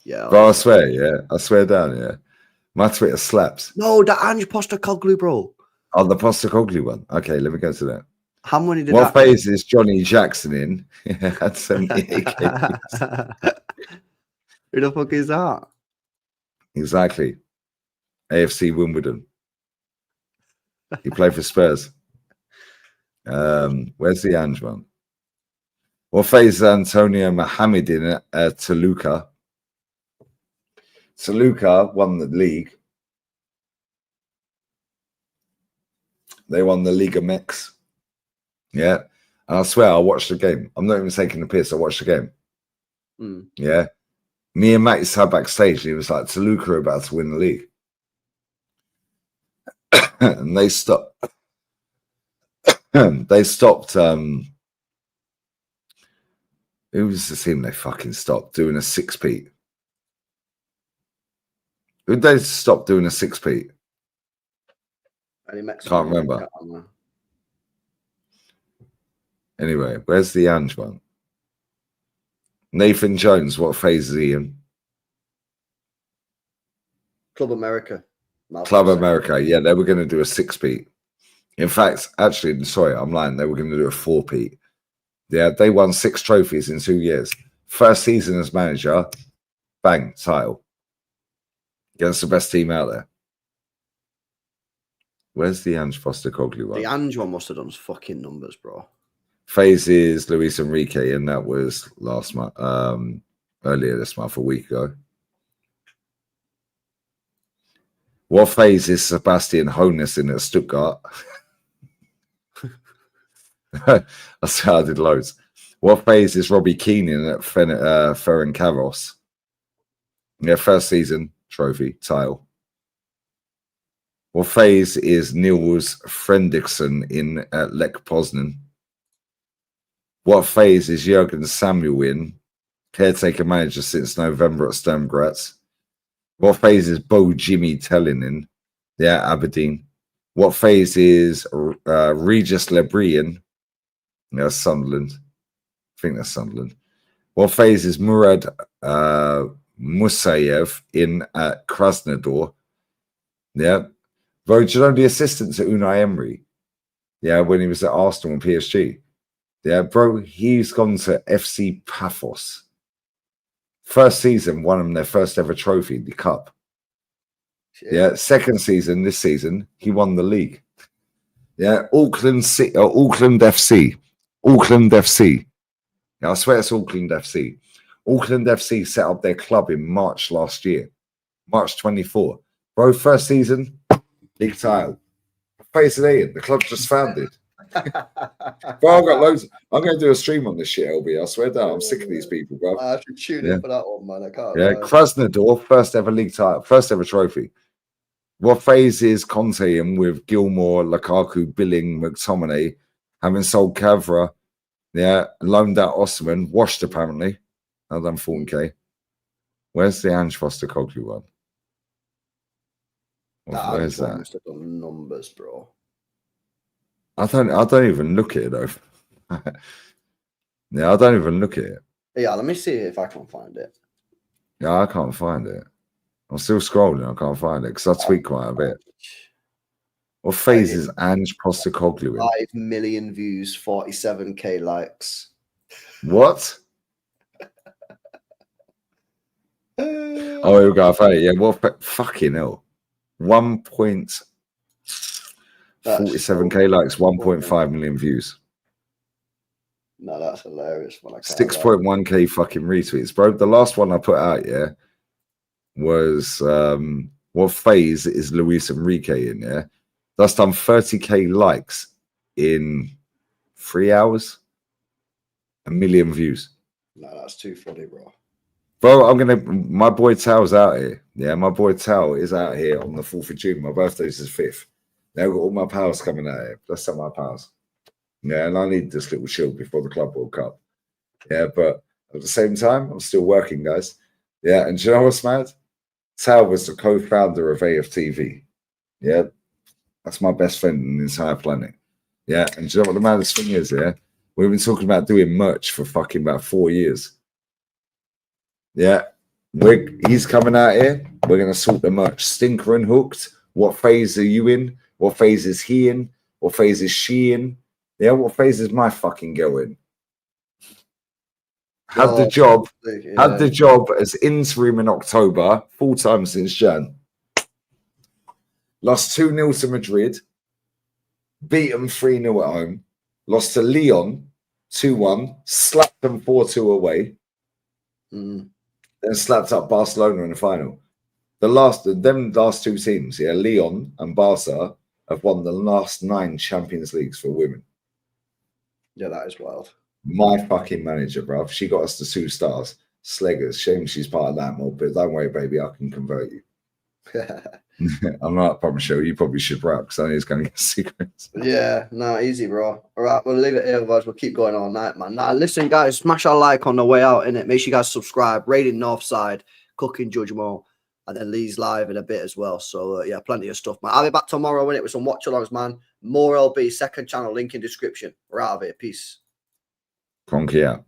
Yeah. Bro, I swear, yeah. I swear down, yeah. My Twitter slaps. No, the Ange Postecoglou, bro. Oh, the Postecoglou one. Okay, let me go to that. How many did What that phase is Johnny Jackson in? Had 78k. Who the fuck is that? Exactly. AFC Wimbledon. He played for Spurs. Where's the Ange one? What phase is Antonio Mohamed in Toluca? Toluca won the league. They won the Liga Mix. Yeah. And I swear I watched the game. I'm not even taking the piss. I watched the game. Yeah. Me and Matt sat backstage and he was like, Toluca are about to win the league. And they stopped. They stopped. Who was the team they fucking stopped doing a 6p? Who did they stop doing a 6p? Can't remember. Anyway, where's the Ange one? Nathan Jones, what phase is he in? Club America. Club America, yeah, they were going to do a 6p. In fact, actually, sorry, I'm lying. They were going to do a 4p. Yeah, they won 6 trophies in 2 years. First season as manager, bang, title. Against the best team out there. Where's the Ange Postecoglou one? The Ange one must have done fucking numbers, bro. Phase is Luis Enrique, and that was last month, earlier this month, a week ago. What phase is Sebastian Hoeneß in at Stuttgart? I did loads. What phase is Robbie Keane in at Ferencváros? Yeah, first season, trophy, title. What phase is Niels Fredriksson in at Lech Poznan? What phase is Jürgen Samuel in? Caretaker manager since November at Sturm Graz. What phase is Bo Jimmy Tellin in? Yeah, Aberdeen. What phase is Regis Lebris in? Yeah, Sunderland. I think that's Sunderland. What phase is Murad Musayev in at Krasnodar? Yeah. Bro, do you know the assistant to Unai Emery? Yeah, when he was at Arsenal and PSG. Yeah, bro, he's gone to FC Paphos. First season, won them their first ever trophy, the Cup. Yeah, second season, this season, he won the league. Yeah, Auckland FC. Auckland FC. Yeah, I swear it's Auckland FC. Auckland FC set up their club in March last year. March 24. Bro, first season, league title. Face it in. The club's just founded. Bro, I've got loads. I'm going to do a stream on this shit, LB. I swear down. I'm sick of these people, bro. I should tune in for that one, man. I can't. Yeah, Krasnodar, first ever league title, first ever trophy. What phase is Conte in with Gilmore, Lukaku, Billing, McTominay, having sold Cavra, loaned out Osman, washed apparently. I've done 14k. Where's the Ange Postecoglou one? Where's that? Must have done numbers, bro. I don't even look at it though. Yeah, I don't even look at it. Yeah, let me see if I can find it. Yeah, I can't find it. I'm still scrolling. I can't find it because I tweet quite a bit. What phase is Ange Postecoglou in? 5 million views, 47k likes. What? Oh, here we go. I found it. Yeah, what? Fucking hell. 1.47k likes, 1.5 million views. No, that's hilarious. 6.1k fucking retweets, bro. The last one I put out, yeah, was what phase is Luis Enrique in? Yeah, that's done 30k likes in 3 hours, 1 million views. No, that's too funny, bro. Bro, my boy Tal's out here. Yeah, my boy Tal is out here on the 4th of June. My birthday's the 5th. Now I've got all my pals coming out here. Bless up my pals. Yeah, and I need this little shield before the Club World Cup. Yeah, but at the same time, I'm still working, guys. Yeah, and do you know what's mad? Tal was the co-founder of AFTV. Yeah, that's my best friend on the entire planet. Yeah, and do you know what the maddest thing is, yeah? We've been talking about doing merch for fucking about 4 years. Yeah, he's coming out here. We're going to sort the merch. Stinker and Hooked. What phase are you in? What phase is he in? What phase is she in? Yeah, what phase is my fucking girl in? Had the job as interim in October, full time since Jan. Lost 2-0 to Madrid, beat them 3-0 at home, lost to Lyon 2-1, slapped them 4-2 away, then slapped up Barcelona in the final. Them last two teams, yeah, Lyon and Barca, have won the last 9 Champions Leagues for women. Yeah, that is wild. My fucking manager, bruv. She got us to 2 stars. Sleggers. Shame she's part of that mob, but don't worry, baby, I can convert you. I'm not, I promise you. You probably should rap because I know he's going to get secrets. Yeah, no, easy, bro. All right, we'll leave it here, otherwise we'll keep going all night, man. Now, listen, guys, smash our like on the way out, innit? Make sure you guys subscribe. Rating Northside, Cooking Judgment, and then Lee's live in a bit as well. So, yeah, plenty of stuff, man. I'll be back tomorrow, innit, with some watch-alongs, man. More LB, second channel, link in description. We're out of here. Peace. Conky out.